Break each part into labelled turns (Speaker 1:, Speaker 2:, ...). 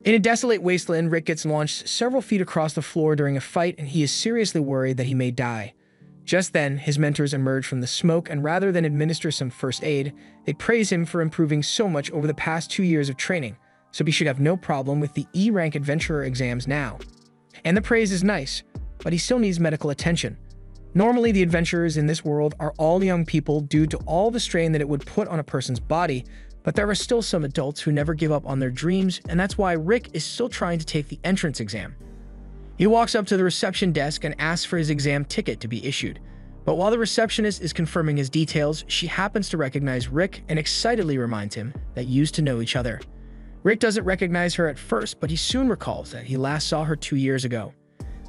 Speaker 1: In a desolate wasteland, Rick gets launched several feet across the floor during a fight, and he is seriously worried that he may die. Just then, his mentors emerge from the smoke, and rather than administer some first aid, they praise him for improving so much over the past 2 years of training, so he should have no problem with the E-rank adventurer exams now. And the praise is nice, but he still needs medical attention. Normally, the adventurers in this world are all young people due to all the strain that it would put on a person's body, but there are still some adults who never give up on their dreams, and that's why Rick is still trying to take the entrance exam. He walks up to the reception desk and asks for his exam ticket to be issued. But while the receptionist is confirming his details, she happens to recognize Rick and excitedly reminds him that used to know each other. Rick doesn't recognize her at first, but he soon recalls that he last saw her 2 years ago.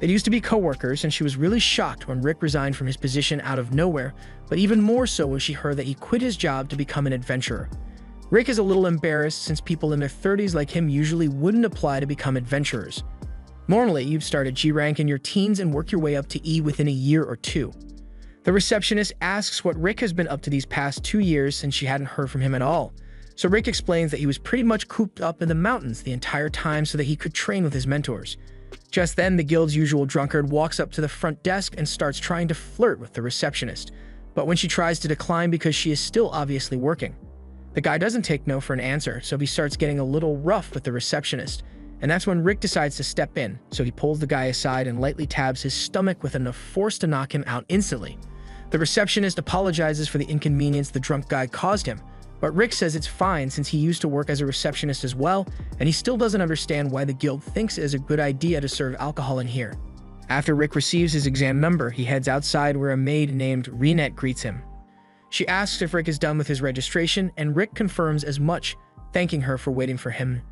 Speaker 1: They used to be co-workers, and she was really shocked when Rick resigned from his position out of nowhere, but even more so when she heard that he quit his job to become an adventurer. Rick is a little embarrassed since people in their 30s like him usually wouldn't apply to become adventurers. Normally, you'd start at G-rank in your teens and work your way up to E within a year or two. The receptionist asks what Rick has been up to these past 2 years since she hadn't heard from him at all. So Rick explains that he was pretty much cooped up in the mountains the entire time so that he could train with his mentors. Just then, the guild's usual drunkard walks up to the front desk and starts trying to flirt with the receptionist, but when she tries to decline because she is still obviously working. The guy doesn't take no for an answer, so he starts getting a little rough with the receptionist, and that's when Rick decides to step in, so he pulls the guy aside and lightly tabs his stomach with enough force to knock him out instantly. The receptionist apologizes for the inconvenience the drunk guy caused him, but Rick says it's fine since he used to work as a receptionist as well, and he still doesn't understand why the guild thinks it is a good idea to serve alcohol in here. After Rick receives his exam number, he heads outside where a maid named Renette greets him. She asks if Rick is done with his registration, and Rick confirms as much, thanking her for waiting for him.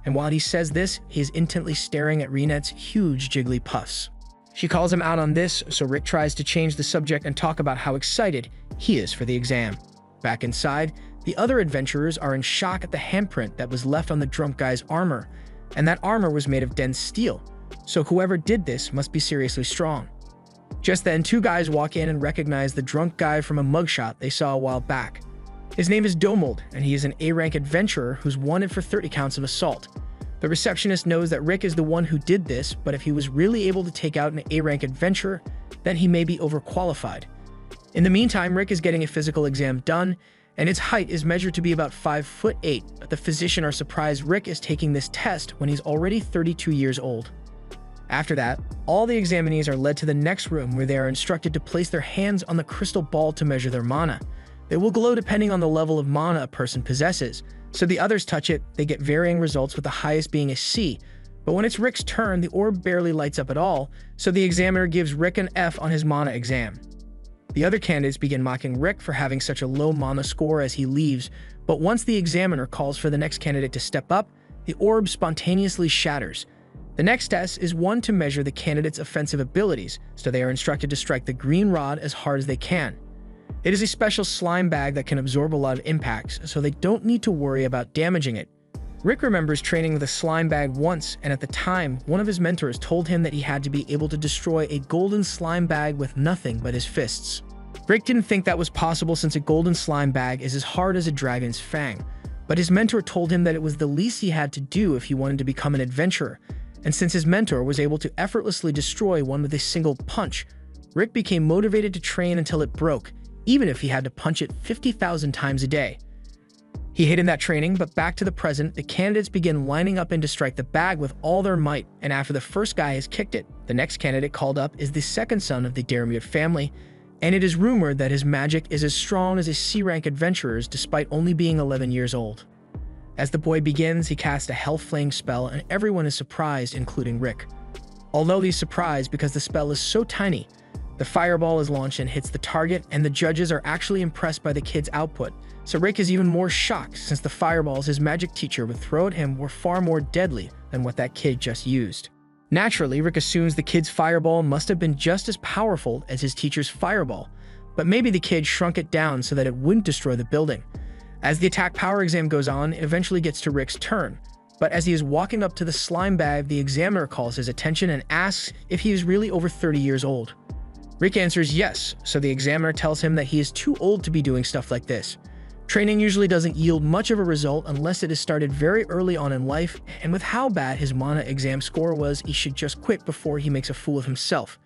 Speaker 1: And while he says this, he is intently staring at Renette's huge jiggly puffs. She calls him out on this, so Rick tries to change the subject and talk about how excited he is for the exam. Back inside, the other adventurers are in shock at the handprint that was left on the drunk guy's armor, and that armor was made of dense steel, so whoever did this must be seriously strong. Just then, 2 guys walk in and recognize the drunk guy from a mugshot they saw a while back. His name is Domold, and he is an A-rank adventurer who's wanted for 30 counts of assault. The receptionist knows that Rick is the one who did this, but if he was really able to take out an A-rank adventurer, then he may be overqualified. In the meantime, Rick is getting a physical exam done, and its height is measured to be about 5'8", but the physician are surprised Rick is taking this test when he's already 32 years old. After that, all the examinees are led to the next room where they are instructed to place their hands on the crystal ball to measure their mana. They will glow depending on the level of mana a person possesses, so the others touch it, they get varying results with the highest being a C, but when it's Rick's turn, the orb barely lights up at all, so the examiner gives Rick an F on his mana exam. The other candidates begin mocking Rick for having such a low mana score as he leaves, but once the examiner calls for the next candidate to step up, the orb spontaneously shatters. The next test is one to measure the candidate's offensive abilities, so they are instructed to strike the green rod as hard as they can. It is a special slime bag that can absorb a lot of impacts, so they don't need to worry about damaging it. Rick remembers training with a slime bag once, and at the time, one of his mentors told him that he had to be able to destroy a golden slime bag with nothing but his fists. Rick didn't think that was possible since a golden slime bag is as hard as a dragon's fang, but his mentor told him that it was the least he had to do if he wanted to become an adventurer, and since his mentor was able to effortlessly destroy one with a single punch, Rick became motivated to train until it broke, even if he had to punch it 50,000 times a day. He hated that training, but back to the present, the candidates begin lining up in to strike the bag with all their might, and after the first guy has kicked it, the next candidate called up is the second son of the Dermir family, and it is rumored that his magic is as strong as a C-rank adventurer's despite only being 11 years old. As the boy begins, he casts a Hellflame spell, and everyone is surprised, including Rick. Although he's surprised because the spell is so tiny, the fireball is launched and hits the target, and the judges are actually impressed by the kid's output, so Rick is even more shocked since the fireballs his magic teacher would throw at him were far more deadly than what that kid just used. Naturally, Rick assumes the kid's fireball must have been just as powerful as his teacher's fireball, but maybe the kid shrunk it down so that it wouldn't destroy the building. As the attack power exam goes on, it eventually gets to Rick's turn, but as he is walking up to the slime bag, the examiner calls his attention and asks if he is really over 30 years old. Rick answers yes, so the examiner tells him that he is too old to be doing stuff like this. Training usually doesn't yield much of a result unless it is started very early on in life, and with how bad his mana exam score was, he should just quit before he makes a fool of himself.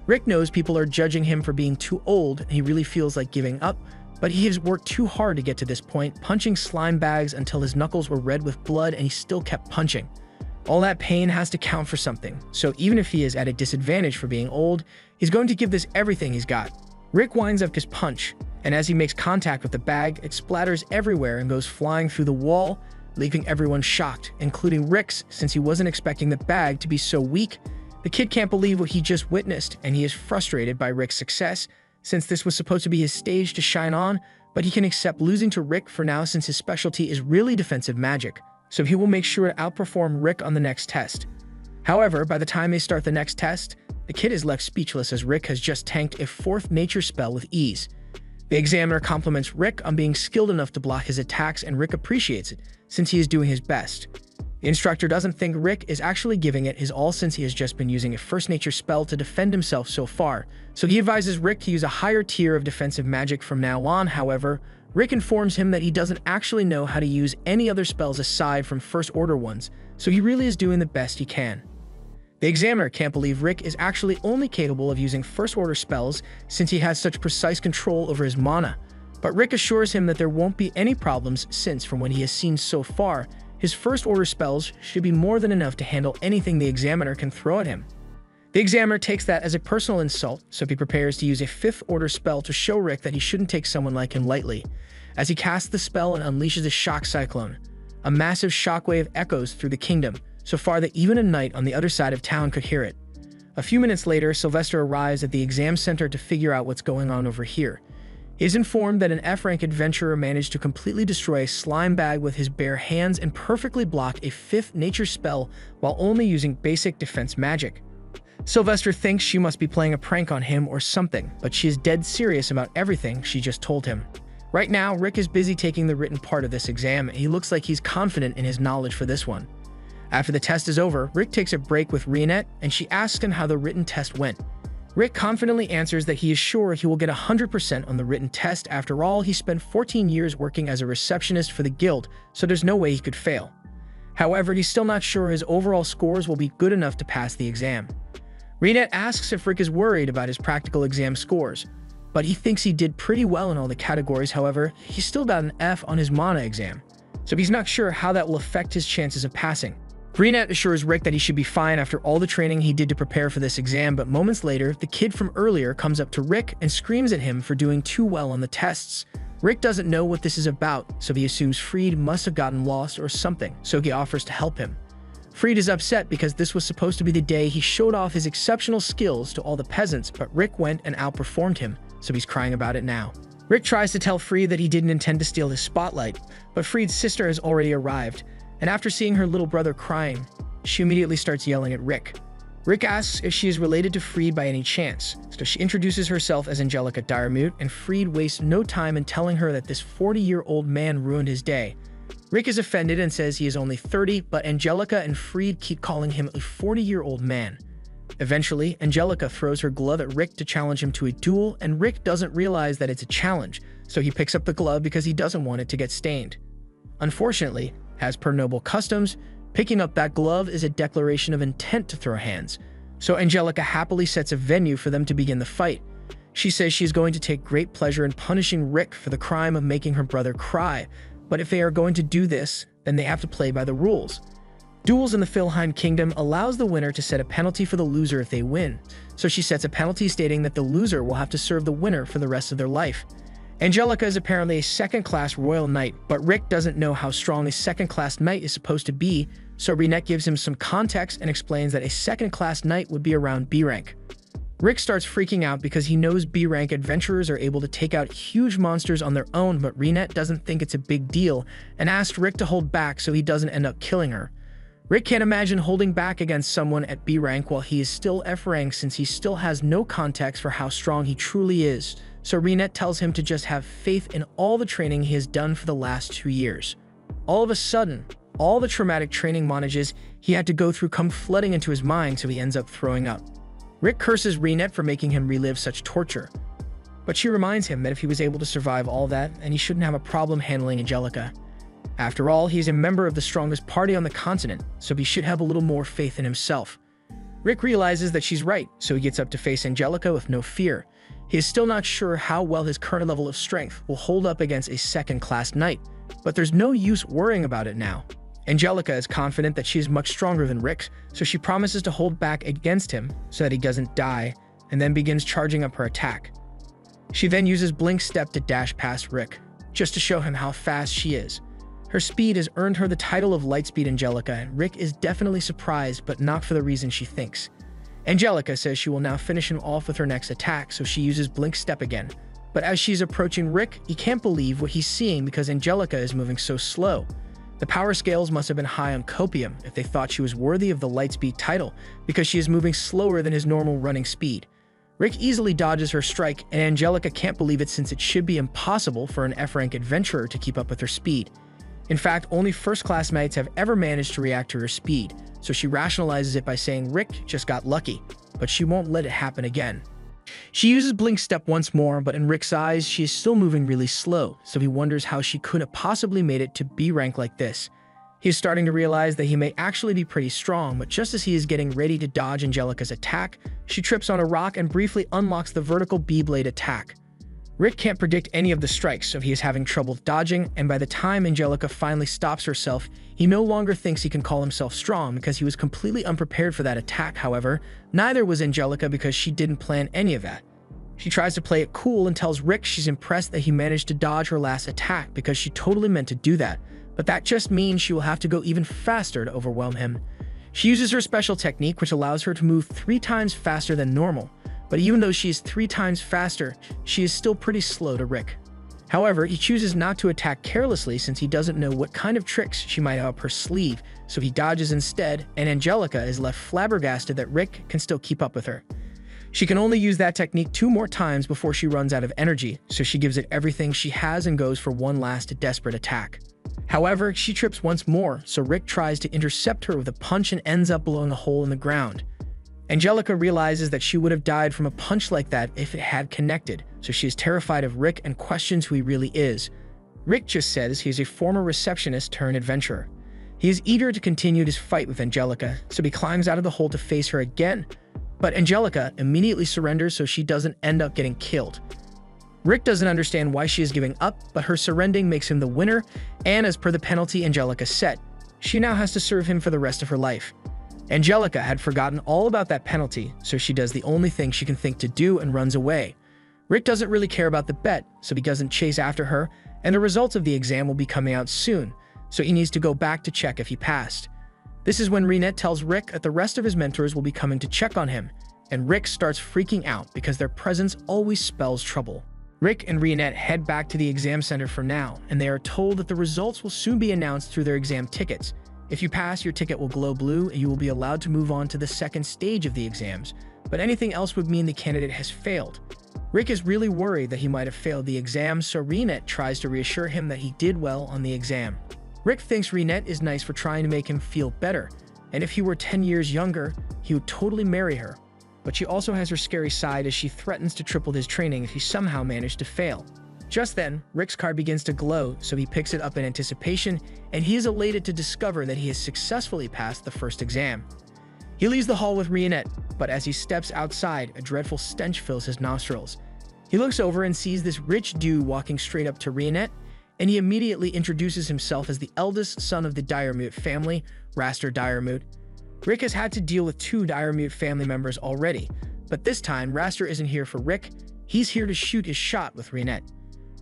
Speaker 1: Rick knows people are judging him for being too old, and he really feels like giving up, but he has worked too hard to get to this point, punching slime bags until his knuckles were red with blood, and he still kept punching. All that pain has to count for something, so even if he is at a disadvantage for being old, he's going to give this everything he's got. Rick winds up his punch, and as he makes contact with the bag, it splatters everywhere and goes flying through the wall, leaving everyone shocked, including Rick's, since he wasn't expecting the bag to be so weak. The kid can't believe what he just witnessed, and he is frustrated by Rick's success, since this was supposed to be his stage to shine on, but he can accept losing to Rick for now since his specialty is really defensive magic, so he will make sure to outperform Rick on the next test. However, by the time they start the next test, the kid is left speechless as Rick has just tanked a 4th nature spell with ease. The examiner compliments Rick on being skilled enough to block his attacks, and Rick appreciates it, since he is doing his best. The instructor doesn't think Rick is actually giving it his all since he has just been using a first nature spell to defend himself so far, so he advises Rick to use a higher tier of defensive magic from now on. However, Rick informs him that he doesn't actually know how to use any other spells aside from first order ones, so he really is doing the best he can. The examiner can't believe Rick is actually only capable of using first order spells since he has such precise control over his mana, but Rick assures him that there won't be any problems since, from what he has seen so far, his first order spells should be more than enough to handle anything the examiner can throw at him. The examiner takes that as a personal insult, so he prepares to use a 5th order spell to show Rick that he shouldn't take someone like him lightly. As he casts the spell and unleashes a shock cyclone, a massive shockwave echoes through the kingdom, so far that even a knight on the other side of town could hear it. A few minutes later, Sylvester arrives at the exam center to figure out what's going on over here. He is informed that an F-rank adventurer managed to completely destroy a slime bag with his bare hands and perfectly block a 5th nature spell while only using basic defense magic. Sylvester thinks she must be playing a prank on him or something, but she is dead serious about everything she just told him. Right now, Rick is busy taking the written part of this exam, and he looks like he's confident in his knowledge for this one. After the test is over, Rick takes a break with Rionette, and she asks him how the written test went. Rick confidently answers that he is sure he will get 100% on the written test. After all, he spent 14 years working as a receptionist for the guild, so there's no way he could fail. However, he's still not sure his overall scores will be good enough to pass the exam. Rionette asks if Rick is worried about his practical exam scores, but he thinks he did pretty well in all the categories. However, he still got an F on his mana exam, so he's not sure how that will affect his chances of passing. Rionette assures Rick that he should be fine after all the training he did to prepare for this exam, but moments later, the kid from earlier comes up to Rick and screams at him for doing too well on the tests. Rick doesn't know what this is about, so he assumes Freed must have gotten lost or something, so he offers to help him. Freed is upset because this was supposed to be the day he showed off his exceptional skills to all the peasants, but Rick went and outperformed him, so he's crying about it now. Rick tries to tell Freed that he didn't intend to steal his spotlight, but Freed's sister has already arrived, and after seeing her little brother crying, she immediately starts yelling at Rick. Rick asks if she is related to Freed by any chance, so she introduces herself as Angelica Diremute, and Freed wastes no time in telling her that this 40-year-old man ruined his day. Rick is offended and says he is only 30, but Angelica and Freed keep calling him a 40-year-old man. Eventually, Angelica throws her glove at Rick to challenge him to a duel, and Rick doesn't realize that it's a challenge, so he picks up the glove because he doesn't want it to get stained. Unfortunately, as per noble customs, picking up that glove is a declaration of intent to throw hands, so Angelica happily sets a venue for them to begin the fight. She says she is going to take great pleasure in punishing Rick for the crime of making her brother cry, but if they are going to do this, then they have to play by the rules. Duels in the Fylheim Kingdom allows the winner to set a penalty for the loser if they win, so she sets a penalty stating that the loser will have to serve the winner for the rest of their life. Angelica is apparently a second-class royal knight, but Rick doesn't know how strong a second-class knight is supposed to be, so Rionette gives him some context and explains that a second-class knight would be around B rank. Rick starts freaking out because he knows B rank adventurers are able to take out huge monsters on their own, but Rionette doesn't think it's a big deal and asks Rick to hold back so he doesn't end up killing her. Rick can't imagine holding back against someone at B rank while he is still F rank, since he still has no context for how strong he truly is, so Rionette tells him to just have faith in all the training he has done for the last 2 years. All of a sudden, all the traumatic training montages he had to go through come flooding into his mind, so he ends up throwing up. Rick curses Rionette for making him relive such torture. But she reminds him that if he was able to survive all that, then he shouldn't have a problem handling Angelica. After all, he's a member of the strongest party on the continent, so he should have a little more faith in himself. Rick realizes that she's right, so he gets up to face Angelica with no fear. He is still not sure how well his current level of strength will hold up against a second-class knight, but there's no use worrying about it now. Angelica is confident that she is much stronger than Rick, so she promises to hold back against him so that he doesn't die, and then begins charging up her attack. She then uses Blink Step to dash past Rick, just to show him how fast she is. Her speed has earned her the title of Lightspeed Angelica, and Rick is definitely surprised, but not for the reason she thinks. Angelica says she will now finish him off with her next attack, so she uses Blink Step again. But as she's approaching Rick, he can't believe what he's seeing because Angelica is moving so slow. The power scales must have been high on copium if they thought she was worthy of the Lightspeed title, because she is moving slower than his normal running speed. Rick easily dodges her strike, and Angelica can't believe it since it should be impossible for an F-rank adventurer to keep up with her speed. In fact, only first-class knights have ever managed to react to her speed, so she rationalizes it by saying Rick just got lucky, but she won't let it happen again. She uses Blink Step once more, but in Rick's eyes, she is still moving really slow, so he wonders how she could have possibly made it to B rank like this. He is starting to realize that he may actually be pretty strong, but just as he is getting ready to dodge Angelica's attack, she trips on a rock and briefly unlocks the vertical B-blade attack. Rick can't predict any of the strikes, so he is having trouble dodging, and by the time Angelica finally stops herself, he no longer thinks he can call himself strong because he was completely unprepared for that attack. However, neither was Angelica because she didn't plan any of that. She tries to play it cool and tells Rick she's impressed that he managed to dodge her last attack because she totally meant to do that, but that just means she will have to go even faster to overwhelm him. She uses her special technique, which allows her to move 3 times faster than normal. But even though she is 3 times faster, she is still pretty slow to Rick. However, he chooses not to attack carelessly since he doesn't know what kind of tricks she might have up her sleeve, so he dodges instead, and Angelica is left flabbergasted that Rick can still keep up with her. She can only use that technique 2 more times before she runs out of energy, so she gives it everything she has and goes for one last desperate attack. However, she trips once more, so Rick tries to intercept her with a punch and ends up blowing a hole in the ground. Angelica realizes that she would have died from a punch like that if it had connected, so she is terrified of Rick and questions who he really is. Rick just says he is a former receptionist turned adventurer. He is eager to continue his fight with Angelica, so he climbs out of the hole to face her again, but Angelica immediately surrenders so she doesn't end up getting killed. Rick doesn't understand why she is giving up, but her surrendering makes him the winner, and as per the penalty Angelica set, she now has to serve him for the rest of her life. Angelica had forgotten all about that penalty, so she does the only thing she can think to do and runs away. Rick doesn't really care about the bet, so he doesn't chase after her, and the results of the exam will be coming out soon, so he needs to go back to check if he passed. This is when Reinette tells Rick that the rest of his mentors will be coming to check on him, and Rick starts freaking out because their presence always spells trouble. Rick and Reinette head back to the exam center for now, and they are told that the results will soon be announced through their exam tickets. If you pass, your ticket will glow blue and you will be allowed to move on to the second stage of the exams, but anything else would mean the candidate has failed. Rick is really worried that he might have failed the exam, so Reinette tries to reassure him that he did well on the exam. Rick thinks Reinette is nice for trying to make him feel better, and if he were 10 years younger, he would totally marry her. But she also has her scary side as she threatens to triple his training if he somehow managed to fail. Just then, Rick's card begins to glow, so he picks it up in anticipation, and he is elated to discover that he has successfully passed the first exam. He leaves the hall with Reinette, but as he steps outside, a dreadful stench fills his nostrils. He looks over and sees this rich dude walking straight up to Reinette, and he immediately introduces himself as the eldest son of the Diremute family, Raster Diremute. Rick has had to deal with 2 Diremute family members already, but this time Raster isn't here for Rick, he's here to shoot his shot with Reinette.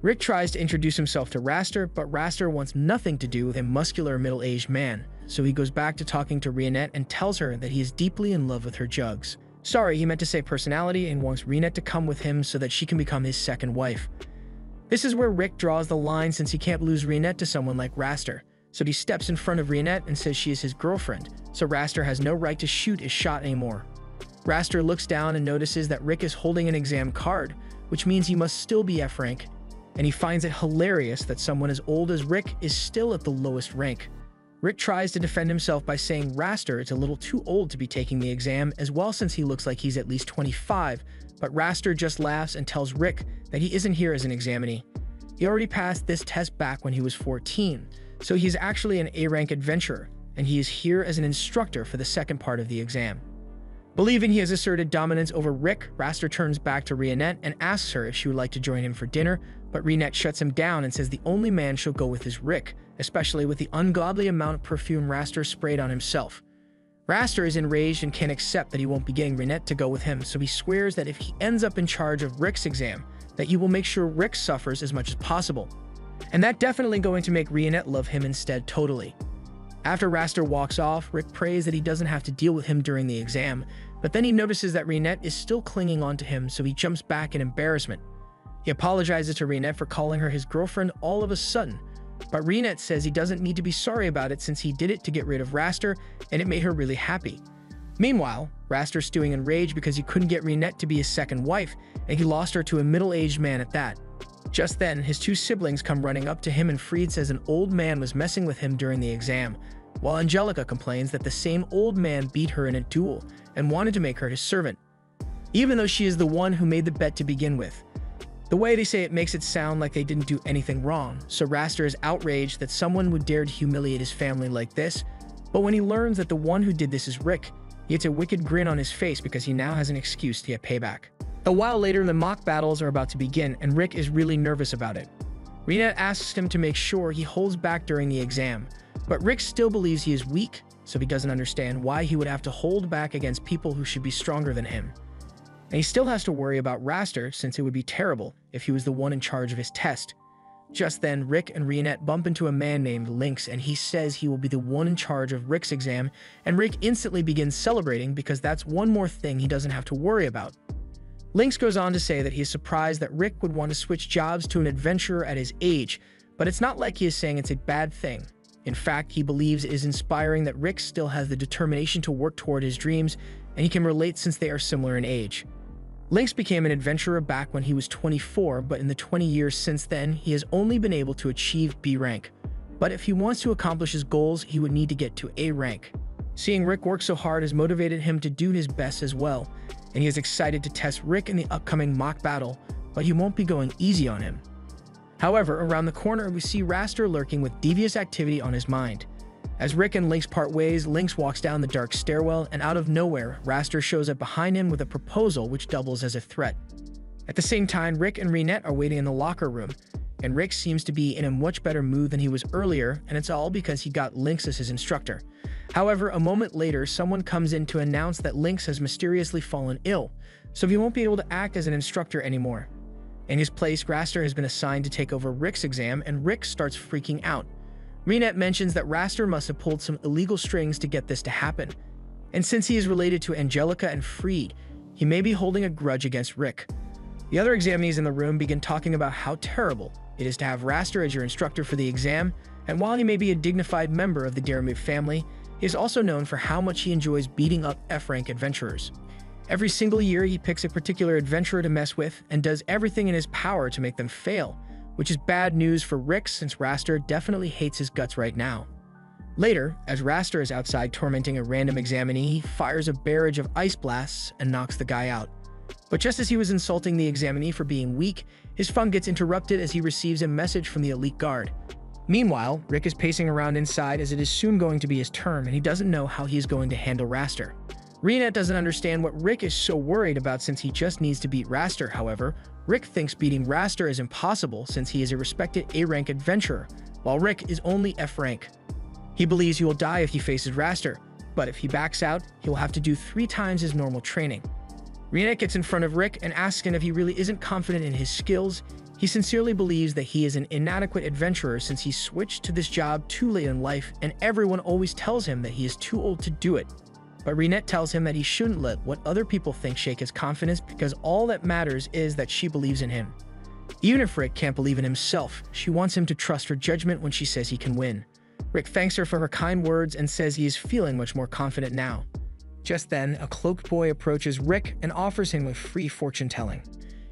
Speaker 1: Rick tries to introduce himself to Raster, but Raster wants nothing to do with a muscular middle-aged man, so he goes back to talking to Reinette and tells her that he is deeply in love with her jugs. Sorry, he meant to say personality, and wants Reinette to come with him so that she can become his second wife. This is where Rick draws the line since he can't lose Reinette to someone like Raster, so he steps in front of Reinette and says she is his girlfriend, so Raster has no right to shoot his shot anymore. Raster looks down and notices that Rick is holding an exam card, which means he must still be F rank, and he finds it hilarious that someone as old as Rick is still at the lowest rank. Rick tries to defend himself by saying Raster is a little too old to be taking the exam as well since he looks like he's at least 25, but Raster just laughs and tells Rick that he isn't here as an examinee. He already passed this test back when he was 14, so he's actually an A-rank adventurer, and he is here as an instructor for the second part of the exam. Believing he has asserted dominance over Rick, Raster turns back to Rionette and asks her if she would like to join him for dinner, but Rionette shuts him down and says the only man she'll go with is Rick, especially with the ungodly amount of perfume Raster sprayed on himself. Raster is enraged and can't accept that he won't be getting Rionette to go with him, so he swears that if he ends up in charge of Rick's exam, that he will make sure Rick suffers as much as possible. And that definitely going to make Rionette love him instead totally. After Raster walks off, Rick prays that he doesn't have to deal with him during the exam, but then he notices that Rionette is still clinging on to him, so he jumps back in embarrassment. He apologizes to Rionette for calling her his girlfriend all of a sudden, but Rionette says he doesn't need to be sorry about it since he did it to get rid of Raster, and it made her really happy. Meanwhile, Raster's stewing in rage because he couldn't get Rionette to be his second wife, and he lost her to a middle-aged man at that. Just then, his two siblings come running up to him and Fried says an old man was messing with him during the exam, while Angelica complains that the same old man beat her in a duel and wanted to make her his servant, even though she is the one who made the bet to begin with. The way they say it makes it sound like they didn't do anything wrong, so Raster is outraged that someone would dare to humiliate his family like this, but when he learns that the one who did this is Rick, he gets a wicked grin on his face because he now has an excuse to get payback. A while later, the mock battles are about to begin, and Rick is really nervous about it. Rionette asks him to make sure he holds back during the exam, but Rick still believes he is weak, so he doesn't understand why he would have to hold back against people who should be stronger than him. And he still has to worry about Raster since it would be terrible if he was the one in charge of his test. Just then, Rick and Rionette bump into a man named Lynx, and he says he will be the one in charge of Rick's exam, and Rick instantly begins celebrating because that's one more thing he doesn't have to worry about. Lynx goes on to say that he is surprised that Rick would want to switch jobs to an adventurer at his age, but it's not like he is saying it's a bad thing. In fact, he believes it is inspiring that Rick still has the determination to work toward his dreams, and he can relate since they are similar in age. Lynx became an adventurer back when he was 24, but in the 20 years since then, he has only been able to achieve B rank. But if he wants to accomplish his goals, he would need to get to A rank. Seeing Rick work so hard has motivated him to do his best as well, and he is excited to test Rick in the upcoming mock battle, but he won't be going easy on him. However, around the corner, we see Raster lurking with devious activity on his mind. As Rick and Lynx part ways, Lynx walks down the dark stairwell, and out of nowhere, Raster shows up behind him with a proposal which doubles as a threat. At the same time, Rick and Rionette are waiting in the locker room, and Rick seems to be in a much better mood than he was earlier, and it's all because he got Lynx as his instructor. However, a moment later, someone comes in to announce that Lynx has mysteriously fallen ill, so he won't be able to act as an instructor anymore. In his place, Raster has been assigned to take over Rick's exam, and Rick starts freaking out. Rionette mentions that Raster must have pulled some illegal strings to get this to happen, and since he is related to Angelica and Fried, he may be holding a grudge against Rick. The other examinees in the room begin talking about how terrible it is to have Raster as your instructor for the exam, and while he may be a dignified member of the Daremyr family, he is also known for how much he enjoys beating up F-rank adventurers. Every single year, he picks a particular adventurer to mess with and does everything in his power to make them fail, which is bad news for Rick since Raster definitely hates his guts right now. Later, as Raster is outside tormenting a random examinee, he fires a barrage of ice blasts and knocks the guy out. But just as he was insulting the examinee for being weak, his fun gets interrupted as he receives a message from the elite guard. Meanwhile, Rick is pacing around inside as it is soon going to be his turn and he doesn't know how he is going to handle Raster. Rionette doesn't understand what Rick is so worried about since he just needs to beat Raster. However, Rick thinks beating Raster is impossible since he is a respected A-rank adventurer, while Rick is only F-rank. He believes he will die if he faces Raster, but if he backs out, he will have to do 3 times his normal training. Rionette gets in front of Rick and asks him if he really isn't confident in his skills. He sincerely believes that he is an inadequate adventurer since he switched to this job too late in life and everyone always tells him that he is too old to do it. But Rionette tells him that he shouldn't let what other people think shake his confidence because all that matters is that she believes in him. Even if Rick can't believe in himself, she wants him to trust her judgment when she says he can win. Rick thanks her for her kind words and says he is feeling much more confident now. Just then, a cloaked boy approaches Rick and offers him a free fortune-telling.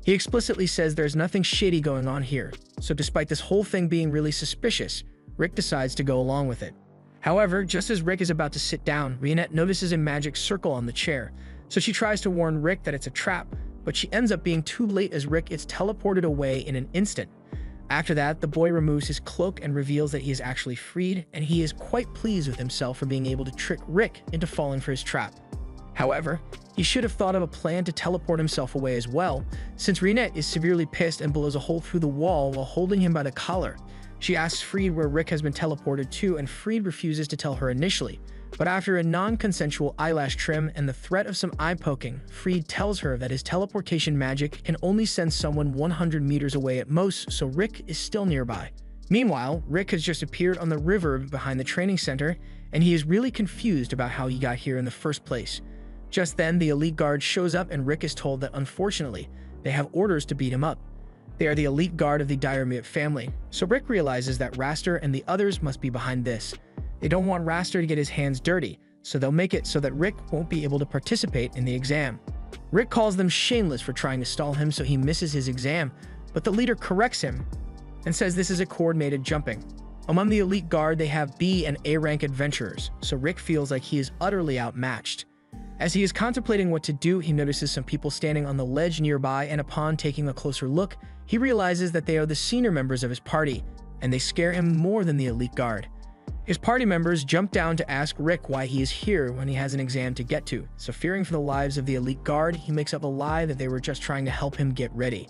Speaker 1: He explicitly says there's nothing shady going on here, so despite this whole thing being really suspicious, Rick decides to go along with it. However, just as Rick is about to sit down, Rionette notices a magic circle on the chair, so she tries to warn Rick that it's a trap, but she ends up being too late as Rick is teleported away in an instant. After that, the boy removes his cloak and reveals that he is actually freed, and he is quite pleased with himself for being able to trick Rick into falling for his trap. However, he should have thought of a plan to teleport himself away as well, since Reinette is severely pissed and blows a hole through the wall while holding him by the collar. She asks Freed where Rick has been teleported to, and Freed refuses to tell her initially. But after a non-consensual eyelash trim and the threat of some eye poking, Freed tells her that his teleportation magic can only send someone 100 meters away at most, so Rick is still nearby. Meanwhile, Rick has just appeared on the river behind the training center, and he is really confused about how he got here in the first place. Just then, the elite guard shows up and Rick is told that unfortunately, they have orders to beat him up. They are the elite guard of the Diarmid family, so Rick realizes that Raster and the others must be behind this. They don't want Raster to get his hands dirty, so they'll make it so that Rick won't be able to participate in the exam. Rick calls them shameless for trying to stall him so he misses his exam, but the leader corrects him and says this is a coordinated jumping. Among the elite guard, they have B and A rank adventurers, so Rick feels like he is utterly outmatched. As he is contemplating what to do, he notices some people standing on the ledge nearby, and upon taking a closer look, he realizes that they are the senior members of his party, and they scare him more than the elite guard. His party members jump down to ask Rick why he is here when he has an exam to get to, so fearing for the lives of the elite guard, he makes up a lie that they were just trying to help him get ready.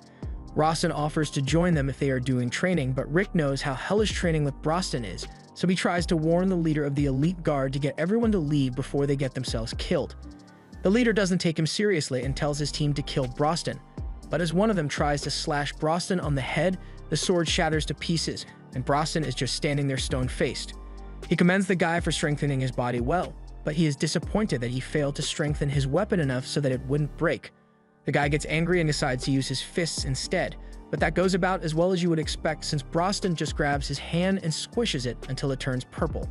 Speaker 1: Rostin offers to join them if they are doing training, but Rick knows how hellish training with Broston is, so he tries to warn the leader of the elite guard to get everyone to leave before they get themselves killed. The leader doesn't take him seriously and tells his team to kill Broston, but as one of them tries to slash Broston on the head, the sword shatters to pieces, and Broston is just standing there stone-faced. He commends the guy for strengthening his body well, but he is disappointed that he failed to strengthen his weapon enough so that it wouldn't break. The guy gets angry and decides to use his fists instead, but that goes about as well as you would expect since Broston just grabs his hand and squishes it until it turns purple.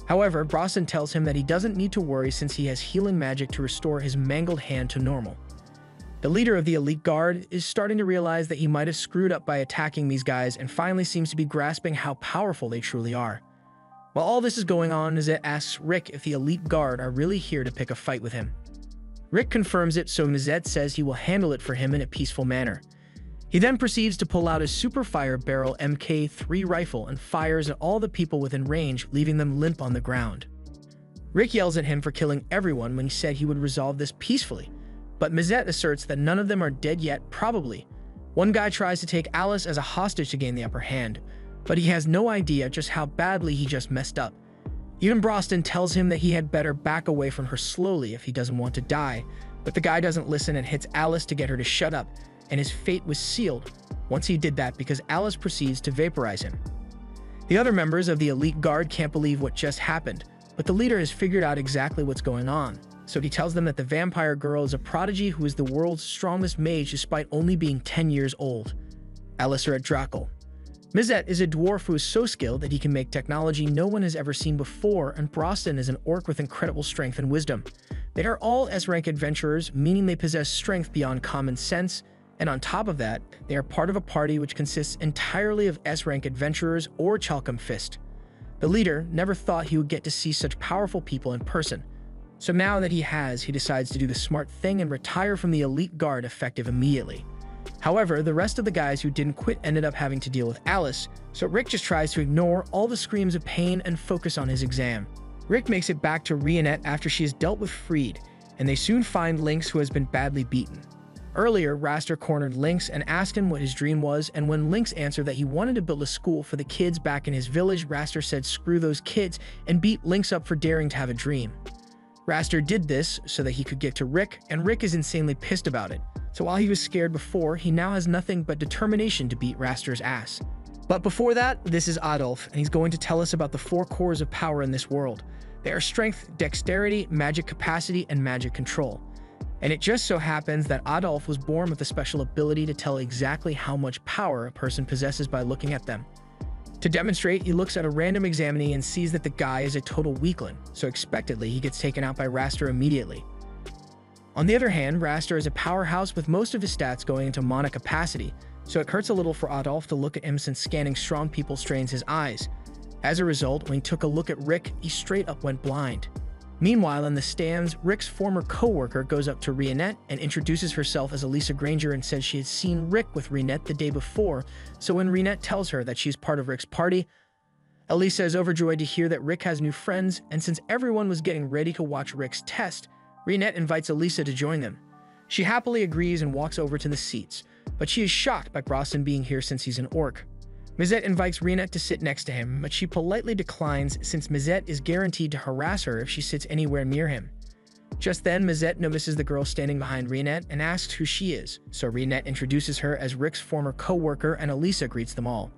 Speaker 1: However, Broston tells him that he doesn't need to worry since he has healing magic to restore his mangled hand to normal. The leader of the elite guard is starting to realize that he might have screwed up by attacking these guys and finally seems to be grasping how powerful they truly are. While all this is going on, Nezette asks Rick if the elite guard are really here to pick a fight with him. Rick confirms it, so Nezette says he will handle it for him in a peaceful manner. He then proceeds to pull out his Super Fire Barrel Mk3 rifle and fires at all the people within range, leaving them limp on the ground. Rick yells at him for killing everyone when he said he would resolve this peacefully, but Nezette asserts that none of them are dead yet, probably. One guy tries to take Alice as a hostage to gain the upper hand, but he has no idea just how badly he just messed up. Even Broston tells him that he had better back away from her slowly if he doesn't want to die, but the guy doesn't listen and hits Alice to get her to shut up, and his fate was sealed once he did that because Alice proceeds to vaporize him. The other members of the elite guard can't believe what just happened, but the leader has figured out exactly what's going on, so he tells them that the vampire girl is a prodigy who is the world's strongest mage despite only being 10 years old. Aliseret Drakel. Mizet is a dwarf who is so skilled that he can make technology no one has ever seen before, and Broston is an orc with incredible strength and wisdom. They are all S-rank adventurers, meaning they possess strength beyond common sense, and on top of that, they are part of a party which consists entirely of S-rank adventurers or Chalcom Fist. The leader never thought he would get to see such powerful people in person, so now that he has, he decides to do the smart thing and retire from the elite guard effective immediately. However, the rest of the guys who didn't quit ended up having to deal with Alice, so Rick just tries to ignore all the screams of pain and focus on his exam. Rick makes it back to Reinette after she has dealt with Freed, and they soon find Lynx, who has been badly beaten. Earlier, Raster cornered Lynx and asked him what his dream was, and when Lynx answered that he wanted to build a school for the kids back in his village, Raster said screw those kids and beat Lynx up for daring to have a dream. Raster did this so that he could get to Rick, and Rick is insanely pissed about it. So while he was scared before, he now has nothing but determination to beat Raster's ass. But before that, this is Adolf, and he's going to tell us about the 4 cores of power in this world. They are strength, dexterity, magic capacity, and magic control. And it just so happens that Adolf was born with the special ability to tell exactly how much power a person possesses by looking at them. To demonstrate, he looks at a random examinee and sees that the guy is a total weakling, so expectedly he gets taken out by Raster immediately. On the other hand, Raster is a powerhouse with most of his stats going into mana capacity, so it hurts a little for Adolf to look at him since scanning strong people strains his eyes. As a result, when he took a look at Rick, he straight up went blind. Meanwhile, in the stands, Rick's former co-worker goes up to Rionette and introduces herself as Elisa Granger and says she had seen Rick with Rionette the day before, so when Rionette tells her that she's part of Rick's party, Elisa is overjoyed to hear that Rick has new friends, and since everyone was getting ready to watch Rick's test, Rionette invites Elisa to join them. She happily agrees and walks over to the seats, but she is shocked by Brosnan being here since he's an orc. Mizette invites Rionette to sit next to him, but she politely declines since Mizette is guaranteed to harass her if she sits anywhere near him. Just then, Mizette notices the girl standing behind Rionette and asks who she is, so Rionette introduces her as Rick's former co-worker and Elisa greets them all.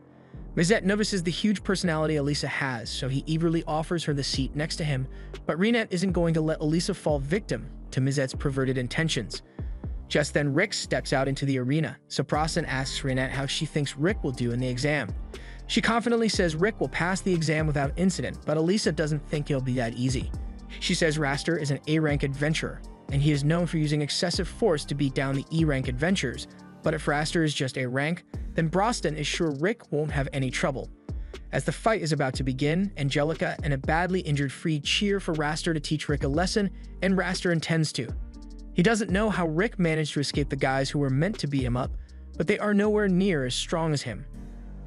Speaker 1: Mizette notices the huge personality Elisa has, so he eagerly offers her the seat next to him, but Rionette isn't going to let Elisa fall victim to Mizette's perverted intentions. Just then, Rick steps out into the arena, so Brosnan asks Rionette how she thinks Rick will do in the exam. She confidently says Rick will pass the exam without incident, but Elisa doesn't think it'll be that easy. She says Raster is an A-rank adventurer, and he is known for using excessive force to beat down the E-rank adventurers, but if Raster is just A-rank, then Brosnan is sure Rick won't have any trouble. As the fight is about to begin, Angelica and a badly injured Freed cheer for Raster to teach Rick a lesson, and Raster intends to. He doesn't know how Rick managed to escape the guys who were meant to beat him up, but they are nowhere near as strong as him.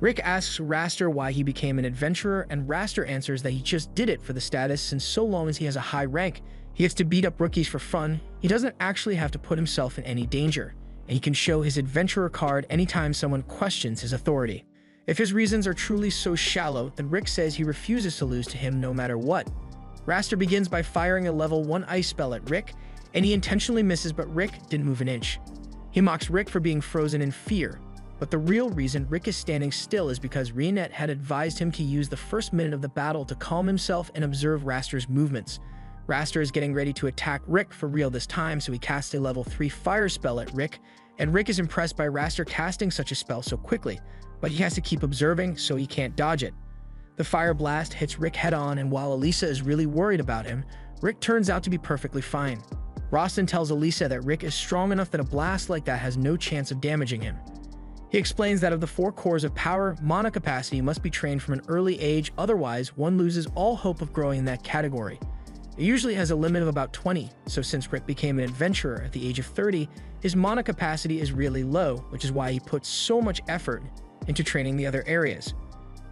Speaker 1: Rick asks Raster why he became an adventurer, and Raster answers that he just did it for the status since so long as he has a high rank, he gets to beat up rookies for fun. He doesn't actually have to put himself in any danger, and he can show his adventurer card anytime someone questions his authority. If his reasons are truly so shallow, then Rick says he refuses to lose to him no matter what. Raster begins by firing a level 1 ice spell at Rick, and he intentionally misses, but Rick didn't move an inch. He mocks Rick for being frozen in fear, but the real reason Rick is standing still is because Rionette had advised him to use the first minute of the battle to calm himself and observe Raster's movements. Raster is getting ready to attack Rick for real this time, so he casts a level 3 fire spell at Rick, and Rick is impressed by Raster casting such a spell so quickly, but he has to keep observing so he can't dodge it. The fire blast hits Rick head-on, and while Elisa is really worried about him, Rick turns out to be perfectly fine. Brosnan tells Elisa that Rick is strong enough that a blast like that has no chance of damaging him. He explains that of the 4 cores of power, mana capacity must be trained from an early age, otherwise one loses all hope of growing in that category. It usually has a limit of about 20, so since Rick became an adventurer at the age of 30, his mana capacity is really low, which is why he puts so much effort into training the other areas.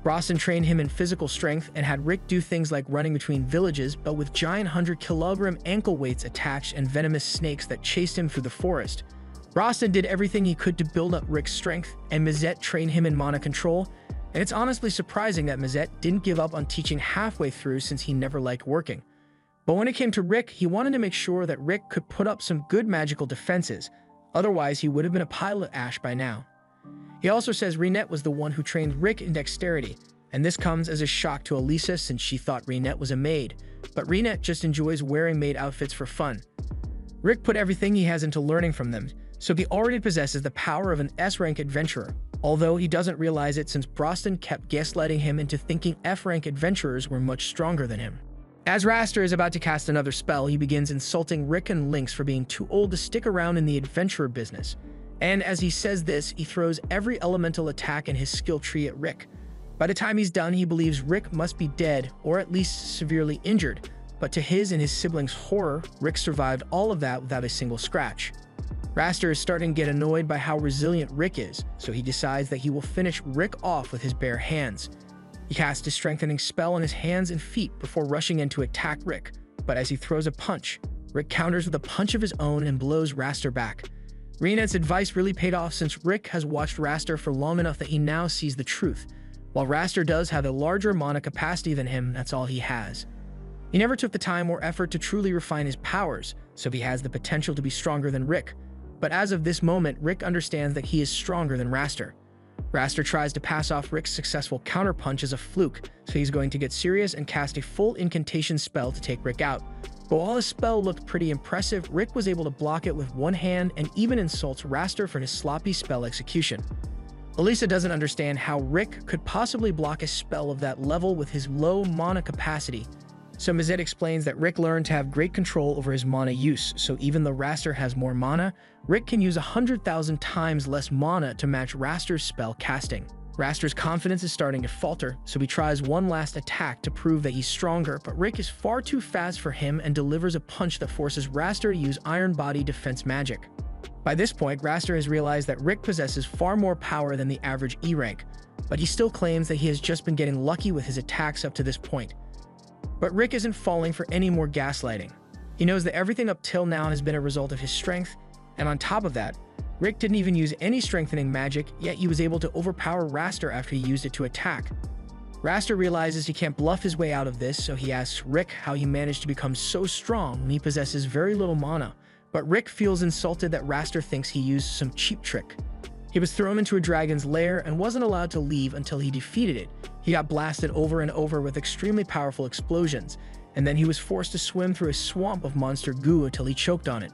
Speaker 1: Brosnan trained him in physical strength and had Rick do things like running between villages, but with giant 100-kilogram ankle weights attached and venomous snakes that chased him through the forest. Brosnan did everything he could to build up Rick's strength, and Mizette trained him in mana control, and it's honestly surprising that Mizette didn't give up on teaching halfway through since he never liked working. But when it came to Rick, he wanted to make sure that Rick could put up some good magical defenses, otherwise he would have been a pile of ash by now. He also says Rionette was the one who trained Rick in dexterity, and this comes as a shock to Elisa since she thought Rionette was a maid, but Rionette just enjoys wearing maid outfits for fun. Rick put everything he has into learning from them, so he already possesses the power of an S-rank adventurer, although he doesn't realize it since Brosnan kept gaslighting him into thinking F-rank adventurers were much stronger than him. As Raster is about to cast another spell, he begins insulting Rick and Lynx for being too old to stick around in the adventurer business. And as he says this, he throws every elemental attack in his skill tree at Rick. By the time he's done, he believes Rick must be dead or at least severely injured, but to his and his siblings' horror, Rick survived all of that without a single scratch. Raster is starting to get annoyed by how resilient Rick is, so he decides that he will finish Rick off with his bare hands. He casts a strengthening spell on his hands and feet before rushing in to attack Rick, but as he throws a punch, Rick counters with a punch of his own and blows Raster back. Rionette's advice really paid off since Rick has watched Raster for long enough that he now sees the truth. While Raster does have a larger mana capacity than him, that's all he has. He never took the time or effort to truly refine his powers, so he has the potential to be stronger than Rick. But as of this moment, Rick understands that he is stronger than Raster. Raster tries to pass off Rick's successful counterpunch as a fluke, so he's going to get serious and cast a full incantation spell to take Rick out. But while his spell looked pretty impressive, Rick was able to block it with one hand and even insults Raster for his sloppy spell execution. Elisa doesn't understand how Rick could possibly block a spell of that level with his low mana capacity. So Mizette explains that Rick learned to have great control over his mana use, so even though Raster has more mana, Rick can use 100,000 times less mana to match Raster's spell casting. Raster's confidence is starting to falter, so he tries one last attack to prove that he's stronger, but Rick is far too fast for him and delivers a punch that forces Raster to use Iron Body defense magic. By this point, Raster has realized that Rick possesses far more power than the average E rank, but he still claims that he has just been getting lucky with his attacks up to this point. But Rick isn't falling for any more gaslighting. He knows that everything up till now has been a result of his strength, and on top of that, Rick didn't even use any strengthening magic, yet he was able to overpower Raster after he used it to attack. Raster realizes he can't bluff his way out of this, so he asks Rick how he managed to become so strong when he possesses very little mana, but Rick feels insulted that Raster thinks he used some cheap trick. He was thrown into a dragon's lair and wasn't allowed to leave until he defeated it. He got blasted over and over with extremely powerful explosions, and then he was forced to swim through a swamp of monster goo until he choked on it.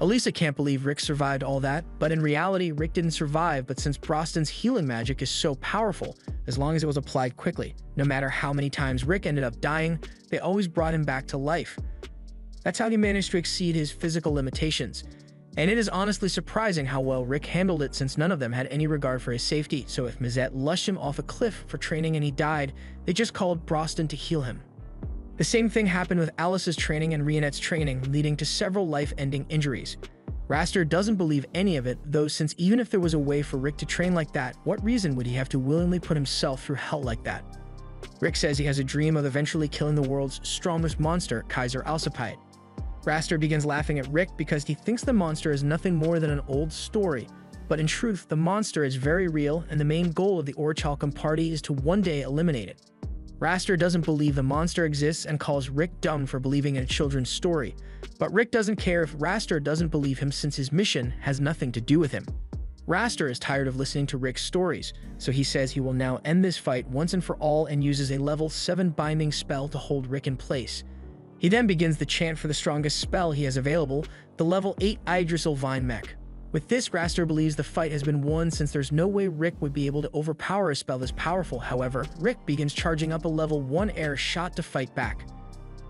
Speaker 1: Elisa can't believe Rick survived all that, but in reality, Rick didn't survive, but since Broston's healing magic is so powerful, as long as it was applied quickly, no matter how many times Rick ended up dying, they always brought him back to life. That's how he managed to exceed his physical limitations. And it is honestly surprising how well Rick handled it, since none of them had any regard for his safety, so if Mazette lushed him off a cliff for training and he died, they just called Broston to heal him. The same thing happened with Alice's training and Rionette's training, leading to several life-ending injuries. Raster doesn't believe any of it, though, since even if there was a way for Rick to train like that, what reason would he have to willingly put himself through hell like that? Rick says he has a dream of eventually killing the world's strongest monster, Kaiser Alcippide. Raster begins laughing at Rick because he thinks the monster is nothing more than an old story, but in truth, the monster is very real, and the main goal of the Orichalcum party is to one day eliminate it. Raster doesn't believe the monster exists and calls Rick dumb for believing in a children's story, but Rick doesn't care if Raster doesn't believe him, since his mission has nothing to do with him. Raster is tired of listening to Rick's stories, so he says he will now end this fight once and for all and uses a level 7 binding spell to hold Rick in place. He then begins the chant for the strongest spell he has available, the level 8 Yggdrasil Vine Mech. With this, Raster believes the fight has been won, since there's no way Rick would be able to overpower a spell this powerful. However, Rick begins charging up a level 1 air shot to fight back.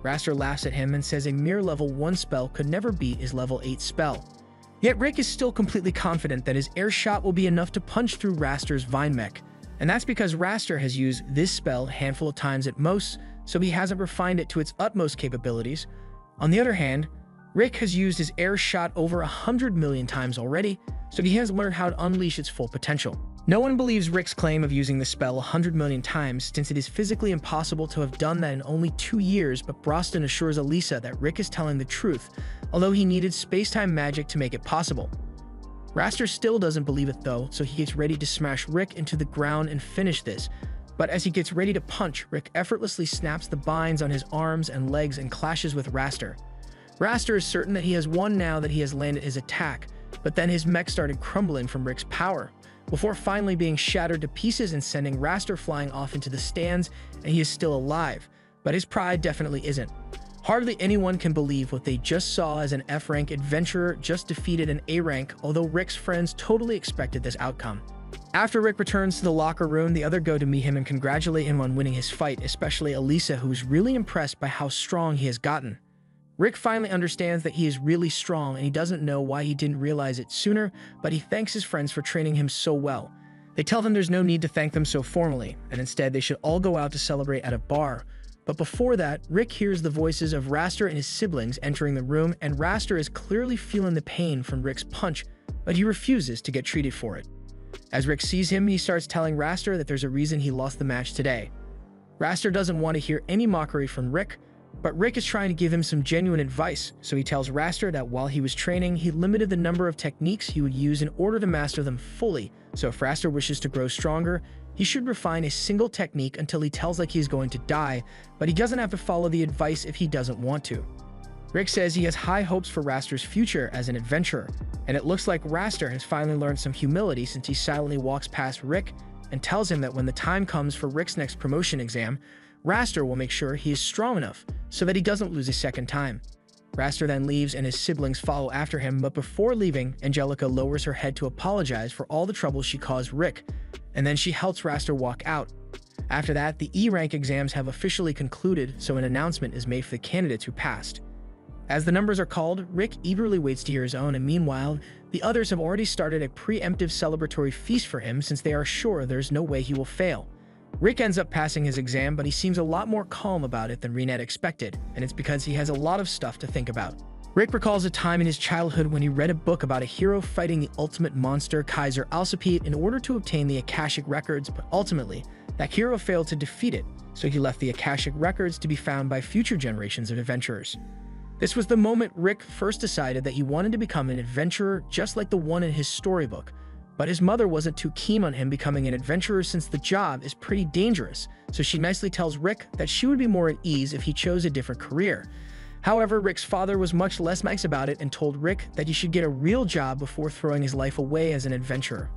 Speaker 1: Raster laughs at him and says a mere level 1 spell could never beat his level 8 spell. Yet Rick is still completely confident that his air shot will be enough to punch through Raster's Vine Mech, and that's because Raster has used this spell a handful of times at most, so he hasn't refined it to its utmost capabilities. On the other hand, Rick has used his air shot over 100 million times already, so he has learned how to unleash its full potential. No one believes Rick's claim of using the spell 100 million times, since it is physically impossible to have done that in only 2 years, but Broston assures Elisa that Rick is telling the truth, although he needed space-time magic to make it possible. Raster still doesn't believe it though, so he gets ready to smash Rick into the ground and finish this. But as he gets ready to punch, Rick effortlessly snaps the binds on his arms and legs and clashes with Raster. Raster is certain that he has won now that he has landed his attack, but then his mech started crumbling from Rick's power, before finally being shattered to pieces and sending Raster flying off into the stands, and he is still alive, but his pride definitely isn't. Hardly anyone can believe what they just saw, as an F-rank adventurer just defeated an A-rank, although Rick's friends totally expected this outcome. After Rick returns to the locker room, the other go to meet him and congratulate him on winning his fight, especially Elisa, who is really impressed by how strong he has gotten. Rick finally understands that he is really strong, and he doesn't know why he didn't realize it sooner, but he thanks his friends for training him so well. They tell them there's no need to thank them so formally, and instead they should all go out to celebrate at a bar. But before that, Rick hears the voices of Raster and his siblings entering the room, and Raster is clearly feeling the pain from Rick's punch, but he refuses to get treated for it. As Rick sees him, he starts telling Raster that there's a reason he lost the match today. Raster doesn't want to hear any mockery from Rick, but Rick is trying to give him some genuine advice, so he tells Raster that while he was training, he limited the number of techniques he would use in order to master them fully, so if Raster wishes to grow stronger, he should refine a single technique until he tells like he's going to die, but he doesn't have to follow the advice if he doesn't want to. Rick says he has high hopes for Raster's future as an adventurer, and it looks like Raster has finally learned some humility, since he silently walks past Rick and tells him that when the time comes for Rick's next promotion exam, Raster will make sure he is strong enough so that he doesn't lose a second time. Raster then leaves and his siblings follow after him, but before leaving, Angelica lowers her head to apologize for all the trouble she caused Rick, and then she helps Raster walk out. After that, the E-rank exams have officially concluded, so an announcement is made for the candidates who passed. As the numbers are called, Rick eagerly waits to hear his own, and meanwhile, the others have already started a preemptive celebratory feast for him since they are sure there's no way he will fail. Rick ends up passing his exam, but he seems a lot more calm about it than Rinette expected, and it's because he has a lot of stuff to think about. Rick recalls a time in his childhood when he read a book about a hero fighting the ultimate monster, Kaiser Alcipete, in order to obtain the Akashic Records, but ultimately, that hero failed to defeat it, so he left the Akashic Records to be found by future generations of adventurers. This was the moment Rick first decided that he wanted to become an adventurer just like the one in his storybook, but his mother wasn't too keen on him becoming an adventurer since the job is pretty dangerous, so she nicely tells Rick that she would be more at ease if he chose a different career. However, Rick's father was much less nice about it and told Rick that he should get a real job before throwing his life away as an adventurer.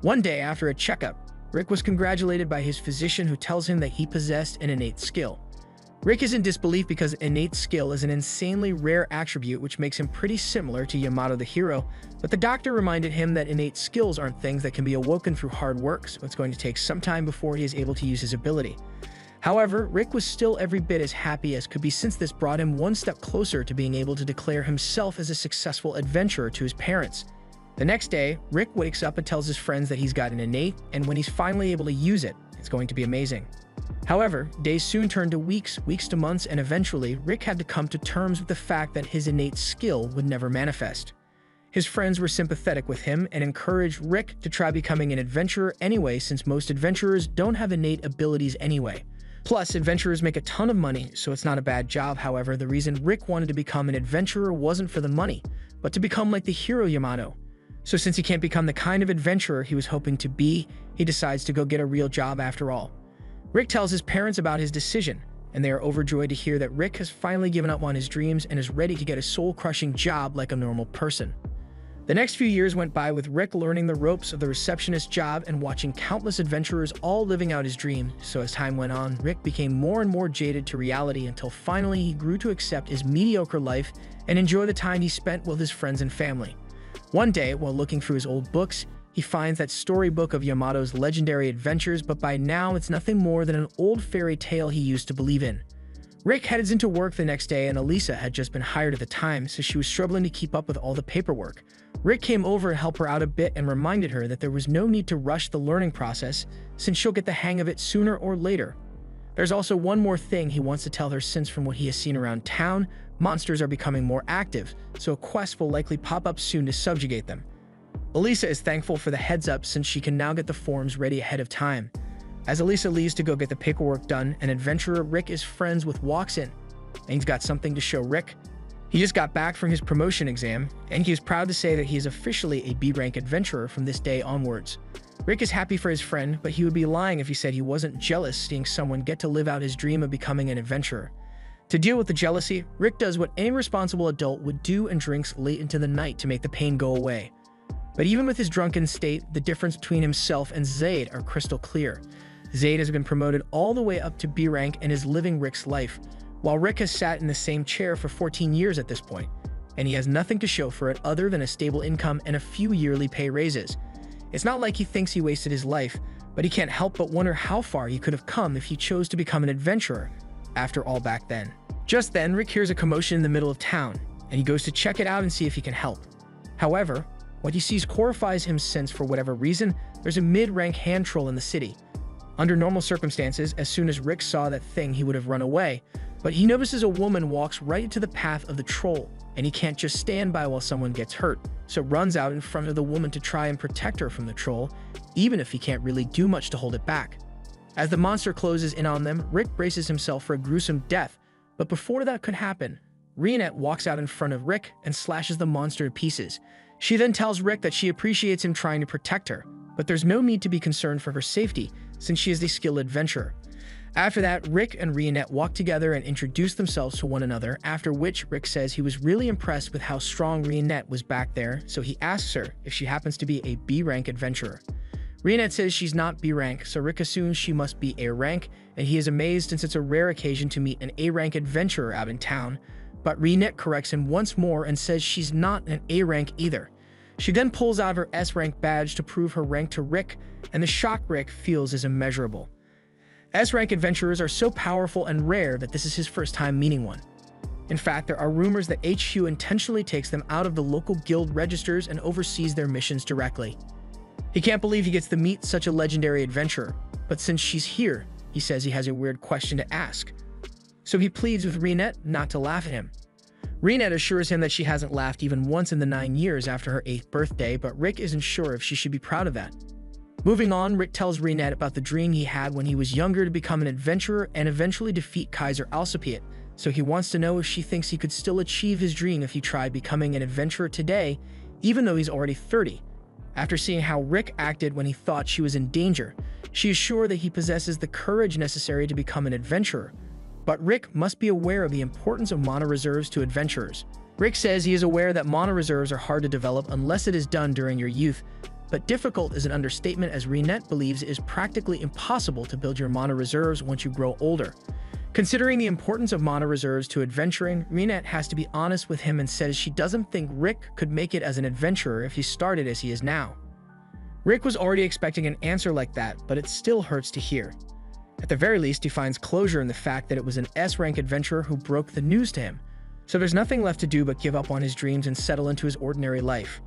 Speaker 1: One day after a checkup, Rick was congratulated by his physician who tells him that he possessed an innate skill. Rick is in disbelief because innate skill is an insanely rare attribute which makes him pretty similar to Yamato the hero, but the doctor reminded him that innate skills aren't things that can be awoken through hard work, so it's going to take some time before he is able to use his ability. However, Rick was still every bit as happy as could be since this brought him one step closer to being able to declare himself as a successful adventurer to his parents. The next day, Rick wakes up and tells his friends that he's got an innate, and when he's finally able to use it, it's going to be amazing. However, days soon turned to weeks, weeks to months, and eventually, Rick had to come to terms with the fact that his innate skill would never manifest. His friends were sympathetic with him and encouraged Rick to try becoming an adventurer anyway, since most adventurers don't have innate abilities anyway. Plus, adventurers make a ton of money, so it's not a bad job. However, the reason Rick wanted to become an adventurer wasn't for the money, but to become like the hero Yamato. So since he can't become the kind of adventurer he was hoping to be, he decides to go get a real job after all. Rick tells his parents about his decision, and they are overjoyed to hear that Rick has finally given up on his dreams and is ready to get a soul-crushing job like a normal person. The next few years went by with Rick learning the ropes of the receptionist job and watching countless adventurers all living out his dream, so as time went on, Rick became more and more jaded to reality until finally he grew to accept his mediocre life and enjoy the time he spent with his friends and family. One day, while looking through his old books, he finds that storybook of Yamato's legendary adventures, but by now it's nothing more than an old fairy tale he used to believe in. Rick heads into work the next day, and Elisa had just been hired at the time, so she was struggling to keep up with all the paperwork. Rick came over to help her out a bit and reminded her that there was no need to rush the learning process, since she'll get the hang of it sooner or later. There's also one more thing he wants to tell her, since from what he has seen around town, monsters are becoming more active, so a quest will likely pop up soon to subjugate them. Elisa is thankful for the heads up since she can now get the forms ready ahead of time. As Elisa leaves to go get the paperwork done, an adventurer Rick is friends with walks in, and he's got something to show Rick. He just got back from his promotion exam, and he is proud to say that he is officially a B-rank adventurer from this day onwards. Rick is happy for his friend, but he would be lying if he said he wasn't jealous seeing someone get to live out his dream of becoming an adventurer. To deal with the jealousy, Rick does what any responsible adult would do and drinks late into the night to make the pain go away. But even with his drunken state, the difference between himself and Zaid are crystal clear. Zaid has been promoted all the way up to B rank and is living Rick's life, while Rick has sat in the same chair for 14 years at this point, and he has nothing to show for it other than a stable income and a few yearly pay raises. It's not like he thinks he wasted his life, but he can't help but wonder how far he could have come if he chose to become an adventurer, after all back then. Just then, Rick hears a commotion in the middle of town, and he goes to check it out and see if he can help. However, what he sees horrifies him since, for whatever reason, there's a mid-rank hand troll in the city. Under normal circumstances, as soon as Rick saw that thing, he would have run away, but he notices a woman walks right into the path of the troll, and he can't just stand by while someone gets hurt, so runs out in front of the woman to try and protect her from the troll, even if he can't really do much to hold it back. As the monster closes in on them, Rick braces himself for a gruesome death, but before that could happen, Rinette walks out in front of Rick and slashes the monster to pieces. She then tells Rick that she appreciates him trying to protect her, but there's no need to be concerned for her safety, since she is a skilled adventurer. After that, Rick and Rinette walk together and introduce themselves to one another, after which Rick says he was really impressed with how strong Rinette was back there, so he asks her if she happens to be a B-rank adventurer. Rinette says she's not B-rank, so Rick assumes she must be A-rank, and he is amazed since it's a rare occasion to meet an A-rank adventurer out in town, but Rinette corrects him once more and says she's not an A-rank either. She then pulls out her S-rank badge to prove her rank to Rick, and the shock Rick feels is immeasurable. S-rank adventurers are so powerful and rare that this is his first time meeting one. In fact, there are rumors that HQ intentionally takes them out of the local guild registers and oversees their missions directly. He can't believe he gets to meet such a legendary adventurer, but since she's here, he says he has a weird question to ask. So he pleads with Rinette not to laugh at him. Rinette assures him that she hasn't laughed even once in the 9 years after her 8th birthday, but Rick isn't sure if she should be proud of that. Moving on, Rick tells Rinette about the dream he had when he was younger to become an adventurer and eventually defeat Kaiser Alcipiat, so he wants to know if she thinks he could still achieve his dream if he tried becoming an adventurer today, even though he's already 30. After seeing how Rick acted when he thought she was in danger, she is sure that he possesses the courage necessary to become an adventurer. But Rick must be aware of the importance of mana reserves to adventurers. Rick says he is aware that mana reserves are hard to develop unless it is done during your youth, but difficult is an understatement as Rinette believes it is practically impossible to build your mana reserves once you grow older. Considering the importance of mana reserves to adventuring, Rinette has to be honest with him and says she doesn't think Rick could make it as an adventurer if he started as he is now. Rick was already expecting an answer like that, but it still hurts to hear. At the very least, he finds closure in the fact that it was an S-rank adventurer who broke the news to him, so there's nothing left to do but give up on his dreams and settle into his ordinary life.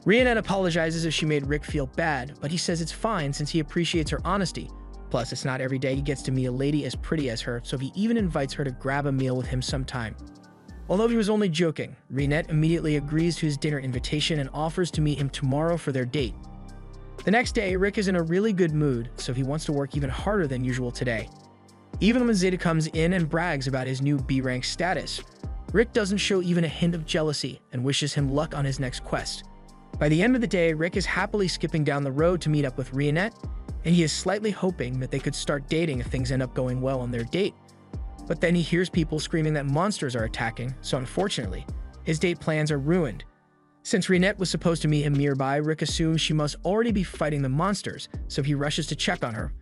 Speaker 1: Rinette apologizes if she made Rick feel bad, but he says it's fine since he appreciates her honesty. Plus, it's not every day he gets to meet a lady as pretty as her, so he even invites her to grab a meal with him sometime. Although he was only joking, Rinette immediately agrees to his dinner invitation and offers to meet him tomorrow for their date. The next day, Rick is in a really good mood, so he wants to work even harder than usual today. Even when Zeta comes in and brags about his new B-rank status, Rick doesn't show even a hint of jealousy and wishes him luck on his next quest. By the end of the day, Rick is happily skipping down the road to meet up with Rinette, and he is slightly hoping that they could start dating if things end up going well on their date. But then he hears people screaming that monsters are attacking, so unfortunately, his date plans are ruined. Since Rinette was supposed to meet him nearby, Rick assumes she must already be fighting the monsters, so he rushes to check on her,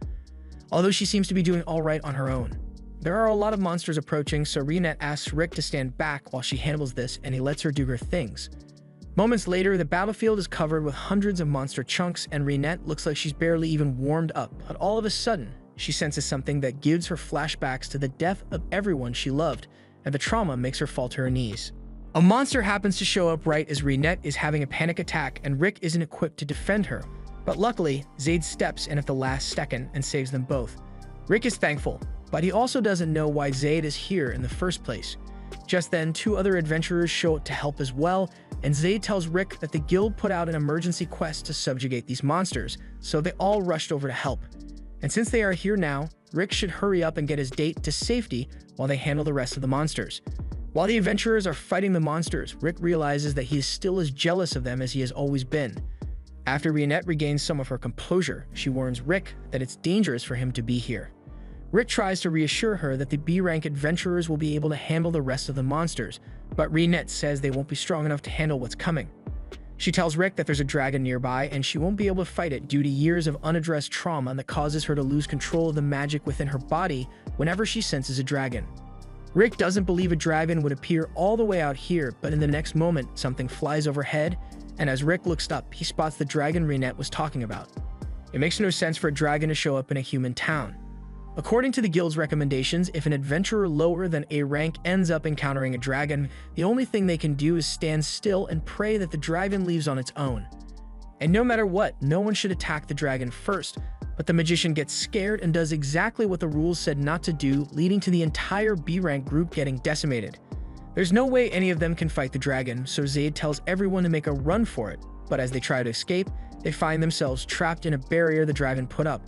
Speaker 1: although she seems to be doing alright on her own. There are a lot of monsters approaching, so Rinette asks Rick to stand back while she handles this and he lets her do her things. Moments later, the battlefield is covered with hundreds of monster chunks and Rinette looks like she's barely even warmed up, but all of a sudden, she senses something that gives her flashbacks to the death of everyone she loved, and the trauma makes her fall to her knees. A monster happens to show up right as Rinette is having a panic attack and Rick isn't equipped to defend her, but luckily, Zaid steps in at the last second and saves them both. Rick is thankful, but he also doesn't know why Zaid is here in the first place. Just then, 2 other adventurers show up to help as well, and Zaid tells Rick that the guild put out an emergency quest to subjugate these monsters, so they all rushed over to help. And since they are here now, Rick should hurry up and get his date to safety while they handle the rest of the monsters. While the adventurers are fighting the monsters, Rick realizes that he is still as jealous of them as he has always been. After Rinette regains some of her composure, she warns Rick that it's dangerous for him to be here. Rick tries to reassure her that the B-rank adventurers will be able to handle the rest of the monsters, but Rinette says they won't be strong enough to handle what's coming. She tells Rick that there's a dragon nearby and she won't be able to fight it due to years of unaddressed trauma that causes her to lose control of the magic within her body whenever she senses a dragon. Rick doesn't believe a dragon would appear all the way out here, but in the next moment, something flies overhead, and as Rick looks up, he spots the dragon Rinette was talking about. It makes no sense for a dragon to show up in a human town. According to the guild's recommendations, if an adventurer lower than A rank ends up encountering a dragon, the only thing they can do is stand still and pray that the dragon leaves on its own. And no matter what, no one should attack the dragon first, but the magician gets scared and does exactly what the rules said not to do, leading to the entire B-rank group getting decimated. There's no way any of them can fight the dragon, so Zaid tells everyone to make a run for it, but as they try to escape, they find themselves trapped in a barrier the dragon put up.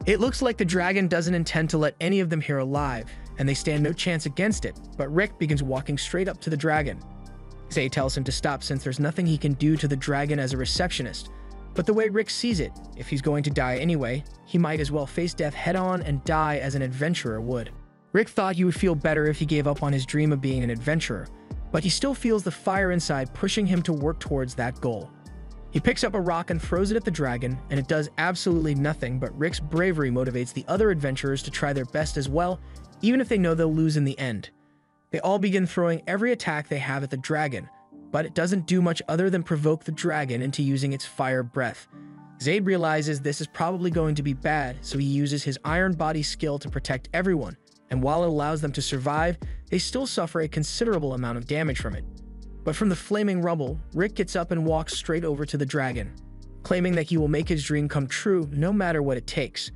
Speaker 1: It looks like the dragon doesn't intend to let any of them here alive, and they stand no chance against it, but Rick begins walking straight up to the dragon. Zaid tells him to stop since there's nothing he can do to the dragon as a receptionist, but the way Rick sees it, if he's going to die anyway, he might as well face death head-on and die as an adventurer would. Rick thought he would feel better if he gave up on his dream of being an adventurer, but he still feels the fire inside pushing him to work towards that goal. He picks up a rock and throws it at the dragon, and it does absolutely nothing, but Rick's bravery motivates the other adventurers to try their best as well, even if they know they'll lose in the end. They all begin throwing every attack they have at the dragon, but it doesn't do much other than provoke the dragon into using its fire breath. Zaid realizes this is probably going to be bad, so he uses his iron body skill to protect everyone, and while it allows them to survive, they still suffer a considerable amount of damage from it. But from the flaming rubble, Rick gets up and walks straight over to the dragon, claiming that he will make his dream come true no matter what it takes.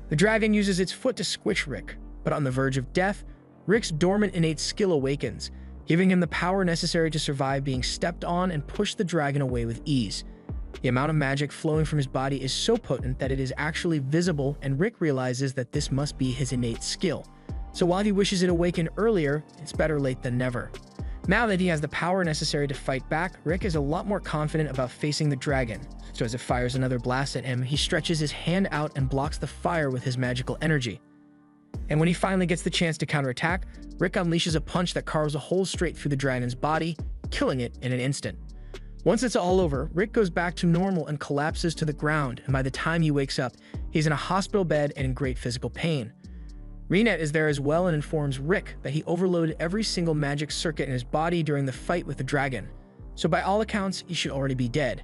Speaker 1: The dragon uses its foot to squish Rick, but on the verge of death, Rick's dormant innate skill awakens, giving him the power necessary to survive being stepped on and push the dragon away with ease. The amount of magic flowing from his body is so potent that it is actually visible, and Rick realizes that this must be his innate skill. So while he wishes it awakened earlier, it's better late than never. Now that he has the power necessary to fight back, Rick is a lot more confident about facing the dragon. So as it fires another blast at him, he stretches his hand out and blocks the fire with his magical energy. And when he finally gets the chance to counterattack, Rick unleashes a punch that carves a hole straight through the dragon's body, killing it in an instant. Once it's all over, Rick goes back to normal and collapses to the ground, and by the time he wakes up, he's in a hospital bed and in great physical pain. Renet is there as well and informs Rick that he overloaded every single magic circuit in his body during the fight with the dragon, so by all accounts, he should already be dead.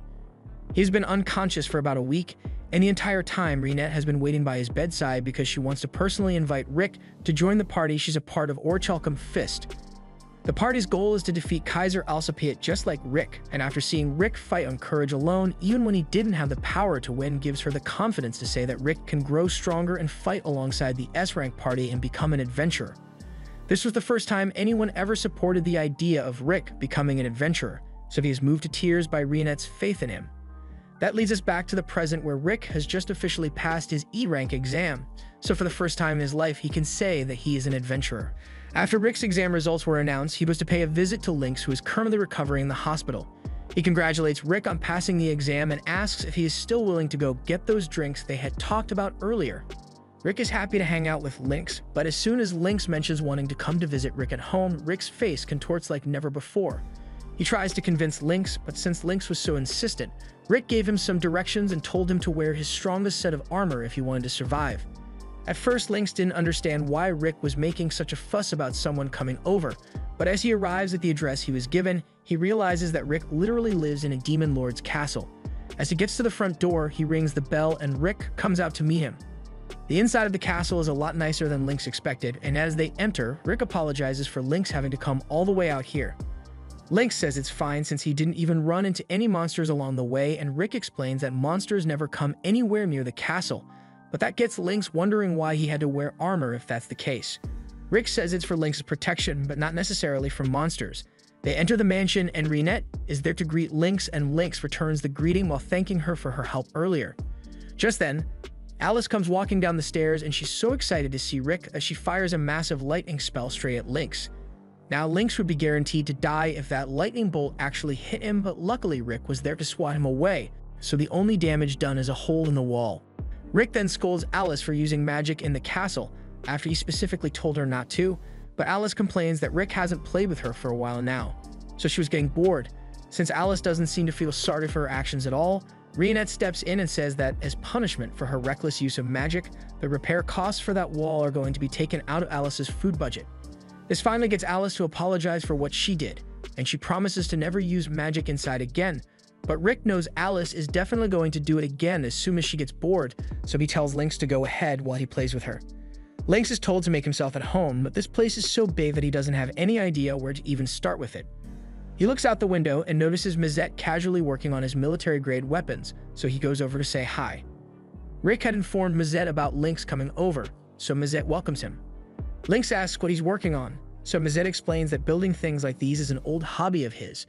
Speaker 1: He's been unconscious for about a week, and the entire time Renet has been waiting by his bedside because she wants to personally invite Rick to join the party she's a part of Orichalcum Fist. The party's goal is to defeat Kaiser Alcipiat just like Rick, and after seeing Rick fight on courage alone, even when he didn't have the power to win, gives her the confidence to say that Rick can grow stronger and fight alongside the S-Rank party and become an adventurer. This was the first time anyone ever supported the idea of Rick becoming an adventurer, so he is moved to tears by Renet's faith in him. That leads us back to the present where Rick has just officially passed his E-Rank exam, so for the first time in his life he can say that he is an adventurer. After Rick's exam results were announced, he was to pay a visit to Lynx, who is currently recovering in the hospital. He congratulates Rick on passing the exam and asks if he is still willing to go get those drinks they had talked about earlier. Rick is happy to hang out with Lynx, but as soon as Lynx mentions wanting to come to visit Rick at home, Rick's face contorts like never before. He tries to convince Lynx, but since Lynx was so insistent, Rick gave him some directions and told him to wear his strongest set of armor if he wanted to survive. At first, Lynx didn't understand why Rick was making such a fuss about someone coming over, but as he arrives at the address he was given, he realizes that Rick literally lives in a demon lord's castle. As he gets to the front door, he rings the bell and Rick comes out to meet him. The inside of the castle is a lot nicer than Lynx expected, and as they enter, Rick apologizes for Lynx having to come all the way out here. Lynx says it's fine since he didn't even run into any monsters along the way, and Rick explains that monsters never come anywhere near the castle, but that gets Lynx wondering why he had to wear armor if that's the case. Rick says it's for Lynx's protection, but not necessarily from monsters. They enter the mansion and Renet is there to greet Lynx, and Lynx returns the greeting while thanking her for her help earlier. Just then, Alice comes walking down the stairs and she's so excited to see Rick that she fires a massive lightning spell straight at Lynx. Now Lynx would be guaranteed to die if that lightning bolt actually hit him, but luckily Rick was there to swat him away, so the only damage done is a hole in the wall. Rick then scolds Alice for using magic in the castle, after he specifically told her not to, but Alice complains that Rick hasn't played with her for a while now, so she was getting bored. Since Alice doesn't seem to feel sorry for her actions at all, Renet steps in and says that as punishment for her reckless use of magic, the repair costs for that wall are going to be taken out of Alice's food budget. This finally gets Alice to apologize for what she did, and she promises to never use magic inside again, but Rick knows Alice is definitely going to do it again as soon as she gets bored, so he tells Lynx to go ahead while he plays with her. Lynx is told to make himself at home, but this place is so big that he doesn't have any idea where to even start with it. He looks out the window and notices Mazette casually working on his military-grade weapons, so he goes over to say hi. Rick had informed Mazette about Lynx coming over, so Mazette welcomes him. Lynx asks what he's working on, so Mazette explains that building things like these is an old hobby of his,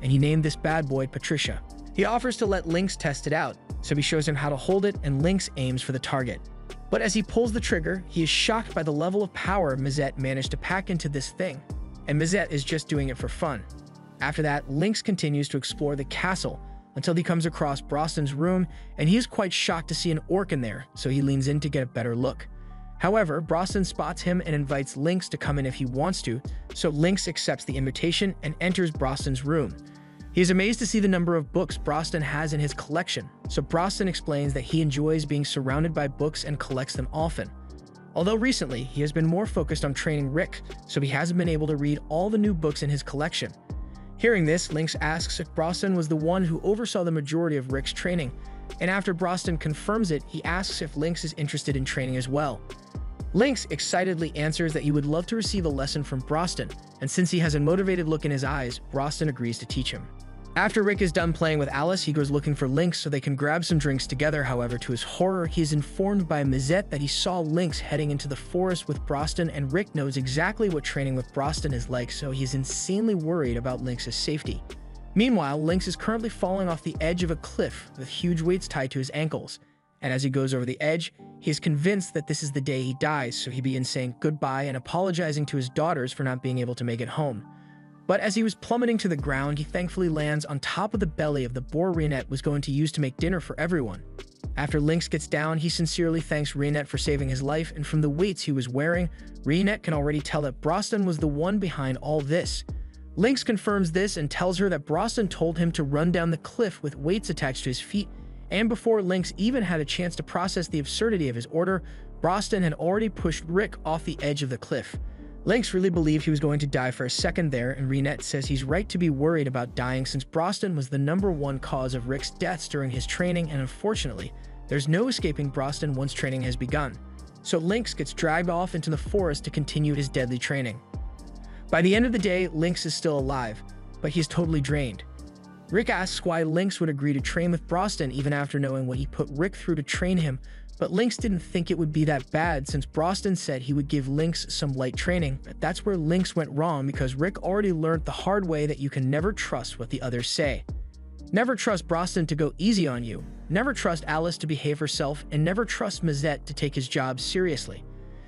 Speaker 1: and he named this bad boy Patricia. He offers to let Lynx test it out, so he shows him how to hold it and Lynx aims for the target. But as he pulls the trigger, he is shocked by the level of power Mazette managed to pack into this thing, and Mazette is just doing it for fun. After that, Lynx continues to explore the castle until he comes across Broston's room, and he is quite shocked to see an orc in there, so he leans in to get a better look. However, Broston spots him and invites Lynx to come in if he wants to, so Lynx accepts the invitation and enters Broston's room. He is amazed to see the number of books Broston has in his collection, so Broston explains that he enjoys being surrounded by books and collects them often. Although recently, he has been more focused on training Rick, so he hasn't been able to read all the new books in his collection. Hearing this, Lynx asks if Broston was the one who oversaw the majority of Rick's training, and after Broston confirms it, he asks if Lynx is interested in training as well. Lynx excitedly answers that he would love to receive a lesson from Broston, and since he has a motivated look in his eyes, Broston agrees to teach him. After Rick is done playing with Alice, he goes looking for Lynx so they can grab some drinks together. However, to his horror, he is informed by Mazette that he saw Lynx heading into the forest with Broston, and Rick knows exactly what training with Broston is like, so he's insanely worried about Lynx's safety. Meanwhile, Lynx is currently falling off the edge of a cliff with huge weights tied to his ankles, and as he goes over the edge, he is convinced that this is the day he dies, so he begins saying goodbye and apologizing to his daughters for not being able to make it home. But as he was plummeting to the ground, he thankfully lands on top of the belly of the boar Reinette was going to use to make dinner for everyone. After Lynx gets down, he sincerely thanks Reinette for saving his life, and from the weights he was wearing, Reinette can already tell that Broston was the one behind all this. Lynx confirms this and tells her that Broston told him to run down the cliff with weights attached to his feet, and before Lynx even had a chance to process the absurdity of his order, Broston had already pushed Rick off the edge of the cliff. Lynx really believed he was going to die for a second there, and Reinette says he's right to be worried about dying since Broston was the #1 cause of Rick's deaths during his training, and unfortunately, there's no escaping Broston once training has begun. So Lynx gets dragged off into the forest to continue his deadly training. By the end of the day, Lynx is still alive, but he's totally drained. Rick asks why Lynx would agree to train with Broston even after knowing what he put Rick through to train him, but Lynx didn't think it would be that bad since Broston said he would give Lynx some light training. But that's where Lynx went wrong because Rick already learned the hard way that you can never trust what the others say. Never trust Broston to go easy on you, never trust Alice to behave herself, and never trust Mazette to take his job seriously.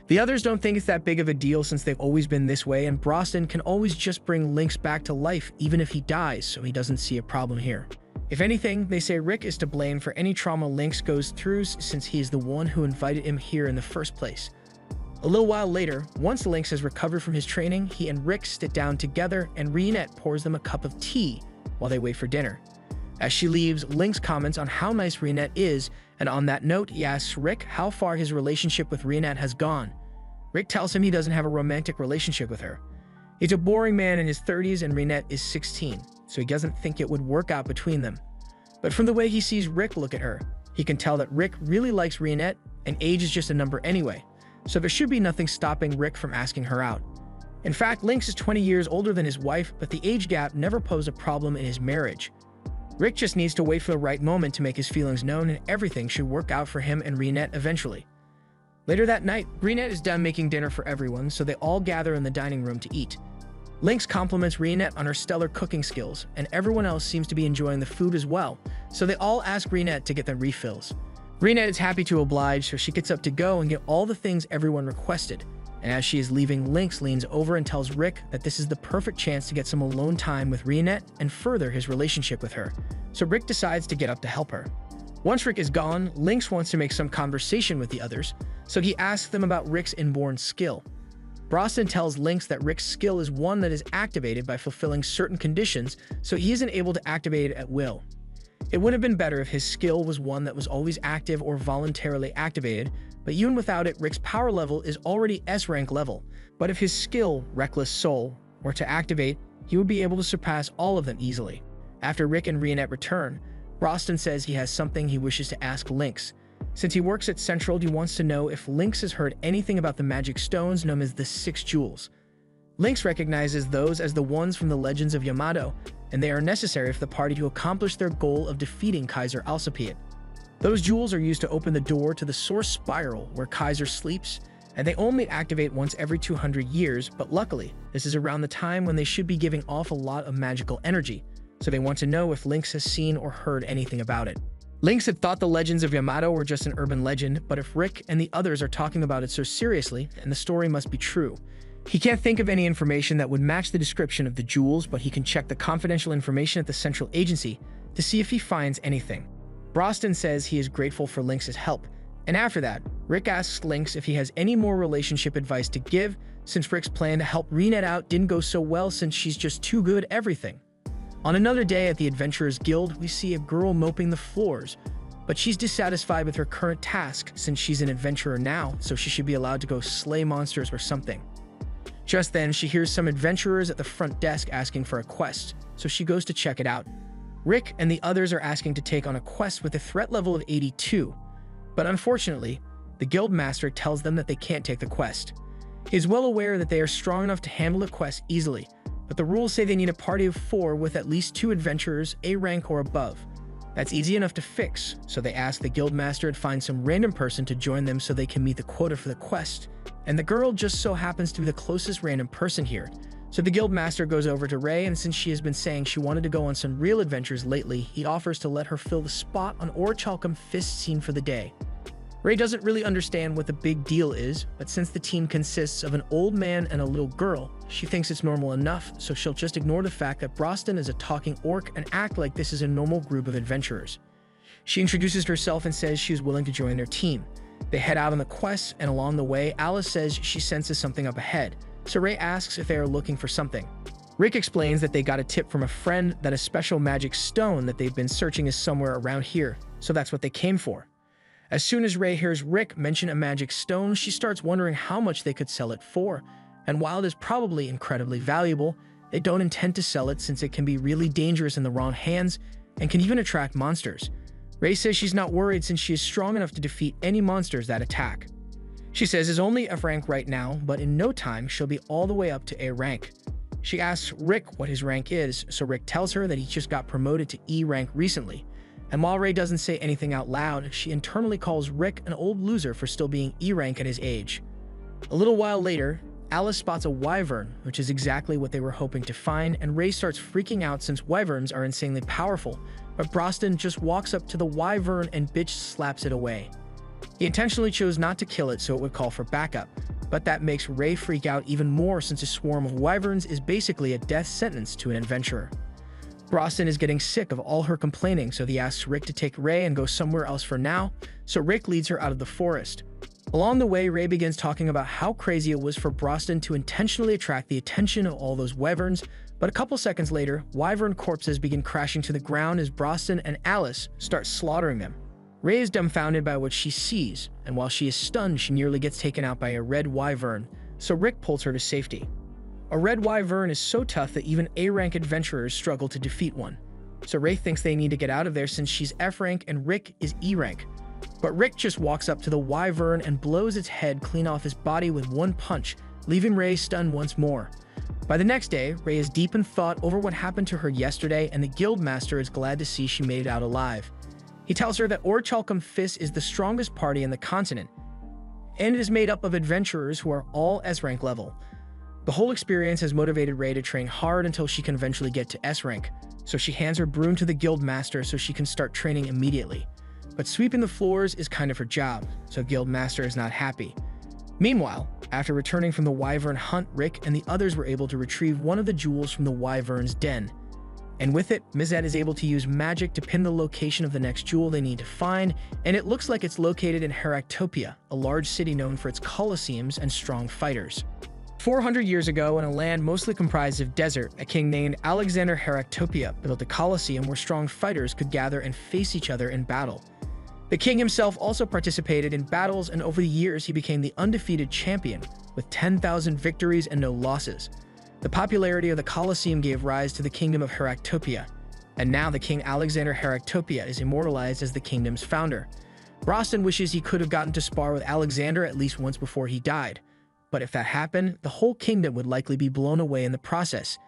Speaker 1: The others don't think it's that big of a deal since they've always been this way, and Broston can always just bring Lynx back to life even if he dies, so he doesn't see a problem here. If anything, they say Rick is to blame for any trauma Lynx goes through since he is the one who invited him here in the first place. A little while later, once Lynx has recovered from his training, he and Rick sit down together and Reinette pours them a cup of tea while they wait for dinner. As she leaves, Lynx comments on how nice Reinette is, and on that note, he asks Rick how far his relationship with Reinette has gone. Rick tells him he doesn't have a romantic relationship with her. He's a boring man in his 30s and Reinette is 16, so he doesn't think it would work out between them. But from the way he sees Rick look at her, he can tell that Rick really likes Reinette, and age is just a number anyway, so there should be nothing stopping Rick from asking her out. In fact, Lynx is 20 years older than his wife, but the age gap never posed a problem in his marriage. Rick just needs to wait for the right moment to make his feelings known, and everything should work out for him and Reinette eventually. Later that night, Reinette is done making dinner for everyone, so they all gather in the dining room to eat. Lynx compliments Reinette on her stellar cooking skills, and everyone else seems to be enjoying the food as well, so they all ask Reinette to get them refills. Reinette is happy to oblige, so she gets up to go and get all the things everyone requested, and as she is leaving, Lynx leans over and tells Rick that this is the perfect chance to get some alone time with Reinette and further his relationship with her, so Rick decides to get up to help her. Once Rick is gone, Lynx wants to make some conversation with the others, so he asks them about Rick's inborn skill. Broston tells Lynx that Rick's skill is one that is activated by fulfilling certain conditions, so he isn't able to activate it at will. It would have been better if his skill was one that was always active or voluntarily activated, but even without it, Rick's power level is already S-rank level. But if his skill, Reckless Soul, were to activate, he would be able to surpass all of them easily. After Rick and Reinette return, Broston says he has something he wishes to ask Lynx. Since he works at Central, he wants to know if Lynx has heard anything about the magic stones known as the 6 Jewels. Lynx recognizes those as the ones from the Legends of Yamato, and they are necessary for the party to accomplish their goal of defeating Kaiser Alcipiade. Those jewels are used to open the door to the Source Spiral where Kaiser sleeps, and they only activate once every 200 years, but luckily, this is around the time when they should be giving off a lot of magical energy, so they want to know if Lynx has seen or heard anything about it. Lynx had thought the Legends of Yamato were just an urban legend, but if Rick and the others are talking about it so seriously, then the story must be true. He can't think of any information that would match the description of the jewels, but he can check the confidential information at the Central Agency to see if he finds anything. Broston says he is grateful for Lynx's help, and after that, Rick asks Lynx if he has any more relationship advice to give, since Rick's plan to help Reinette out didn't go so well since she's just too good at everything. On another day at the Adventurers Guild, we see a girl moping the floors, but she's dissatisfied with her current task since she's an adventurer now, so she should be allowed to go slay monsters or something. Just then, she hears some adventurers at the front desk asking for a quest, so she goes to check it out. Rick and the others are asking to take on a quest with a threat level of 82, but unfortunately, The guild master tells them that they can't take the quest. He is well aware that they are strong enough to handle the quest easily, but the rules say they need a party of 4 with at least 2 adventurers, A rank or above. That's easy enough to fix, so they ask the guild master to find some random person to join them so they can meet the quota for the quest. And the girl just so happens to be the closest random person here. So the guild master goes over to Ray, and since she has been saying she wanted to go on some real adventures lately, he offers to let her fill the spot on Orichalcum Fist scene for the day. Ray doesn't really understand what the big deal is, but since the team consists of an old man and a little girl, she thinks it's normal enough, so she'll just ignore the fact that Broston is a talking orc and act like this is a normal group of adventurers. She introduces herself and says she is willing to join their team. They head out on the quest, and along the way, Alice says she senses something up ahead, so Ray asks if they are looking for something. Rick explains that they got a tip from a friend that a special magic stone that they've been searching is somewhere around here, so that's what they came for. As soon as Ray hears Rick mention a magic stone, she starts wondering how much they could sell it for, and while it is probably incredibly valuable, they don't intend to sell it since it can be really dangerous in the wrong hands and can even attract monsters. Ray says she's not worried since she is strong enough to defeat any monsters that attack. She says is only F rank right now, but in no time she'll be all the way up to A rank. She asks Rick what his rank is, so Rick tells her that he just got promoted to E rank recently. And while Ray doesn't say anything out loud, she internally calls Rick an old loser for still being E rank at his age. A little while later, Alice spots a wyvern, which is exactly what they were hoping to find, and Ray starts freaking out since wyverns are insanely powerful, but Broston just walks up to the wyvern and bitch slaps it away. He intentionally chose not to kill it so it would call for backup, but that makes Ray freak out even more since a swarm of wyverns is basically a death sentence to an adventurer. Broston is getting sick of all her complaining, so he asks Rick to take Ray and go somewhere else for now, so Rick leads her out of the forest. Along the way, Ray begins talking about how crazy it was for Broston to intentionally attract the attention of all those wyverns, but a couple seconds later, wyvern corpses begin crashing to the ground as Broston and Alice start slaughtering them. Ray is dumbfounded by what she sees, and while she is stunned, she nearly gets taken out by a red wyvern, so Rick pulls her to safety. A red wyvern is so tough that even A-rank adventurers struggle to defeat one. So Ray thinks they need to get out of there since she's F rank and Rick is E rank. But Rick just walks up to the wyvern and blows its head clean off his body with one punch, leaving Ray stunned once more. By the next day, Ray is deep in thought over what happened to her yesterday, and the guildmaster is glad to see she made it out alive. He tells her that Orichalcum Fist is the strongest party in the continent, and it is made up of adventurers who are all S-rank level. The whole experience has motivated Ray to train hard until she can eventually get to S rank, so she hands her broom to the guild master so she can start training immediately. But sweeping the floors is kind of her job, so guild master is not happy. Meanwhile, after returning from the wyvern hunt, Rick and the others were able to retrieve one of the jewels from the wyvern's den. And with it, Mizet is able to use magic to pin the location of the next jewel they need to find, and it looks like it's located in Heractopia, a large city known for its colosseums and strong fighters. 400 years ago, in a land mostly comprised of desert, a king named Alexander Heractopia built a colosseum where strong fighters could gather and face each other in battle. The king himself also participated in battles, and over the years he became the undefeated champion, with 10,000 victories and no losses. The popularity of the Colosseum gave rise to the Kingdom of Heractopia, and now the King Alexander Heractopia is immortalized as the kingdom's founder. Broston wishes he could have gotten to spar with Alexander at least once before he died. But if that happened, the whole kingdom would likely be blown away in the process.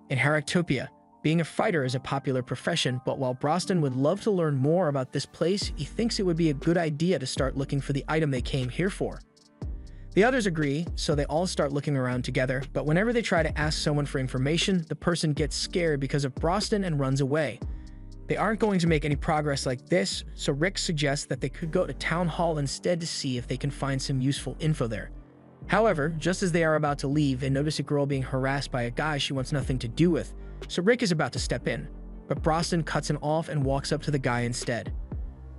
Speaker 1: In Heractopia, being a fighter is a popular profession, but while Broston would love to learn more about this place, he thinks it would be a good idea to start looking for the item they came here for. The others agree, so they all start looking around together, but whenever they try to ask someone for information, the person gets scared because of Broston and runs away. They aren't going to make any progress like this, so Rick suggests that they could go to Town Hall instead to see if they can find some useful info there. However, just as they are about to leave, they notice a girl being harassed by a guy she wants nothing to do with, so Rick is about to step in, but Broston cuts him off and walks up to the guy instead.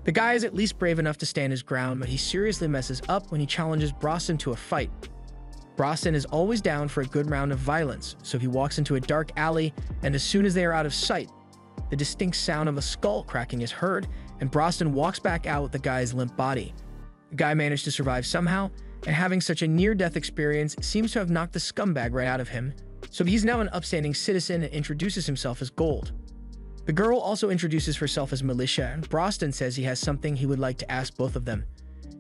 Speaker 1: The guy is at least brave enough to stand his ground, but he seriously messes up when he challenges Broston to a fight. Broston is always down for a good round of violence, so he walks into a dark alley, and as soon as they are out of sight, the distinct sound of a skull cracking is heard, and Broston walks back out with the guy's limp body. The guy managed to survive somehow, and having such a near-death experience seems to have knocked the scumbag right out of him, so he's now an upstanding citizen and introduces himself as Gold. The girl also introduces herself as Militia, and Broston says he has something he would like to ask both of them.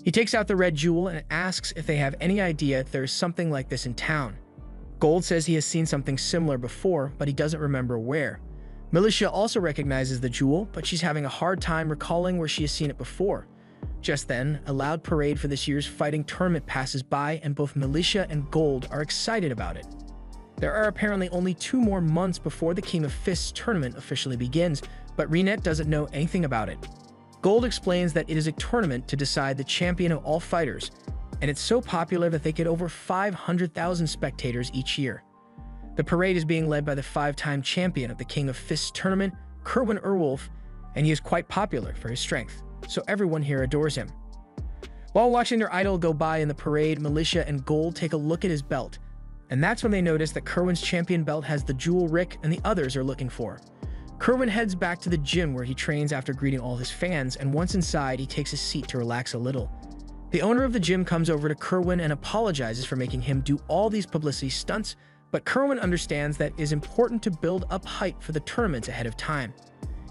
Speaker 1: He takes out the red jewel and asks if they have any idea if there is something like this in town. Gold says he has seen something similar before, but he doesn't remember where. Militia also recognizes the jewel, but she's having a hard time recalling where she has seen it before. Just then, a loud parade for this year's fighting tournament passes by, and both Militia and Gold are excited about it. There are apparently only 2 more months before the King of Fists tournament officially begins, but Renette doesn't know anything about it. Gold explains that it is a tournament to decide the champion of all fighters, and it's so popular that they get over 500,000 spectators each year. The parade is being led by the 5-time champion of the King of Fists tournament, Kerwin Erwolf, and he is quite popular for his strength, so everyone here adores him. While watching their idol go by in the parade, Militia and Gold take a look at his belt, and that's when they notice that Kerwin's champion belt has the jewel Rick and the others are looking for. Kerwin heads back to the gym where he trains after greeting all his fans, and once inside, he takes a seat to relax a little. The owner of the gym comes over to Kerwin and apologizes for making him do all these publicity stunts, but Kerwin understands that it is important to build up hype for the tournaments ahead of time.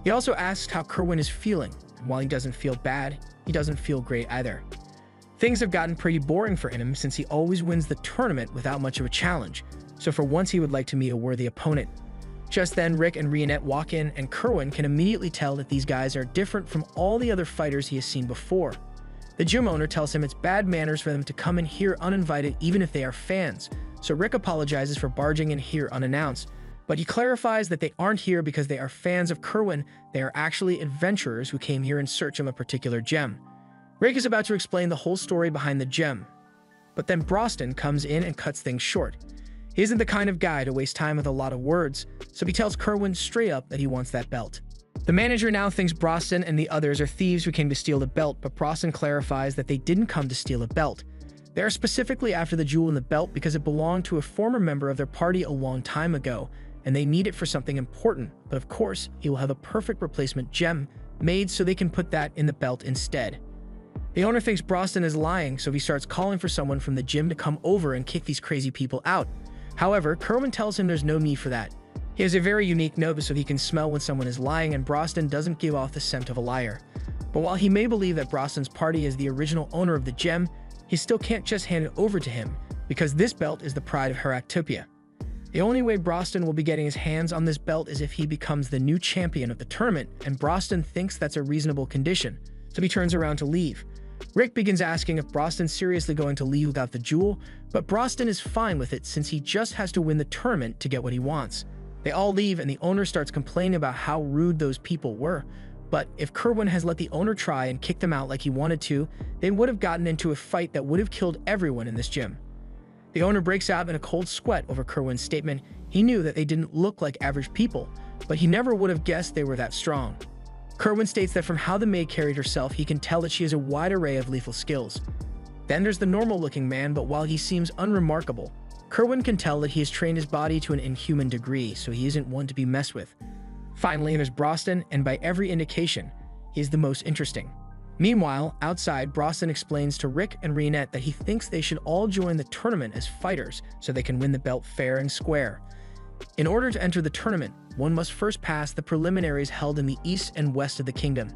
Speaker 1: He also asks how Kerwin is feeling, and while he doesn't feel bad, he doesn't feel great either. Things have gotten pretty boring for him since he always wins the tournament without much of a challenge, so for once he would like to meet a worthy opponent. Just then, Rick and Renette walk in, and Kerwin can immediately tell that these guys are different from all the other fighters he has seen before. The gym owner tells him it's bad manners for them to come in here uninvited even if they are fans, so Rick apologizes for barging in here unannounced, but he clarifies that they aren't here because they are fans of Kerwin, they are actually adventurers who came here in search of a particular gem. Rick is about to explain the whole story behind the gem, but then Broston comes in and cuts things short. He isn't the kind of guy to waste time with a lot of words, so he tells Kerwin straight up that he wants that belt. The manager now thinks Broston and the others are thieves who came to steal the belt, but Broston clarifies that they didn't come to steal a belt. They are specifically after the jewel in the belt because it belonged to a former member of their party a long time ago, and they need it for something important, but of course, he will have a perfect replacement gem made so they can put that in the belt instead. The owner thinks Broston is lying, so he starts calling for someone from the gym to come over and kick these crazy people out. However, Kerwin tells him there's no need for that. He has a very unique nose so he can smell when someone is lying, and Broston doesn't give off the scent of a liar. But while he may believe that Broston's party is the original owner of the gem, he still can't just hand it over to him, because this belt is the pride of Heractopia. The only way Broston will be getting his hands on this belt is if he becomes the new champion of the tournament, and Broston thinks that's a reasonable condition, so he turns around to leave. Rick begins asking if Broston's seriously going to leave without the jewel, but Broston is fine with it since he just has to win the tournament to get what he wants. They all leave and the owner starts complaining about how rude those people were, but if Kerwin has let the owner try and kick them out like he wanted to, they would have gotten into a fight that would have killed everyone in this gym. The owner breaks out in a cold sweat over Kerwin's statement. He knew that they didn't look like average people, but he never would have guessed they were that strong. Kerwin states that from how the maid carried herself, he can tell that she has a wide array of lethal skills. Then there's the normal-looking man, but while he seems unremarkable, Kerwin can tell that he has trained his body to an inhuman degree, so he isn't one to be messed with. Finally, there's Broston, and by every indication, he is the most interesting. Meanwhile, outside, Broston explains to Rick and Renette that he thinks they should all join the tournament as fighters so they can win the belt fair and square. In order to enter the tournament, one must first pass the preliminaries held in the east and west of the kingdom,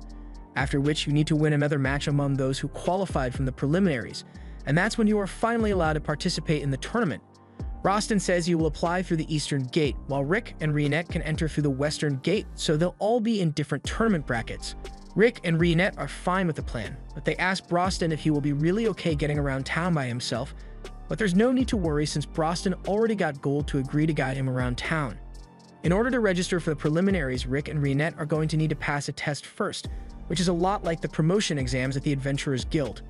Speaker 1: after which you need to win another match among those who qualified from the preliminaries, and that's when you are finally allowed to participate in the tournament. Broston says you will apply through the eastern gate, while Rick and Renette can enter through the western gate, so they'll all be in different tournament brackets. Rick and Renette are fine with the plan, but they ask Broston if he will be really okay getting around town by himself, but there's no need to worry since Broston already got Gold to agree to guide him around town. In order to register for the preliminaries, Rick and Renette are going to need to pass a test first, which is a lot like the promotion exams at the Adventurers Guild.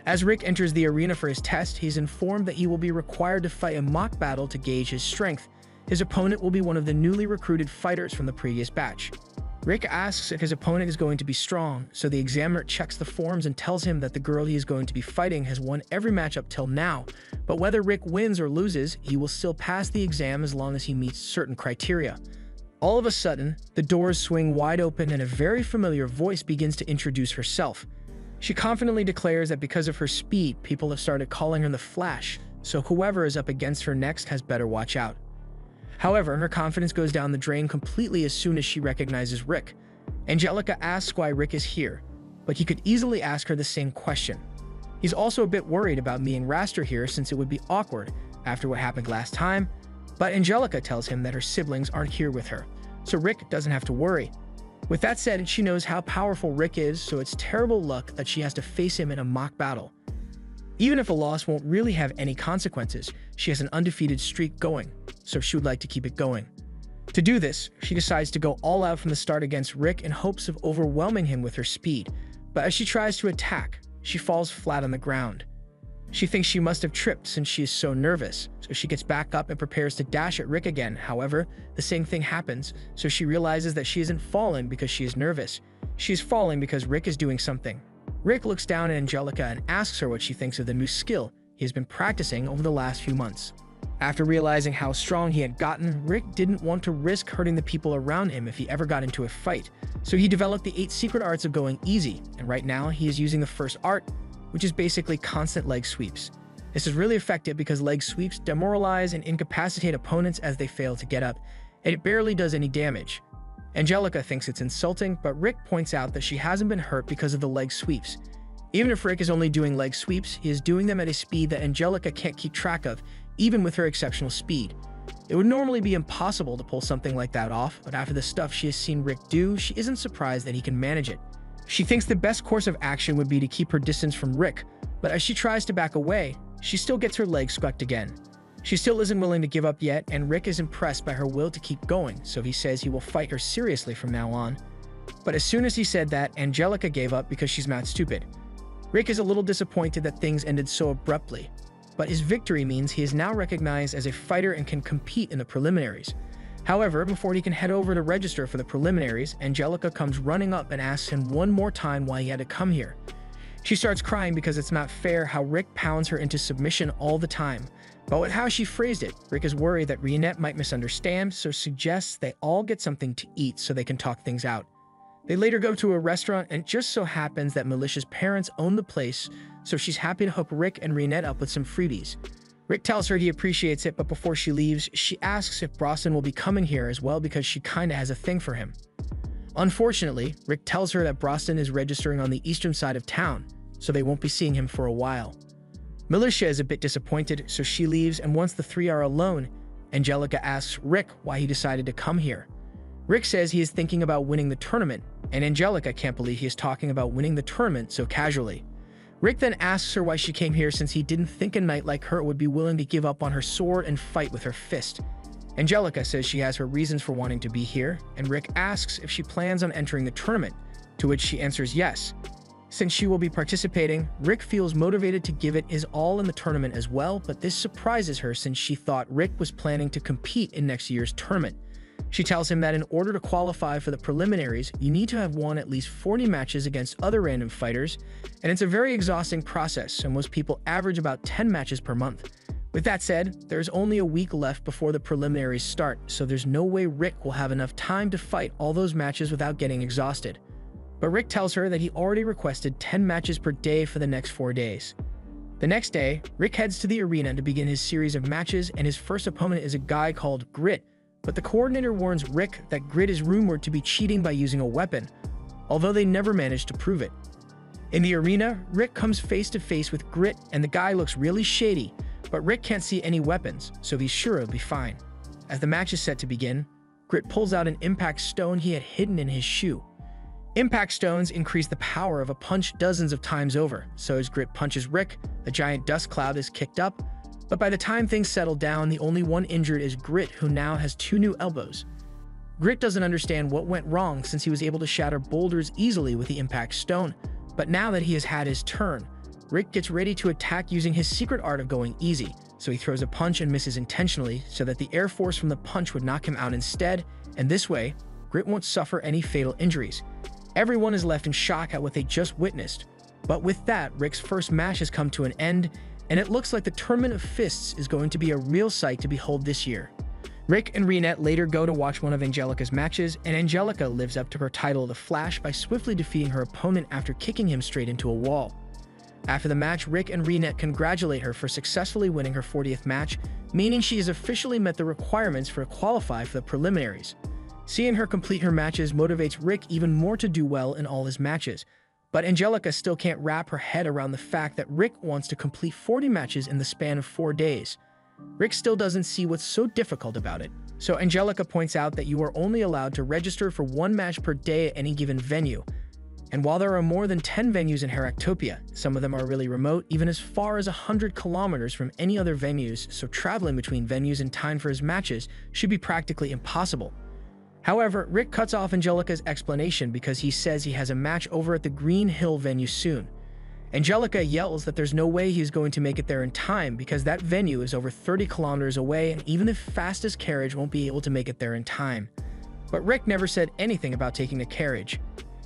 Speaker 1: As Rick enters the arena for his test, he's informed that he will be required to fight a mock battle to gauge his strength. His opponent will be one of the newly recruited fighters from the previous batch. Rick asks if his opponent is going to be strong, so the examiner checks the forms and tells him that the girl he is going to be fighting has won every match up till now, but whether Rick wins or loses, he will still pass the exam as long as he meets certain criteria. All of a sudden, the doors swing wide open and a very familiar voice begins to introduce herself. She confidently declares that because of her speed, people have started calling her the Flash, so whoever is up against her next has better watch out. However, her confidence goes down the drain completely as soon as she recognizes Rick. Angelica asks why Rick is here, but he could easily ask her the same question. He's also a bit worried about me and Raster here since it would be awkward after what happened last time, but Angelica tells him that her siblings aren't here with her, so Rick doesn't have to worry. With that said, she knows how powerful Rick is, so it's terrible luck that she has to face him in a mock battle. Even if a loss won't really have any consequences, she has an undefeated streak going, so she would like to keep it going. To do this, she decides to go all out from the start against Rick in hopes of overwhelming him with her speed, but as she tries to attack, she falls flat on the ground. She thinks she must have tripped since she is so nervous, so she gets back up and prepares to dash at Rick again. However, the same thing happens, so she realizes that she isn't falling because she is nervous. She is falling because Rick is doing something. Rick looks down at Angelica and asks her what she thinks of the new skill he has been practicing over the last few months. After realizing how strong he had gotten, Rick didn't want to risk hurting the people around him if he ever got into a fight, so he developed the 8 secret arts of going easy, and right now he is using the first art, which is basically constant leg sweeps. This is really effective because leg sweeps demoralize and incapacitate opponents as they fail to get up, and it barely does any damage. Angelica thinks it's insulting, but Rick points out that she hasn't been hurt because of the leg sweeps. Even if Rick is only doing leg sweeps, he is doing them at a speed that Angelica can't keep track of, even with her exceptional speed. It would normally be impossible to pull something like that off, but after the stuff she has seen Rick do, she isn't surprised that he can manage it. She thinks the best course of action would be to keep her distance from Rick, but as she tries to back away, she still gets her legs squeaked again. She still isn't willing to give up yet, and Rick is impressed by her will to keep going, so he says he will fight her seriously from now on. But as soon as he said that, Angelica gave up because she's not stupid. Rick is a little disappointed that things ended so abruptly, but his victory means he is now recognized as a fighter and can compete in the preliminaries. However, before he can head over to register for the preliminaries, Angelica comes running up and asks him one more time why he had to come here. She starts crying because it's not fair how Rick pounds her into submission all the time. But with how she phrased it, Rick is worried that Reinette might misunderstand, so suggests they all get something to eat so they can talk things out. They later go to a restaurant, and it just so happens that Melicia's parents own the place, so she's happy to hook Rick and Reinette up with some freebies. Rick tells her he appreciates it, but before she leaves, she asks if Brosnan will be coming here as well because she kinda has a thing for him. Unfortunately, Rick tells her that Brosnan is registering on the eastern side of town, so they won't be seeing him for a while. Melicia is a bit disappointed, so she leaves, and once the three are alone, Angelica asks Rick why he decided to come here. Rick says he is thinking about winning the tournament, and Angelica can't believe he is talking about winning the tournament so casually. Rick then asks her why she came here since he didn't think a knight like her would be willing to give up on her sword and fight with her fist. Angelica says she has her reasons for wanting to be here, and Rick asks if she plans on entering the tournament, to which she answers yes. Since she will be participating, Rick feels motivated to give it his all in the tournament as well, but this surprises her since she thought Rick was planning to compete in next year's tournament. She tells him that in order to qualify for the preliminaries, you need to have won at least 40 matches against other random fighters, and it's a very exhausting process, so most people average about 10 matches per month. With that said, there's only a week left before the preliminaries start, so there's no way Rick will have enough time to fight all those matches without getting exhausted. But Rick tells her that he already requested 10 matches per day for the next 4 days. The next day, Rick heads to the arena to begin his series of matches, and his first opponent is a guy called Grit, but the coordinator warns Rick that Grit is rumored to be cheating by using a weapon, although they never managed to prove it. In the arena, Rick comes face to face with Grit, and the guy looks really shady, but Rick can't see any weapons, so he's sure it'll be fine. As the match is set to begin, Grit pulls out an impact stone he had hidden in his shoe. Impact stones increase the power of a punch dozens of times over, so as Grit punches Rick, the giant dust cloud is kicked up, but by the time things settle down, the only one injured is Grit, who now has 2 new elbows. Grit doesn't understand what went wrong since he was able to shatter boulders easily with the impact stone, but now that he has had his turn, Rick gets ready to attack using his secret art of going easy, so he throws a punch and misses intentionally so that the air force from the punch would knock him out instead, and this way, Grit won't suffer any fatal injuries. Everyone is left in shock at what they just witnessed, but with that, Rick's first match has come to an end, and it looks like the Tournament of Fists is going to be a real sight to behold this year. Rick and Reinette later go to watch one of Angelica's matches, and Angelica lives up to her title of the Flash by swiftly defeating her opponent after kicking him straight into a wall. After the match, Rick and Reinette congratulate her for successfully winning her 40th match, meaning she has officially met the requirements for to qualify for the preliminaries. Seeing her complete her matches motivates Rick even more to do well in all his matches, But Angelica still can't wrap her head around the fact that Rick wants to complete 40 matches in the span of 4 days. Rick still doesn't see what's so difficult about it. So Angelica points out that you are only allowed to register for 1 match per day at any given venue. And while there are more than 10 venues in Heractopia, some of them are really remote, even as far as 100 kilometers from any other venues, so traveling between venues in time for his matches should be practically impossible. However, Rick cuts off Angelica's explanation because he says he has a match over at the Green Hill venue soon. Angelica yells that there's no way he's going to make it there in time because that venue is over 30 kilometers away and even the fastest carriage won't be able to make it there in time. But Rick never said anything about taking a carriage.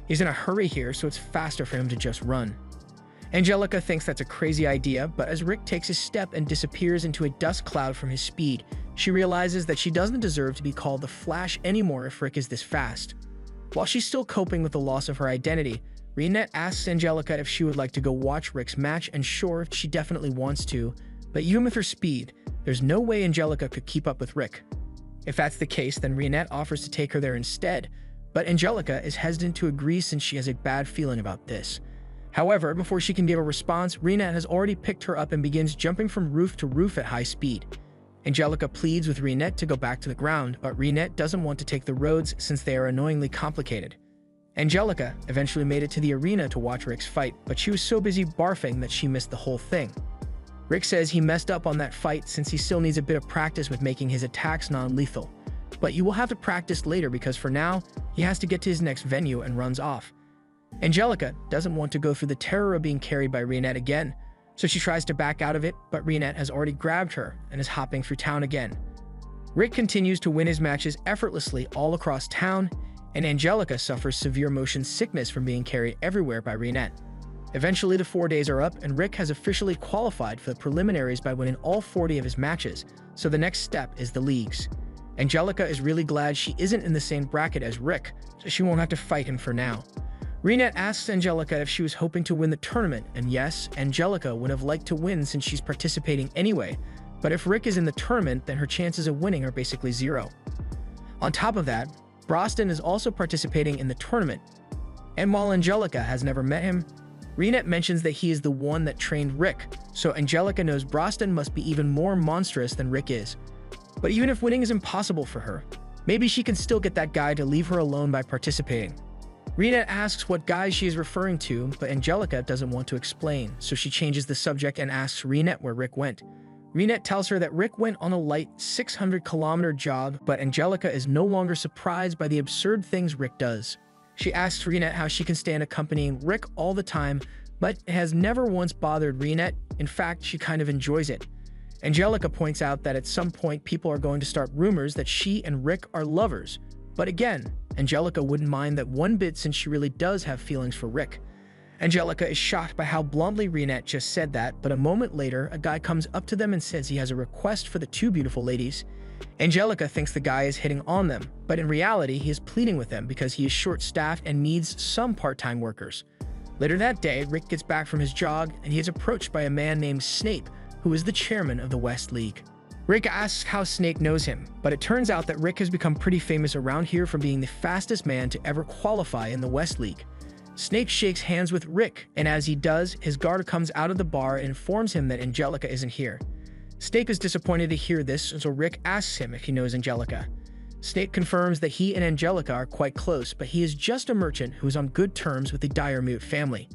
Speaker 1: He's in a hurry here, so it's faster for him to just run. Angelica thinks that's a crazy idea, but as Rick takes a step and disappears into a dust cloud from his speed, she realizes that she doesn't deserve to be called the Flash anymore if Rick is this fast. While she's still coping with the loss of her identity, Reinette asks Angelica if she would like to go watch Rick's match, and sure, she definitely wants to, but even with her speed, there's no way Angelica could keep up with Rick. If that's the case, then Reinette offers to take her there instead, but Angelica is hesitant to agree since she has a bad feeling about this. However, before she can give a response, Reinette has already picked her up and begins jumping from roof to roof at high speed. Angelica pleads with Reinette to go back to the ground, but Reinette doesn't want to take the roads since they are annoyingly complicated. Angelica eventually made it to the arena to watch Rick's fight, but she was so busy barfing that she missed the whole thing. Rick says he messed up on that fight since he still needs a bit of practice with making his attacks non-lethal. But you will have to practice later because for now, he has to get to his next venue and runs off. Angelica doesn't want to go through the terror of being carried by Reinette again, so she tries to back out of it, but Reinette has already grabbed her and is hopping through town again. Rick continues to win his matches effortlessly all across town, and Angelica suffers severe motion sickness from being carried everywhere by Reinette. Eventually, the 4 days are up, and Rick has officially qualified for the preliminaries by winning all 40 of his matches, so the next step is the leagues. Angelica is really glad she isn't in the same bracket as Rick, so she won't have to fight him for now. Reinette asks Angelica if she was hoping to win the tournament, and yes, Angelica would have liked to win since she's participating anyway, but if Rick is in the tournament, then her chances of winning are basically zero. On top of that, Broston is also participating in the tournament, and while Angelica has never met him, Reinette mentions that he is the one that trained Rick, so Angelica knows Broston must be even more monstrous than Rick is. But even if winning is impossible for her, maybe she can still get that guy to leave her alone by participating. Reinette asks what guy she is referring to, but Angelica doesn't want to explain, so she changes the subject and asks Reinette where Rick went. Reinette tells her that Rick went on a light 600-kilometer jog, but Angelica is no longer surprised by the absurd things Rick does. She asks Reinette how she can stand accompanying Rick all the time, but it has never once bothered Reinette. In fact, she kind of enjoys it. Angelica points out that at some point people are going to start rumors that she and Rick are lovers. But again, Angelica wouldn't mind that one bit since she really does have feelings for Rick. Angelica is shocked by how bluntly Reinette just said that, but a moment later, a guy comes up to them and says he has a request for the two beautiful ladies. Angelica thinks the guy is hitting on them, but in reality, he is pleading with them because he is short-staffed and needs some part-time workers. Later that day, Rick gets back from his jog, and he is approached by a man named Snape, who is the chairman of the West League. Rick asks how Snape knows him, but it turns out that Rick has become pretty famous around here for being the fastest man to ever qualify in the West League. Snape shakes hands with Rick, and as he does, his guard comes out of the bar and informs him that Angelica isn't here. Snape is disappointed to hear this, so Rick asks him if he knows Angelica. Snape confirms that he and Angelica are quite close, but he is just a merchant who is on good terms with the Diremute family.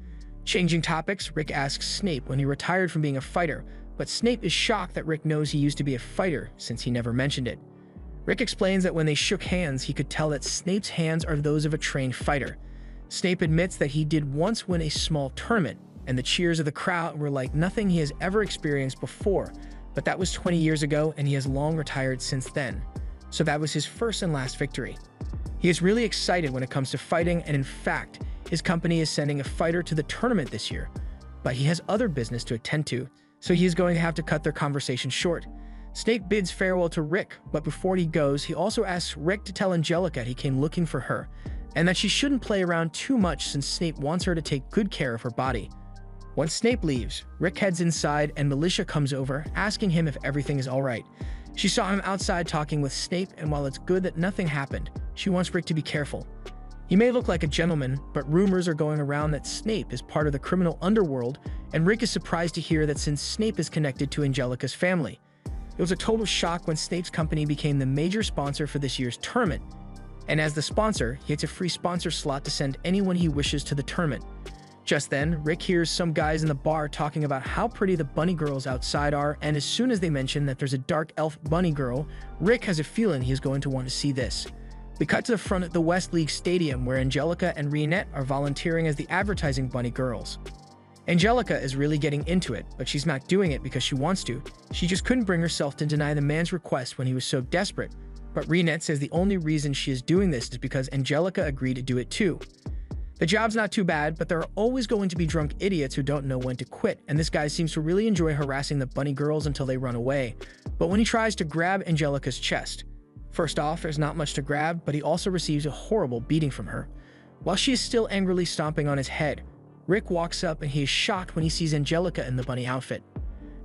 Speaker 1: Changing topics, Rick asks Snape when he retired from being a fighter, but Snape is shocked that Rick knows he used to be a fighter since he never mentioned it. Rick explains that when they shook hands, he could tell that Snape's hands are those of a trained fighter. Snape admits that he did once win a small tournament, and the cheers of the crowd were like nothing he has ever experienced before, but that was 20 years ago and he has long retired since then. So that was his first and last victory. He is really excited when it comes to fighting, and in fact, his company is sending a fighter to the tournament this year, but he has other business to attend to, so he is going to have to cut their conversation short. Snape bids farewell to Rick, but before he goes, he also asks Rick to tell Angelica he came looking for her, and that she shouldn't play around too much since Snape wants her to take good care of her body. Once Snape leaves, Rick heads inside and Militia comes over, asking him if everything is alright. She saw him outside talking with Snape, and while it's good that nothing happened, she wants Rick to be careful. He may look like a gentleman, but rumors are going around that Snape is part of the criminal underworld, and Rick is surprised to hear that since Snape is connected to Angelica's family. It was a total shock when Snape's company became the major sponsor for this year's tournament, and as the sponsor, he gets a free sponsor slot to send anyone he wishes to the tournament. Just then, Rick hears some guys in the bar talking about how pretty the bunny girls outside are, and as soon as they mention that there's a dark elf bunny girl, Rick has a feeling he is going to want to see this. We cut to the front at the West League Stadium where Angelica and Reinette are volunteering as the advertising bunny girls. Angelica is really getting into it, but she's not doing it because she wants to. She just couldn't bring herself to deny the man's request when he was so desperate. But Reinette says the only reason she is doing this is because Angelica agreed to do it too. The job's not too bad, but there are always going to be drunk idiots who don't know when to quit, and this guy seems to really enjoy harassing the bunny girls until they run away. But when he tries to grab Angelica's chest, first off, there's not much to grab, but he also receives a horrible beating from her. While she is still angrily stomping on his head, Rick walks up and he is shocked when he sees Angelica in the bunny outfit.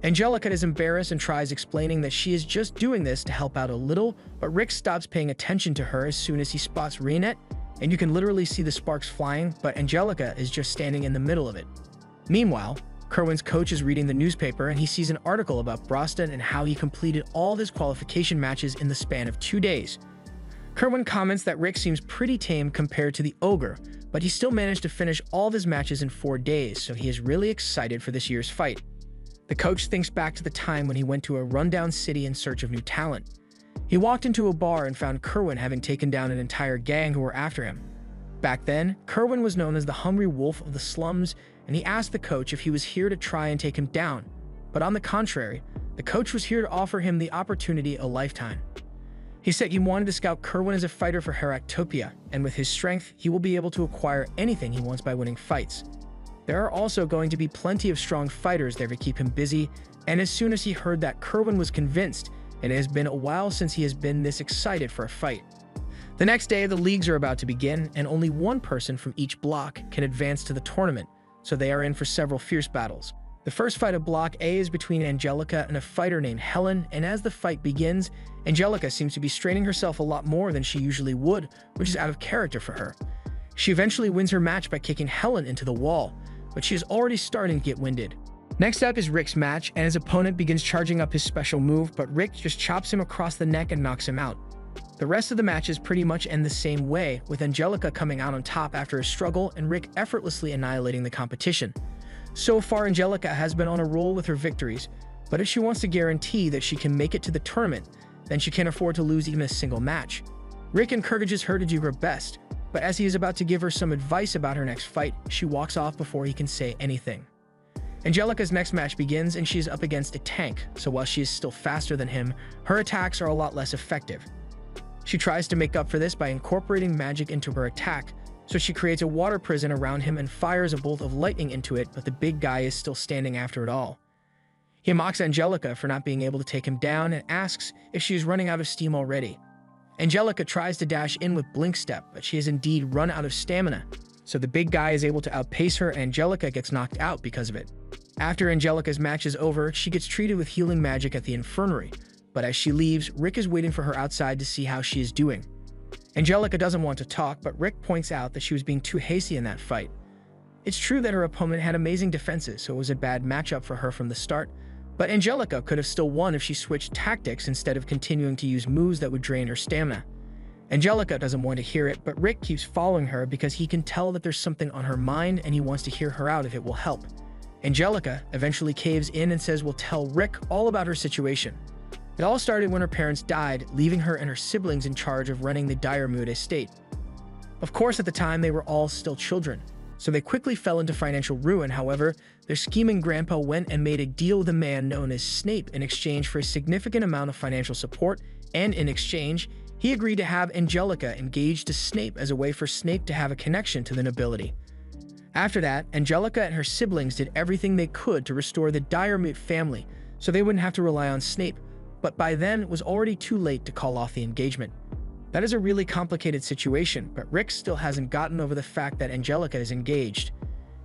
Speaker 1: Angelica is embarrassed and tries explaining that she is just doing this to help out a little, but Rick stops paying attention to her as soon as he spots Reinette, and you can literally see the sparks flying, but Angelica is just standing in the middle of it. Meanwhile, Kerwin's coach is reading the newspaper and he sees an article about Broston and how he completed all of his qualification matches in the span of 2 days. Kerwin comments that Rick seems pretty tame compared to the ogre, but he still managed to finish all of his matches in 4 days, so he is really excited for this year's fight. The coach thinks back to the time when he went to a rundown city in search of new talent. He walked into a bar and found Kerwin having taken down an entire gang who were after him. Back then, Kerwin was known as the hungry wolf of the slums, and he asked the coach if he was here to try and take him down. But on the contrary, the coach was here to offer him the opportunity a lifetime. He said he wanted to scout Kerwin as a fighter for Heractopia, and with his strength, he will be able to acquire anything he wants by winning fights. There are also going to be plenty of strong fighters there to keep him busy, and as soon as he heard that, Kerwin was convinced, and it has been a while since he has been this excited for a fight. The next day, the leagues are about to begin, and only one person from each block can advance to the tournament, so they are in for several fierce battles. The first fight of Block A is between Angelica and a fighter named Helen, and as the fight begins, Angelica seems to be straining herself a lot more than she usually would, which is out of character for her. She eventually wins her match by kicking Helen into the wall, but she is already starting to get winded. Next up is Rick's match, and his opponent begins charging up his special move, but Rick just chops him across the neck and knocks him out. The rest of the matches pretty much end the same way, with Angelica coming out on top after a struggle and Rick effortlessly annihilating the competition. So far, Angelica has been on a roll with her victories, but if she wants to guarantee that she can make it to the tournament, then she can't afford to lose even a single match. Rick encourages her to do her best, but as he is about to give her some advice about her next fight, she walks off before he can say anything. Angelica's next match begins and she is up against a tank, so while she is still faster than him, her attacks are a lot less effective. She tries to make up for this by incorporating magic into her attack, so she creates a water prison around him and fires a bolt of lightning into it, but the big guy is still standing after it all. He mocks Angelica for not being able to take him down and asks if she is running out of steam already. Angelica tries to dash in with Blink Step, but she has indeed run out of stamina, so the big guy is able to outpace her and Angelica gets knocked out because of it. After Angelica's match is over, she gets treated with healing magic at the infirmary, but as she leaves, Rick is waiting for her outside to see how she is doing. Angelica doesn't want to talk, but Rick points out that she was being too hasty in that fight. It's true that her opponent had amazing defenses, so it was a bad matchup for her from the start, but Angelica could have still won if she switched tactics instead of continuing to use moves that would drain her stamina. Angelica doesn't want to hear it, but Rick keeps following her because he can tell that there's something on her mind and he wants to hear her out if it will help. Angelica eventually caves in and says we'll tell Rick all about her situation. It all started when her parents died, leaving her and her siblings in charge of running the Diremood estate. Of course, at the time, they were all still children, so they quickly fell into financial ruin. However, their scheming grandpa went and made a deal with a man known as Snape in exchange for a significant amount of financial support, and in exchange, he agreed to have Angelica engaged to Snape as a way for Snape to have a connection to the nobility. After that, Angelica and her siblings did everything they could to restore the Diremood family so they wouldn't have to rely on Snape, but by then it was already too late to call off the engagement. That is a really complicated situation, but Rick still hasn't gotten over the fact that Angelica is engaged.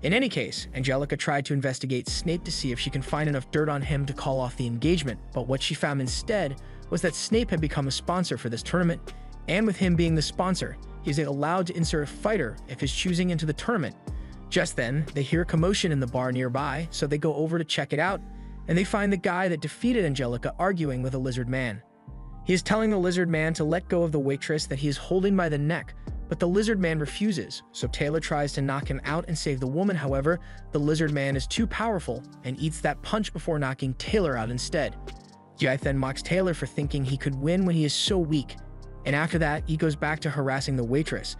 Speaker 1: In any case, Angelica tried to investigate Snape to see if she can find enough dirt on him to call off the engagement, but what she found instead was that Snape had become a sponsor for this tournament, and with him being the sponsor, he he is allowed to insert a fighter if his choosing into the tournament. Just then, they hear a commotion in the bar nearby, so they go over to check it out, and they find the guy that defeated Angelica arguing with a lizard man. He is telling the lizard man to let go of the waitress that he is holding by the neck, but the lizard man refuses, so Taylor tries to knock him out and save the woman. However, the lizard man is too powerful and eats that punch before knocking Taylor out instead. Geith then mocks Taylor for thinking he could win when he is so weak, and after that, he goes back to harassing the waitress.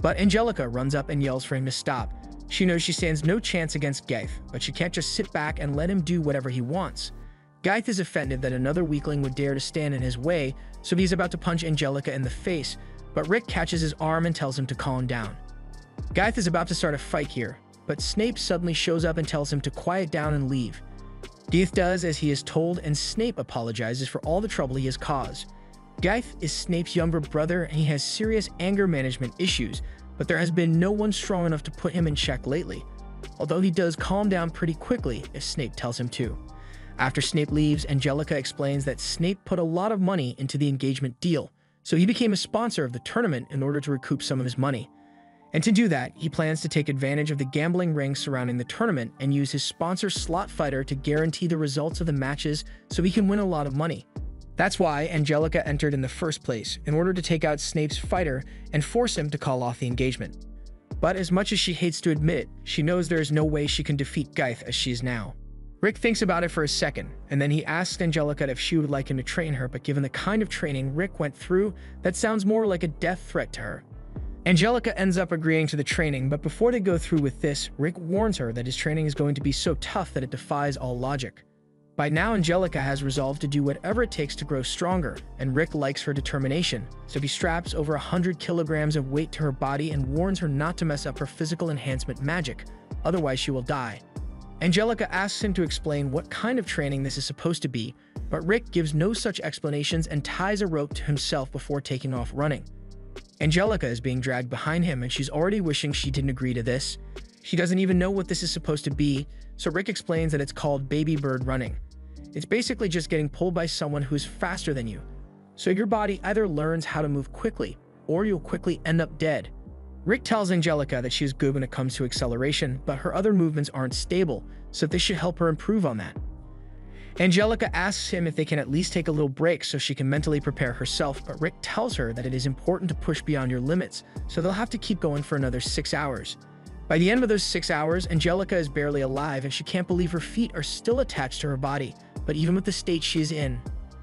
Speaker 1: But Angelica runs up and yells for him to stop. She knows she stands no chance against Geith, but she can't just sit back and let him do whatever he wants. Geith is offended that another weakling would dare to stand in his way, so he's about to punch Angelica in the face, but Rick catches his arm and tells him to calm down. Geith is about to start a fight here, but Snape suddenly shows up and tells him to quiet down and leave. Geith does as he is told, and Snape apologizes for all the trouble he has caused. Geith is Snape's younger brother, and he has serious anger management issues, but there has been no one strong enough to put him in check lately, although he does calm down pretty quickly if Snape tells him to. After Snape leaves, Angelica explains that Snape put a lot of money into the engagement deal, so he became a sponsor of the tournament in order to recoup some of his money. And to do that, he plans to take advantage of the gambling ring surrounding the tournament and use his sponsor Slot Fighter to guarantee the results of the matches so he can win a lot of money. That's why Angelica entered in the first place, in order to take out Snape's fighter and force him to call off the engagement. But as much as she hates to admit it, she knows there is no way she can defeat Geith as she is now. Rick thinks about it for a second, and then he asks Angelica if she would like him to train her, but given the kind of training Rick went through, that sounds more like a death threat to her. Angelica ends up agreeing to the training, but before they go through with this, Rick warns her that his training is going to be so tough that it defies all logic. By now, Angelica has resolved to do whatever it takes to grow stronger, and Rick likes her determination, so he straps over 100 kilograms of weight to her body and warns her not to mess up her physical enhancement magic, otherwise she will die. Angelica asks him to explain what kind of training this is supposed to be, but Rick gives no such explanations and ties a rope to himself before taking off running. Angelica is being dragged behind him, and she's already wishing she didn't agree to this. She doesn't even know what this is supposed to be, so Rick explains that it's called baby bird running. It's basically just getting pulled by someone who's faster than you. So your body either learns how to move quickly, or you'll quickly end up dead. Rick tells Angelica that she is good when it comes to acceleration, but her other movements aren't stable, so this should help her improve on that. Angelica asks him if they can at least take a little break so she can mentally prepare herself, but Rick tells her that it is important to push beyond your limits, so they'll have to keep going for another 6 hours. By the end of those 6 hours, Angelica is barely alive and she can't believe her feet are still attached to her body, but even with the state she is in.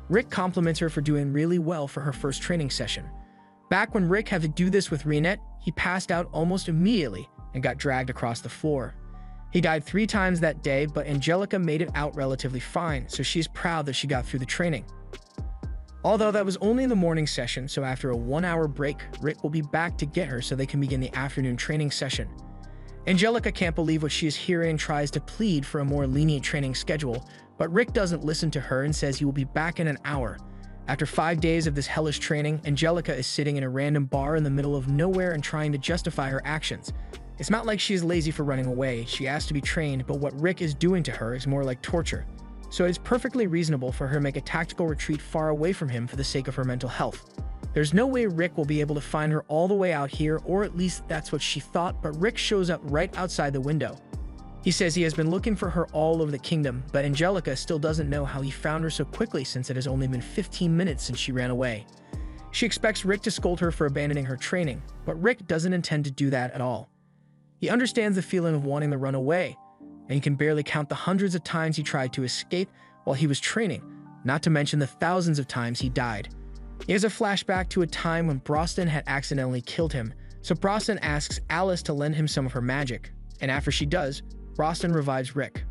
Speaker 1: Rick compliments her for doing really well for her first training session. Back when Rick had to do this with Reinette, he passed out almost immediately and got dragged across the floor. He died 3 times that day, but Angelica made it out relatively fine, so she's proud that she got through the training. Although that was only in the morning session, so after a 1-hour break, Rick will be back to get her so they can begin the afternoon training session. Angelica can't believe what she is hearing and tries to plead for a more lenient training schedule, but Rick doesn't listen to her and says he will be back in an hour. After 5 days of this hellish training, Angelica is sitting in a random bar in the middle of nowhere and trying to justify her actions. It's not like she is lazy for running away, she asked to be trained, but what Rick is doing to her is more like torture. So it is perfectly reasonable for her to make a tactical retreat far away from him for the sake of her mental health. There's no way Rick will be able to find her all the way out here, or at least that's what she thought, but Rick shows up right outside the window. He says he has been looking for her all over the kingdom, but Angelica still doesn't know how he found her so quickly since it has only been 15 minutes since she ran away. She expects Rick to scold her for abandoning her training, but Rick doesn't intend to do that at all. He understands the feeling of wanting to run away, and he can barely count the hundreds of times he tried to escape while he was training, not to mention the thousands of times he died. He has a flashback to a time when Broston had accidentally killed him, so Broston asks Alice to lend him some of her magic, and after she does, Broston revives Rick.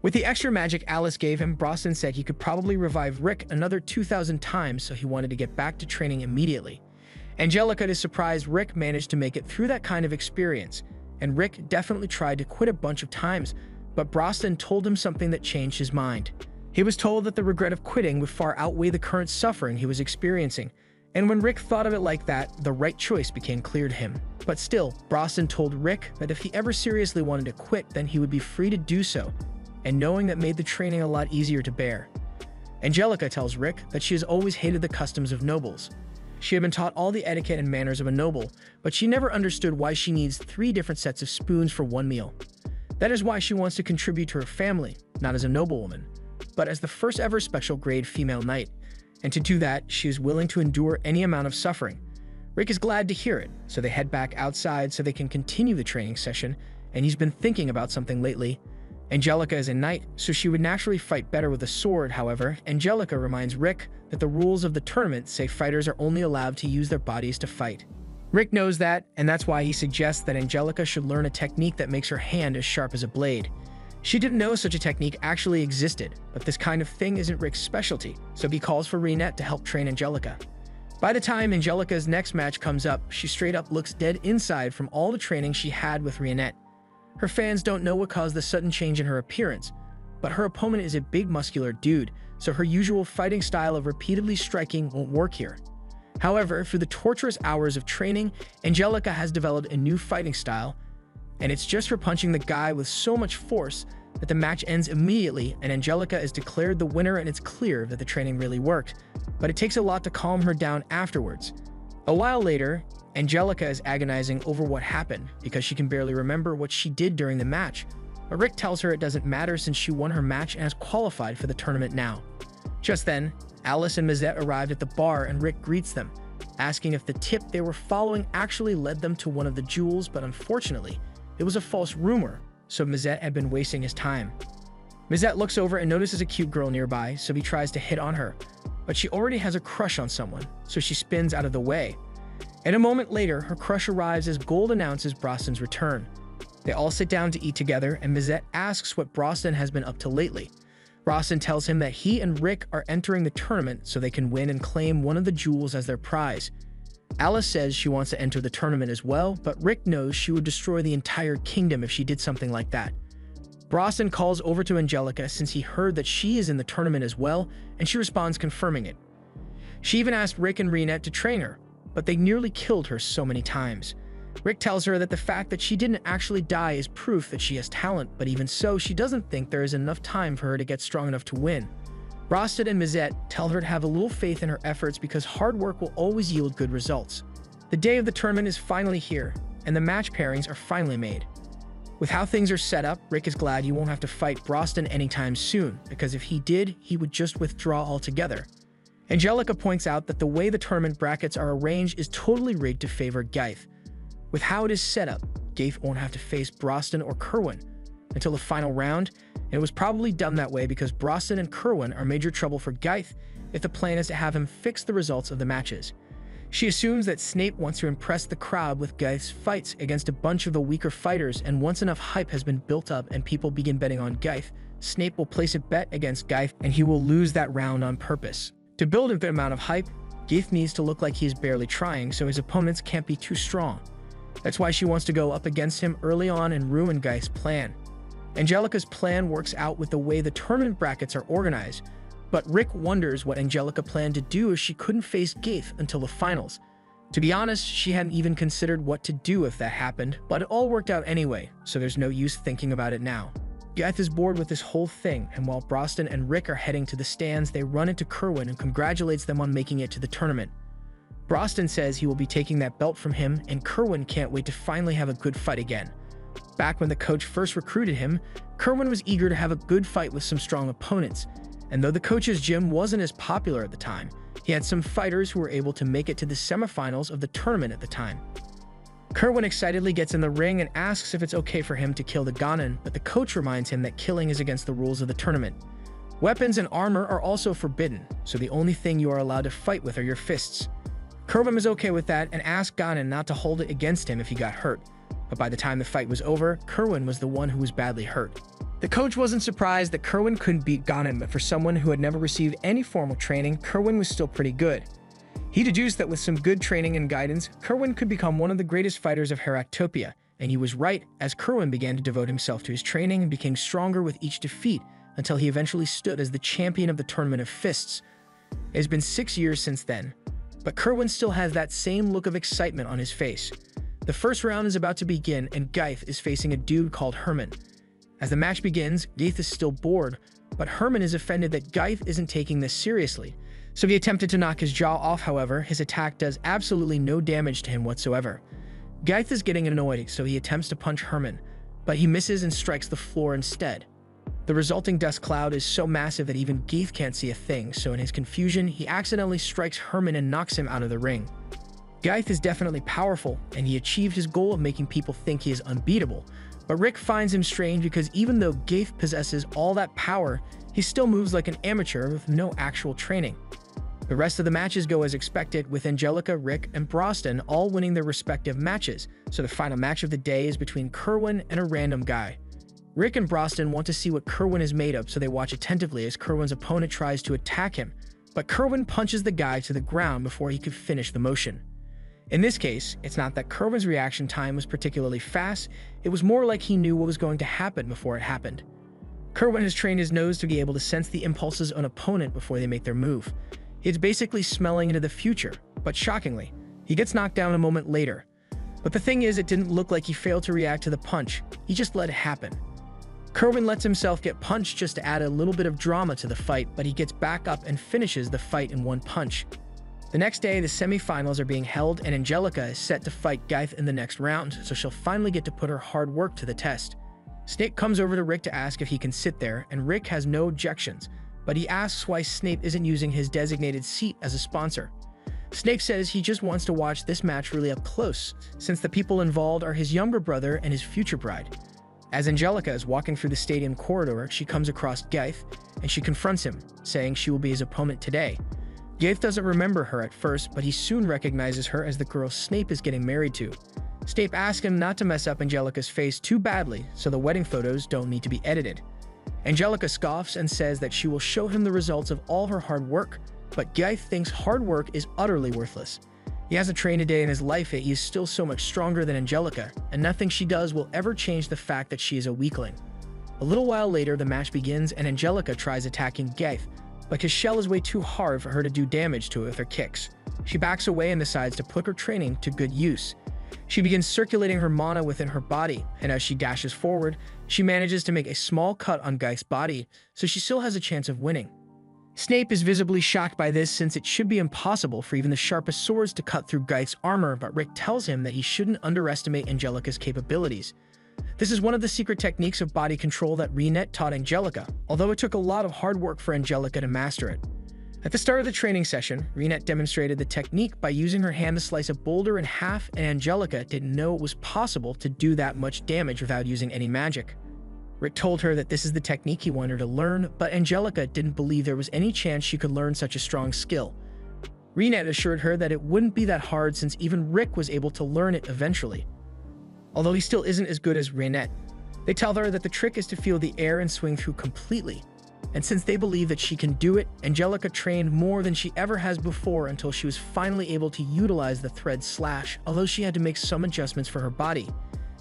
Speaker 1: With the extra magic Alice gave him, Broston said he could probably revive Rick another 2,000 times, so he wanted to get back to training immediately. Angelica is surprised Rick managed to make it through that kind of experience, and Rick definitely tried to quit a bunch of times, but Broston told him something that changed his mind. He was told that the regret of quitting would far outweigh the current suffering he was experiencing, and when Rick thought of it like that, the right choice became clear to him. But still, Broston told Rick that if he ever seriously wanted to quit, then he would be free to do so, and knowing that made the training a lot easier to bear. Angelica tells Rick that she has always hated the customs of nobles. She had been taught all the etiquette and manners of a noble, but she never understood why she needs 3 different sets of spoons for one meal. That is why she wants to contribute to her family, not as a noblewoman, but as the first ever special grade female knight. And to do that, she is willing to endure any amount of suffering. Rick is glad to hear it, so they head back outside so they can continue the training session, and he's been thinking about something lately. Angelica is a knight, so she would naturally fight better with a sword. However, Angelica reminds Rick that the rules of the tournament say fighters are only allowed to use their bodies to fight. Rick knows that, and that's why he suggests that Angelica should learn a technique that makes her hand as sharp as a blade. She didn't know such a technique actually existed, but this kind of thing isn't Rick's specialty, so he calls for Renette to help train Angelica. By the time Angelica's next match comes up, she straight up looks dead inside from all the training she had with Renette. Her fans don't know what caused the sudden change in her appearance, but her opponent is a big muscular dude, so her usual fighting style of repeatedly striking won't work here. However, through the torturous hours of training, Angelica has developed a new fighting style, and it's just for punching the guy with so much force that the match ends immediately and Angelica is declared the winner, and it's clear that the training really worked, but it takes a lot to calm her down afterwards. A while later, Angelica is agonizing over what happened because she can barely remember what she did during the match, but Rick tells her it doesn't matter since she won her match and has qualified for the tournament now. Just then, Alice and Mazette arrived at the bar and Rick greets them, asking if the tip they were following actually led them to one of the jewels, but unfortunately, it was a false rumor, so Mazette had been wasting his time. Mazette looks over and notices a cute girl nearby, so he tries to hit on her, but she already has a crush on someone, so she spins out of the way. And a moment later, her crush arrives as Gold announces Broston's return. They all sit down to eat together, and Mazette asks what Broston has been up to lately. Broston tells him that he and Rick are entering the tournament so they can win and claim one of the jewels as their prize. Alice says she wants to enter the tournament as well, but Rick knows she would destroy the entire kingdom if she did something like that. Broston calls over to Angelica since he heard that she is in the tournament as well, and she responds confirming it. She even asked Rick and Renette to train her, but they nearly killed her so many times. Rick tells her that the fact that she didn't actually die is proof that she has talent, but even so, she doesn't think there is enough time for her to get strong enough to win. Broston and Mazette tell her to have a little faith in her efforts because hard work will always yield good results. The day of the tournament is finally here, and the match pairings are finally made. With how things are set up, Rick is glad he won't have to fight Broston anytime soon, because if he did, he would just withdraw altogether. Angelica points out that the way the tournament brackets are arranged is totally rigged to favor Geith. With how it is set up, Geith won't have to face Broston or Kerwin until the final round, and it was probably done that way because Broston and Kerwin are major trouble for Geith if the plan is to have him fix the results of the matches. She assumes that Snape wants to impress the crowd with Geith's fights against a bunch of the weaker fighters, and once enough hype has been built up and people begin betting on Geith, Snape will place a bet against Geith and he will lose that round on purpose. To build a good amount of hype, Geith needs to look like he is barely trying so his opponents can't be too strong. That's why she wants to go up against him early on and ruin Geith's plan. Angelica's plan works out with the way the tournament brackets are organized, but Rick wonders what Angelica planned to do if she couldn't face Geith until the finals. To be honest, she hadn't even considered what to do if that happened, but it all worked out anyway, so there's no use thinking about it now. Geith is bored with this whole thing, and while Broston and Rick are heading to the stands, they run into Kerwin and congratulates them on making it to the tournament. Broston says he will be taking that belt from him, and Kerwin can't wait to finally have a good fight again. Back when the coach first recruited him, Kerwin was eager to have a good fight with some strong opponents, and though the coach's gym wasn't as popular at the time, he had some fighters who were able to make it to the semifinals of the tournament at the time. Kerwin excitedly gets in the ring and asks if it's okay for him to kill the Ganon, but the coach reminds him that killing is against the rules of the tournament. Weapons and armor are also forbidden, so the only thing you are allowed to fight with are your fists. Kerwin is okay with that and asked Ganon not to hold it against him if he got hurt, but by the time the fight was over, Kerwin was the one who was badly hurt. The coach wasn't surprised that Kerwin couldn't beat Ganon, but for someone who had never received any formal training, Kerwin was still pretty good. He deduced that with some good training and guidance, Kerwin could become one of the greatest fighters of Heractopia, and he was right as Kerwin began to devote himself to his training and became stronger with each defeat until he eventually stood as the champion of the Tournament of Fists. It has been 6 years since then, but Kerwin still has that same look of excitement on his face. The first round is about to begin, and Geith is facing a dude called Herman. As the match begins, Geith is still bored, but Herman is offended that Geith isn't taking this seriously, So he attempted to knock his jaw off. However, his attack does absolutely no damage to him whatsoever. Geith is getting annoyed, so he attempts to punch Herman, but he misses and strikes the floor instead. The resulting dust cloud is so massive that even Geith can't see a thing, so in his confusion, he accidentally strikes Herman and knocks him out of the ring. Geith is definitely powerful, and he achieved his goal of making people think he is unbeatable, but Rick finds him strange because even though Geith possesses all that power, he still moves like an amateur with no actual training. The rest of the matches go as expected, with Angelica, Rick, and Brosnan all winning their respective matches, so the final match of the day is between Kerwin and a random guy. Rick and Brosnan want to see what Kerwin is made of, so they watch attentively as Kerwin's opponent tries to attack him, but Kerwin punches the guy to the ground before he could finish the motion. In this case, it's not that Kerwin's reaction time was particularly fast, it was more like he knew what was going to happen before it happened. Kerwin has trained his nose to be able to sense the impulses of an opponent before they make their move. It's basically smelling into the future, but shockingly, he gets knocked down a moment later. But the thing is, it didn't look like he failed to react to the punch, he just let it happen. Kerwin lets himself get punched just to add a little bit of drama to the fight, but he gets back up and finishes the fight in one punch. The next day, the semifinals are being held, and Angelica is set to fight Geith in the next round, so she'll finally get to put her hard work to the test. Snape comes over to Rick to ask if he can sit there, and Rick has no objections, but he asks why Snape isn't using his designated seat as a sponsor. Snape says he just wants to watch this match really up close, since the people involved are his younger brother and his future bride. As Angelica is walking through the stadium corridor, she comes across Geith, and she confronts him, saying she will be his opponent today. Geith doesn't remember her at first, but he soon recognizes her as the girl Snape is getting married to. Snape asks him not to mess up Angelica's face too badly, so the wedding photos don't need to be edited. Angelica scoffs and says that she will show him the results of all her hard work, but Geith thinks hard work is utterly worthless. He hasn't trained a day in his life, yet he is still so much stronger than Angelica, and nothing she does will ever change the fact that she is a weakling. A little while later, the match begins and Angelica tries attacking Geith, but his shell is way too hard for her to do damage to it with her kicks. She backs away and decides to put her training to good use. She begins circulating her mana within her body, and as she dashes forward, she manages to make a small cut on Geith's body, so she still has a chance of winning. Snape is visibly shocked by this, since it should be impossible for even the sharpest swords to cut through Geith's armor, but Rick tells him that he shouldn't underestimate Angelica's capabilities. This is one of the secret techniques of body control that Renet taught Angelica, although it took a lot of hard work for Angelica to master it. At the start of the training session, Renet demonstrated the technique by using her hand to slice a boulder in half, and Angelica didn't know it was possible to do that much damage without using any magic. Rick told her that this is the technique he wanted her to learn, but Angelica didn't believe there was any chance she could learn such a strong skill. Renet assured her that it wouldn't be that hard since even Rick was able to learn it eventually. Although he still isn't as good as Renet, they tell her that the trick is to feel the air and swing through completely. And since they believe that she can do it, Angelica trained more than she ever has before until she was finally able to utilize the thread slash, although she had to make some adjustments for her body.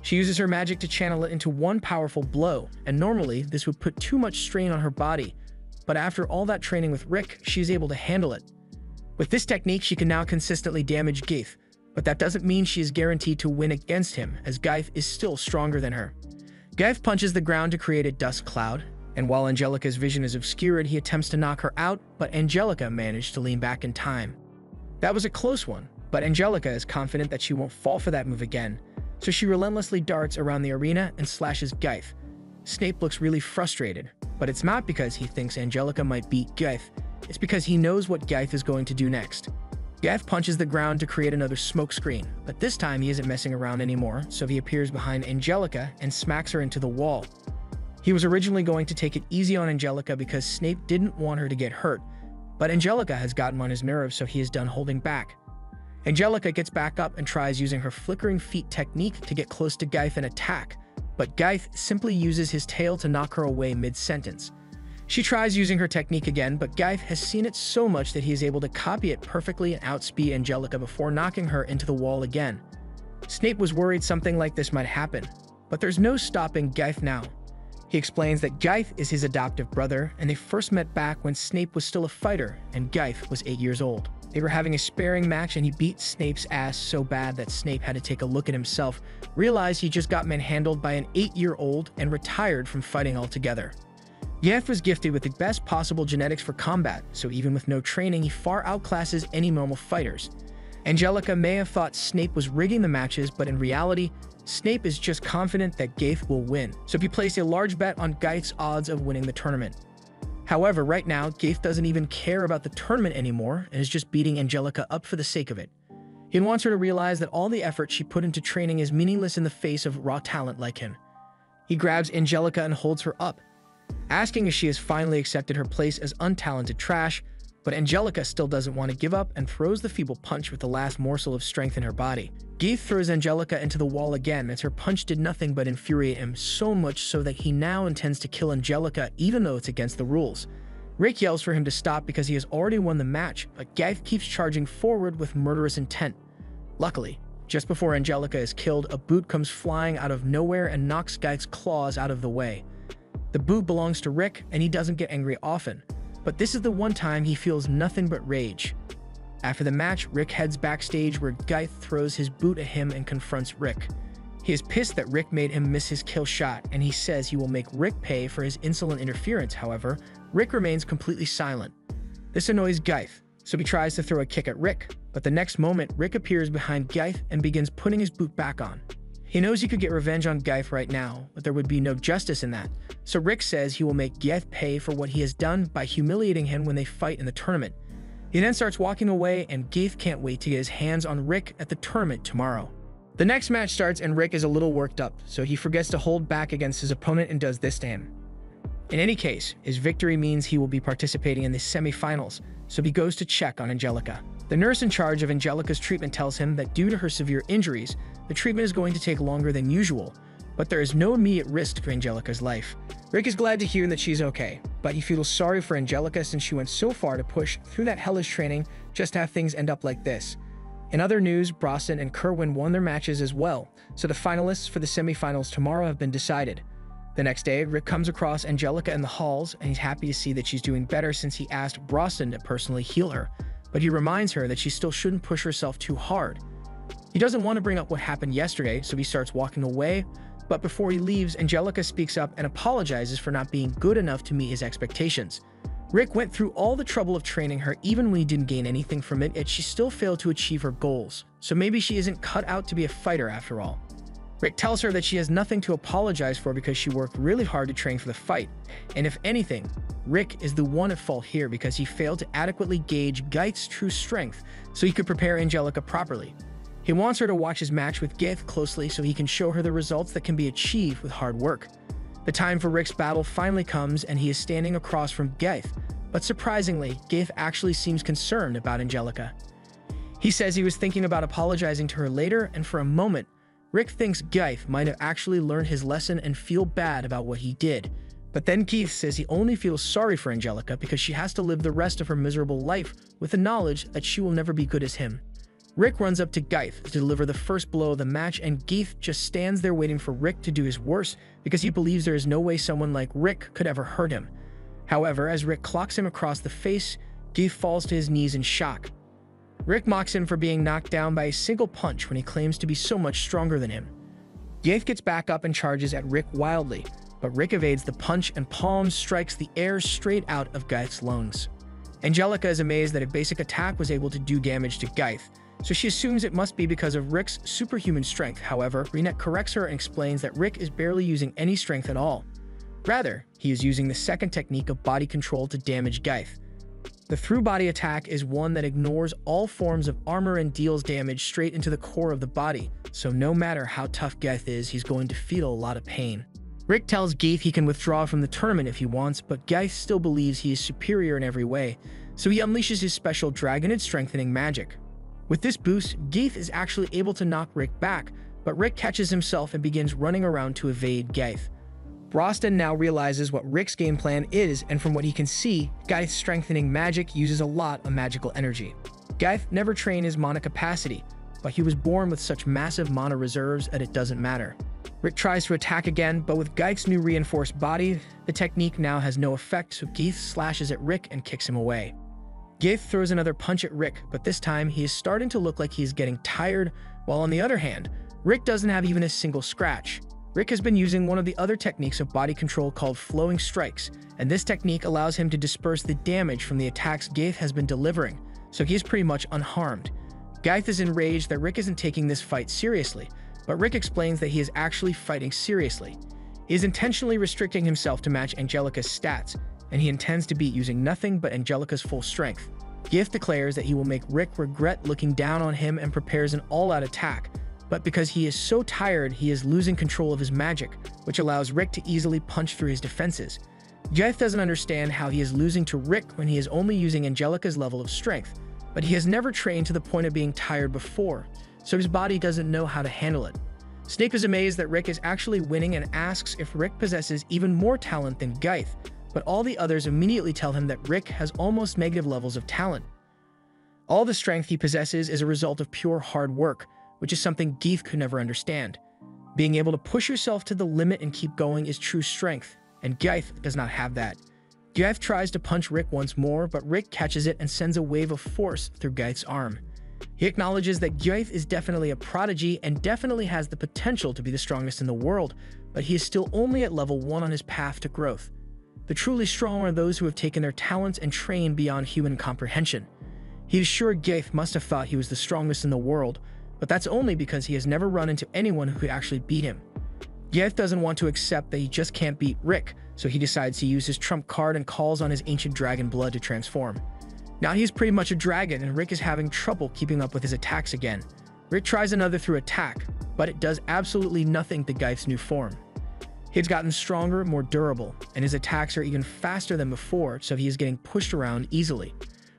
Speaker 1: She uses her magic to channel it into one powerful blow, and normally this would put too much strain on her body, but after all that training with Rick, she is able to handle it. With this technique, she can now consistently damage Geith, but that doesn't mean she is guaranteed to win against him, as Geith is still stronger than her. Geith punches the ground to create a dust cloud, and while Angelica's vision is obscured, he attempts to knock her out, but Angelica managed to lean back in time. That was a close one, but Angelica is confident that she won't fall for that move again, so she relentlessly darts around the arena and slashes Geith. Snape looks really frustrated, but it's not because he thinks Angelica might beat Geith, it's because he knows what Geith is going to do next. Geith punches the ground to create another smoke screen, but this time he isn't messing around anymore, so he appears behind Angelica and smacks her into the wall. He was originally going to take it easy on Angelica because Snape didn't want her to get hurt, but Angelica has gotten on his nerves, so he is done holding back. Angelica gets back up and tries using her flickering feet technique to get close to Geith and attack, but Geith simply uses his tail to knock her away mid-sentence. She tries using her technique again, but Geith has seen it so much that he is able to copy it perfectly and outspeed Angelica before knocking her into the wall again. Snape was worried something like this might happen, but there's no stopping Geith now. He explains that Geith is his adoptive brother, and they first met back when Snape was still a fighter and Geith was 8 years old. They were having a sparring match and he beat Snape's ass so bad that Snape had to take a look at himself, realize he just got manhandled by an 8-year-old, and retired from fighting altogether. Geith was gifted with the best possible genetics for combat, so even with no training, he far outclasses any normal fighters. Angelica may have thought Snape was rigging the matches, but in reality, Snape is just confident that Geith will win, so he placed a large bet on Geith's odds of winning the tournament. However, right now, Geith doesn't even care about the tournament anymore and is just beating Angelica up for the sake of it. He wants her to realize that all the effort she put into training is meaningless in the face of raw talent like him. He grabs Angelica and holds her up, asking if she has finally accepted her place as untalented trash, but Angelica still doesn't want to give up and throws the feeble punch with the last morsel of strength in her body. Geith throws Angelica into the wall again as her punch did nothing but infuriate him, so much so that he now intends to kill Angelica even though it's against the rules. Rick yells for him to stop because he has already won the match, but Geith keeps charging forward with murderous intent. Luckily, just before Angelica is killed, a boot comes flying out of nowhere and knocks Geith's claws out of the way. The boot belongs to Rick, and he doesn't get angry often, but this is the one time he feels nothing but rage. After the match, Rick heads backstage where Geith throws his boot at him and confronts Rick. He is pissed that Rick made him miss his kill shot, and he says he will make Rick pay for his insolent interference. However, Rick remains completely silent. This annoys Geith, so he tries to throw a kick at Rick, but the next moment, Rick appears behind Geith and begins putting his boot back on. He knows he could get revenge on Geith right now, but there would be no justice in that, so Rick says he will make Geith pay for what he has done by humiliating him when they fight in the tournament. He then starts walking away, and Geith can't wait to get his hands on Rick at the tournament tomorrow. The next match starts and Rick is a little worked up, so he forgets to hold back against his opponent and does this to him. In any case, his victory means he will be participating in the semifinals, so he goes to check on Angelica. The nurse in charge of Angelica's treatment tells him that due to her severe injuries, the treatment is going to take longer than usual, but there is no immediate risk to Angelica's life. Rick is glad to hear that she's okay, but he feels sorry for Angelica since she went so far to push through that hellish training just to have things end up like this. In other news, Brosnan and Kerwin won their matches as well, so the finalists for the semifinals tomorrow have been decided. The next day, Rick comes across Angelica in the halls, and he's happy to see that she's doing better since he asked Brosnan to personally heal her, but he reminds her that she still shouldn't push herself too hard. He doesn't want to bring up what happened yesterday, so he starts walking away, but before he leaves, Angelica speaks up and apologizes for not being good enough to meet his expectations. Rick went through all the trouble of training her even when he didn't gain anything from it, yet she still failed to achieve her goals, so maybe she isn't cut out to be a fighter after all. Rick tells her that she has nothing to apologize for because she worked really hard to train for the fight, and if anything, Rick is the one at fault here because he failed to adequately gauge Geith's true strength so he could prepare Angelica properly. He wants her to watch his match with Geith closely so he can show her the results that can be achieved with hard work. The time for Rick's battle finally comes and he is standing across from Geith, but surprisingly, Geith actually seems concerned about Angelica. He says he was thinking about apologizing to her later, and for a moment, Rick thinks Geith might have actually learned his lesson and feel bad about what he did. But then Geith says he only feels sorry for Angelica because she has to live the rest of her miserable life with the knowledge that she will never be good as him. Rick runs up to Geith to deliver the first blow of the match, and Geith just stands there waiting for Rick to do his worst because he believes there is no way someone like Rick could ever hurt him. However, as Rick clocks him across the face, Geith falls to his knees in shock. Rick mocks him for being knocked down by a single punch when he claims to be so much stronger than him. Geith gets back up and charges at Rick wildly, but Rick evades the punch and palm strikes the air straight out of Geith's lungs. Angelica is amazed that a basic attack was able to do damage to Geith, so she assumes it must be because of Rick's superhuman strength. However, Reenet corrects her and explains that Rick is barely using any strength at all. Rather, he is using the second technique of body control to damage Geith. The through-body attack is one that ignores all forms of armor and deals damage straight into the core of the body, so no matter how tough Geith is, he's going to feel a lot of pain. Rick tells Geith he can withdraw from the tournament if he wants, but Geith still believes he is superior in every way, so he unleashes his special Dragonid strengthening magic. With this boost, Geith is actually able to knock Rick back, but Rick catches himself and begins running around to evade Geith. Brosnan now realizes what Rick's game plan is, and from what he can see, Geith's strengthening magic uses a lot of magical energy. Geith never trained his mana capacity, but he was born with such massive mana reserves that it doesn't matter. Rick tries to attack again, but with Geith's new reinforced body, the technique now has no effect, so Geith slashes at Rick and kicks him away. Geith throws another punch at Rick, but this time he is starting to look like he is getting tired, while on the other hand, Rick doesn't have even a single scratch. Rick has been using one of the other techniques of body control called flowing strikes, and this technique allows him to disperse the damage from the attacks Gaeth has been delivering, so he is pretty much unharmed. Gaeth is enraged that Rick isn't taking this fight seriously, but Rick explains that he is actually fighting seriously. He is intentionally restricting himself to match Angelica's stats, and he intends to beat using nothing but Angelica's full strength. Gaeth declares that he will make Rick regret looking down on him and prepares an all-out attack, but because he is so tired, he is losing control of his magic, which allows Rick to easily punch through his defenses. Gaeth doesn't understand how he is losing to Rick when he is only using Angelica's level of strength, but he has never trained to the point of being tired before, so his body doesn't know how to handle it. Snape is amazed that Rick is actually winning and asks if Rick possesses even more talent than Gaeth, but all the others immediately tell him that Rick has almost negative levels of talent. All the strength he possesses is a result of pure hard work, which is something Gaeth could never understand. Being able to push yourself to the limit and keep going is true strength, and Gaeth does not have that. Gaeth tries to punch Rick once more, but Rick catches it and sends a wave of force through Gaeth's arm. He acknowledges that Gaeth is definitely a prodigy and definitely has the potential to be the strongest in the world, but he is still only at level 1 on his path to growth. The truly strong are those who have taken their talents and trained beyond human comprehension. He is sure Gaeth must have thought he was the strongest in the world, but that's only because he has never run into anyone who could actually beat him. Gaeth doesn't want to accept that he just can't beat Rick, so he decides to use his trump card and calls on his ancient dragon blood to transform. Now he's pretty much a dragon, and Rick is having trouble keeping up with his attacks again. Rick tries another through attack, but it does absolutely nothing to Gaeth's new form. He's gotten stronger, more durable, and his attacks are even faster than before, so he is getting pushed around easily.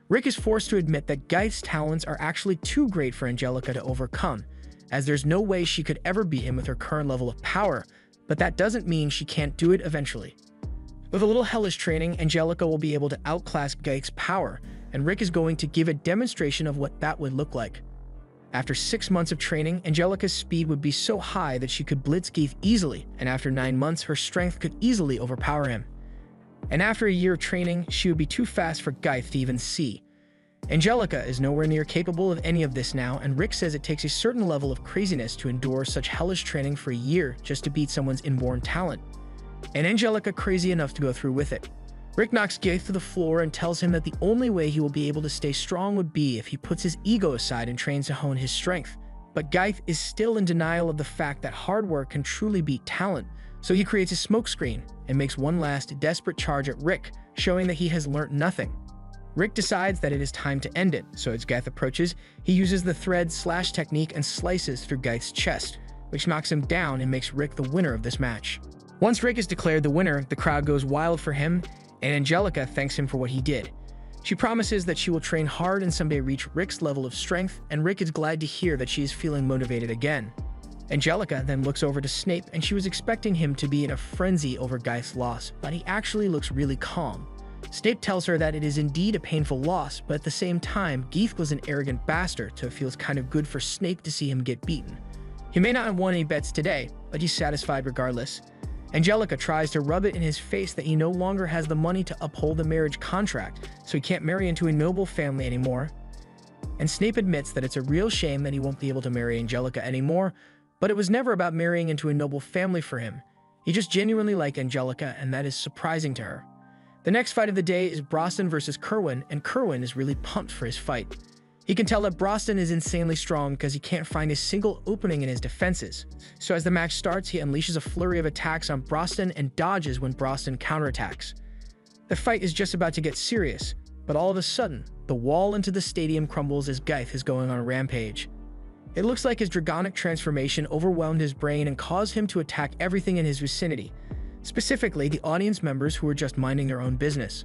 Speaker 1: Rick is forced to admit that Gaeth's talents are actually too great for Angelica to overcome, as there's no way she could ever beat him with her current level of power, but that doesn't mean she can't do it eventually. With a little hellish training, Angelica will be able to outclass Gaeth's power, and Rick is going to give a demonstration of what that would look like. After 6 months of training, Angelica's speed would be so high that she could blitz Gaeth easily, and after 9 months, her strength could easily overpower him. And after a year of training, she would be too fast for Gaeth to even see. Angelica is nowhere near capable of any of this now, and Rick says it takes a certain level of craziness to endure such hellish training for a year just to beat someone's inborn talent. And Angelica crazy enough to go through with it. Rick knocks Gaeth to the floor and tells him that the only way he will be able to stay strong would be if he puts his ego aside and trains to hone his strength. But Gaeth is still in denial of the fact that hard work can truly beat talent, so he creates a smokescreen and makes one last desperate charge at Rick, showing that he has learnt nothing. Rick decides that it is time to end it, so as Gaeth approaches, he uses the thread slash technique and slices through Gaeth's chest, which knocks him down and makes Rick the winner of this match. Once Rick is declared the winner, the crowd goes wild for him, and Angelica thanks him for what he did. She promises that she will train hard and someday reach Rick's level of strength, and Rick is glad to hear that she is feeling motivated again. Angelica then looks over to Snape, and she was expecting him to be in a frenzy over Gaeth's loss, but he actually looks really calm. Snape tells her that it is indeed a painful loss, but at the same time, Gaeth was an arrogant bastard, so it feels kind of good for Snape to see him get beaten. He may not have won any bets today, but he's satisfied regardless. Angelica tries to rub it in his face that he no longer has the money to uphold the marriage contract, so he can't marry into a noble family anymore. And Snape admits that it's a real shame that he won't be able to marry Angelica anymore, but it was never about marrying into a noble family for him. He just genuinely liked Angelica, and that is surprising to her. The next fight of the day is Broston versus Kerwin, and Kerwin is really pumped for his fight. He can tell that Broston is insanely strong because he can't find a single opening in his defenses. So as the match starts, he unleashes a flurry of attacks on Broston and dodges when Broston counterattacks. The fight is just about to get serious, but all of a sudden, the wall into the stadium crumbles as Gaeth is going on a rampage. It looks like his dragonic transformation overwhelmed his brain and caused him to attack everything in his vicinity, specifically the audience members who were just minding their own business.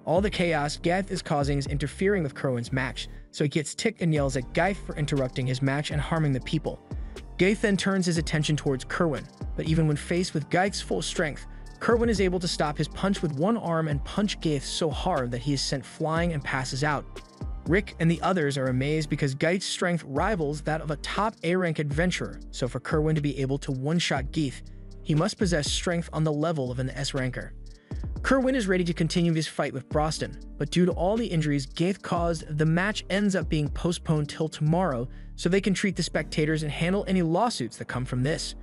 Speaker 1: All the chaos Gaeth is causing is interfering with Kerwin's match, so he gets ticked and yells at Gaeth for interrupting his match and harming the people. Gaeth then turns his attention towards Kerwin, but even when faced with Gaeth's full strength, Kerwin is able to stop his punch with one arm and punch Gaeth so hard that he is sent flying and passes out. Rick and the others are amazed because Gaeth's strength rivals that of a top A-rank adventurer, so for Kerwin to be able to one-shot Gaeth, he must possess strength on the level of an S-ranker. Kerwin is ready to continue his fight with Broston, but due to all the injuries Gaeth caused, the match ends up being postponed till tomorrow so they can treat the spectators and handle any lawsuits that come from this.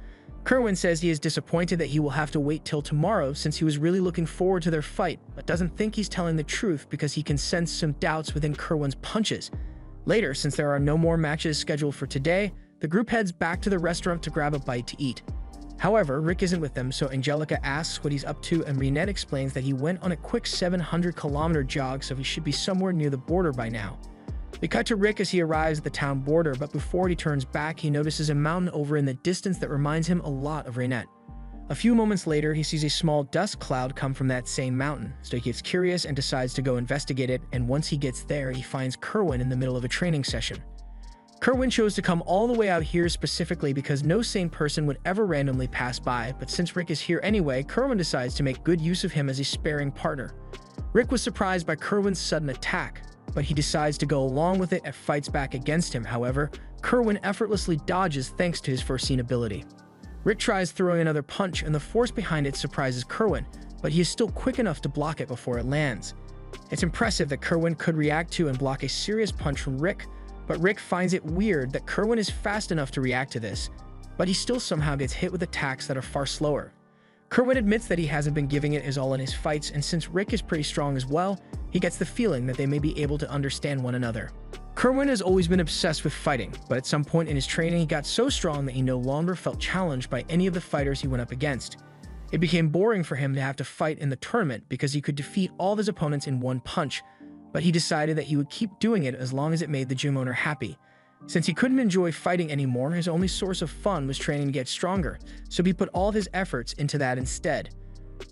Speaker 1: Kerwin says he is disappointed that he will have to wait till tomorrow since he was really looking forward to their fight, but doesn't think he's telling the truth because he can sense some doubts within Kerwin's punches. Later, since there are no more matches scheduled for today, the group heads back to the restaurant to grab a bite to eat. However, Rick isn't with them, so Angelica asks what he's up to, and Renette explains that he went on a quick 700-kilometer jog, so he should be somewhere near the border by now. They cut to Rick as he arrives at the town border, but before he turns back, he notices a mountain over in the distance that reminds him a lot of Renette. A few moments later, he sees a small dust cloud come from that same mountain, so he gets curious and decides to go investigate it, and once he gets there, he finds Kerwin in the middle of a training session. Kerwin chose to come all the way out here specifically because no sane person would ever randomly pass by, but since Rick is here anyway, Kerwin decides to make good use of him as a sparring partner. Rick was surprised by Kerwin's sudden attack, but he decides to go along with it and fights back against him. However, Kerwin effortlessly dodges thanks to his foreseen ability. Rick tries throwing another punch, and the force behind it surprises Kerwin, but he is still quick enough to block it before it lands. It's impressive that Kerwin could react to and block a serious punch from Rick, but Rick finds it weird that Kerwin is fast enough to react to this, but he still somehow gets hit with attacks that are far slower. Kerwin admits that he hasn't been giving it his all in his fights, and since Rick is pretty strong as well, he gets the feeling that they may be able to understand one another. Kerwin has always been obsessed with fighting, but at some point in his training he got so strong that he no longer felt challenged by any of the fighters he went up against. It became boring for him to have to fight in the tournament because he could defeat all of his opponents in one punch, but he decided that he would keep doing it as long as it made the gym owner happy. Since he couldn't enjoy fighting anymore, his only source of fun was training to get stronger, so he put all of his efforts into that instead.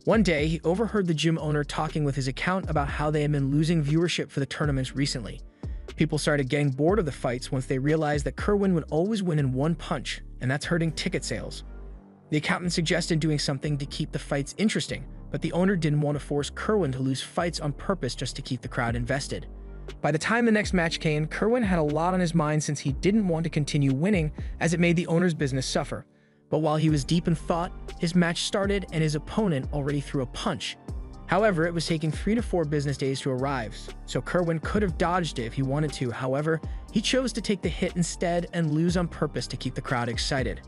Speaker 1: One day, he overheard the gym owner talking with his account about how they had been losing viewership for the tournaments recently. People started getting bored of the fights once they realized that Kerwin would always win in one punch, and that's hurting ticket sales. The accountant suggested doing something to keep the fights interesting, but the owner didn't want to force Kerwin to lose fights on purpose just to keep the crowd invested. By the time the next match came, Kerwin had a lot on his mind since he didn't want to continue winning as it made the owner's business suffer. But while he was deep in thought, his match started and his opponent already threw a punch. However, it was taking 3 to 4 business days to arrive, so Kerwin could have dodged it if he wanted to. However, he chose to take the hit instead and lose on purpose to keep the crowd excited.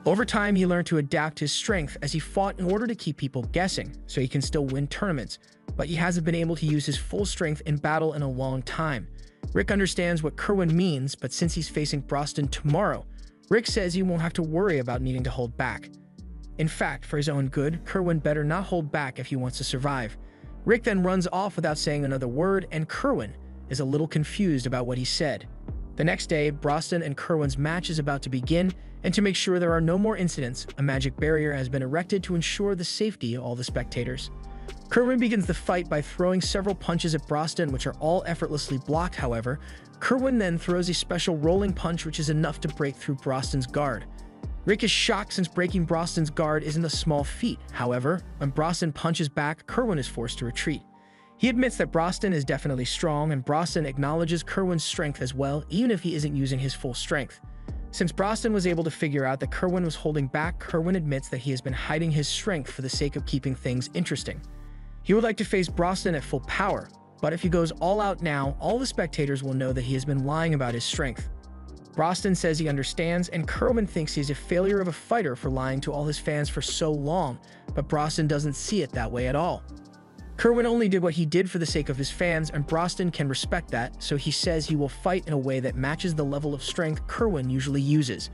Speaker 1: Over time, he learned to adapt his strength as he fought in order to keep people guessing, so he can still win tournaments, but he hasn't been able to use his full strength in battle in a long time. Rick understands what Kerwin means, but since he's facing Broston tomorrow, Rick says he won't have to worry about needing to hold back. In fact, for his own good, Kerwin better not hold back if he wants to survive. Rick then runs off without saying another word, and Kerwin is a little confused about what he said. The next day, Broston and Kerwin's match is about to begin, and to make sure there are no more incidents, a magic barrier has been erected to ensure the safety of all the spectators. Kerwin begins the fight by throwing several punches at Broston, which are all effortlessly blocked. However, Kerwin then throws a special rolling punch which is enough to break through Broston's guard. Rick is shocked since breaking Broston's guard isn't a small feat. However, when Broston punches back, Kerwin is forced to retreat. He admits that Broston is definitely strong, and Broston acknowledges Kerwin's strength as well, even if he isn't using his full strength. Since Broston was able to figure out that Kerwin was holding back, Kerwin admits that he has been hiding his strength for the sake of keeping things interesting. He would like to face Broston at full power, but if he goes all out now, all the spectators will know that he has been lying about his strength. Broston says he understands, and Kerwin thinks he's a failure of a fighter for lying to all his fans for so long, but Broston doesn't see it that way at all. Kerwin only did what he did for the sake of his fans, and Broston can respect that, so he says he will fight in a way that matches the level of strength Kerwin usually uses.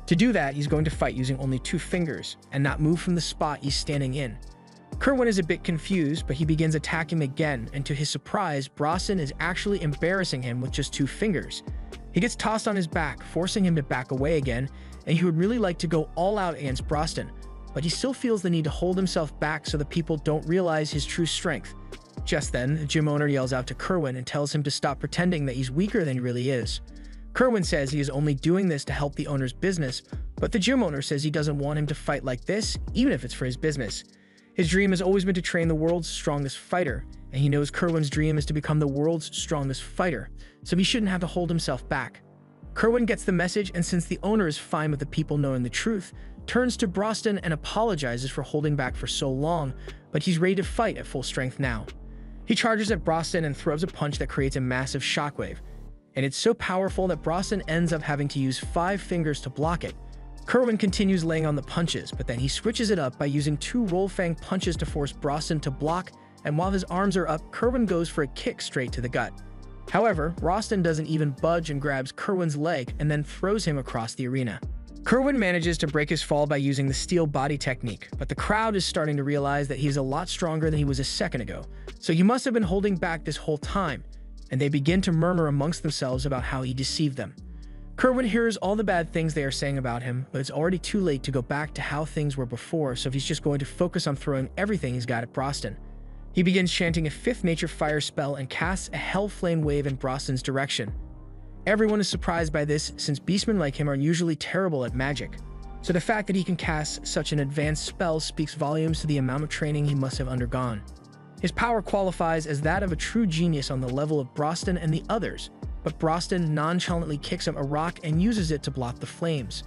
Speaker 1: To do that, he's going to fight using only 2 fingers, and not move from the spot he's standing in. Kerwin is a bit confused, but he begins attacking again, and to his surprise, Broston is actually embarrassing him with just 2 fingers. He gets tossed on his back, forcing him to back away again, and he would really like to go all out against Broston, but he still feels the need to hold himself back so the people don't realize his true strength. Just then, the gym owner yells out to Kerwin and tells him to stop pretending that he's weaker than he really is. Kerwin says he is only doing this to help the owner's business, but the gym owner says he doesn't want him to fight like this, even if it's for his business. His dream has always been to train the world's strongest fighter, and he knows Kerwin's dream is to become the world's strongest fighter, so he shouldn't have to hold himself back. Kerwin gets the message, and since the owner is fine with the people knowing the truth, turns to Broston and apologizes for holding back for so long, but he's ready to fight at full strength now. He charges at Broston and throws a punch that creates a massive shockwave, and it's so powerful that Broston ends up having to use 5 fingers to block it. Kerwin continues laying on the punches, but then he switches it up by using 2 roll fang punches to force Brosnan to block, and while his arms are up, Kerwin goes for a kick straight to the gut. However, Brosnan doesn't even budge and grabs Kerwin's leg and then throws him across the arena. Kerwin manages to break his fall by using the steel body technique, but the crowd is starting to realize that he's a lot stronger than he was a second ago, so he must have been holding back this whole time, and they begin to murmur amongst themselves about how he deceived them. Kerwin hears all the bad things they are saying about him, but it's already too late to go back to how things were before, so he's just going to focus on throwing everything he's got at Brosnan. He begins chanting a 5th nature fire spell and casts a hell flame wave in Brosnan's direction. Everyone is surprised by this, since beastmen like him are usually terrible at magic, so the fact that he can cast such an advanced spell speaks volumes to the amount of training he must have undergone. His power qualifies as that of a true genius on the level of Brosnan and the others, but Brosnan nonchalantly kicks him a rock and uses it to block the flames.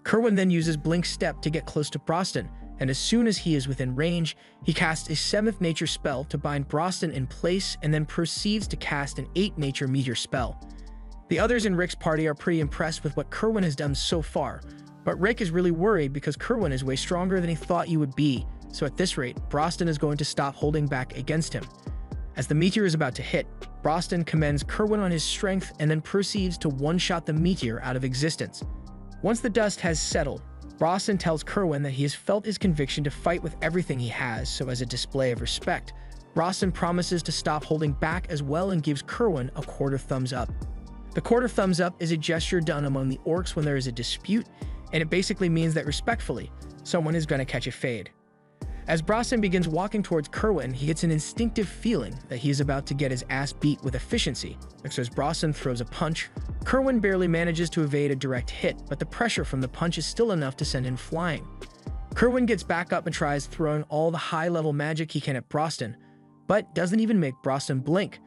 Speaker 1: Kerwin then uses Blink Step to get close to Brosnan, and as soon as he is within range, he casts a 7th nature spell to bind Brosnan in place and then proceeds to cast an 8th nature meteor spell. The others in Rick's party are pretty impressed with what Kerwin has done so far, but Rick is really worried because Kerwin is way stronger than he thought he would be, so at this rate, Brosnan is going to stop holding back against him. As the meteor is about to hit, Brosnan commends Kerwin on his strength and then proceeds to one-shot the meteor out of existence. Once the dust has settled, Brosnan tells Kerwin that he has felt his conviction to fight with everything he has, so as a display of respect, Brosnan promises to stop holding back as well and gives Kerwin a quarter thumbs up. The quarter thumbs up is a gesture done among the orcs when there is a dispute, and it basically means that respectfully, someone is going to catch a fade. As Brosnan begins walking towards Kerwin, he gets an instinctive feeling that he is about to get his ass beat with efficiency, so as Brosnan throws a punch, Kerwin barely manages to evade a direct hit, but the pressure from the punch is still enough to send him flying. Kerwin gets back up and tries throwing all the high-level magic he can at Brosnan, but doesn't even make Brosnan blink.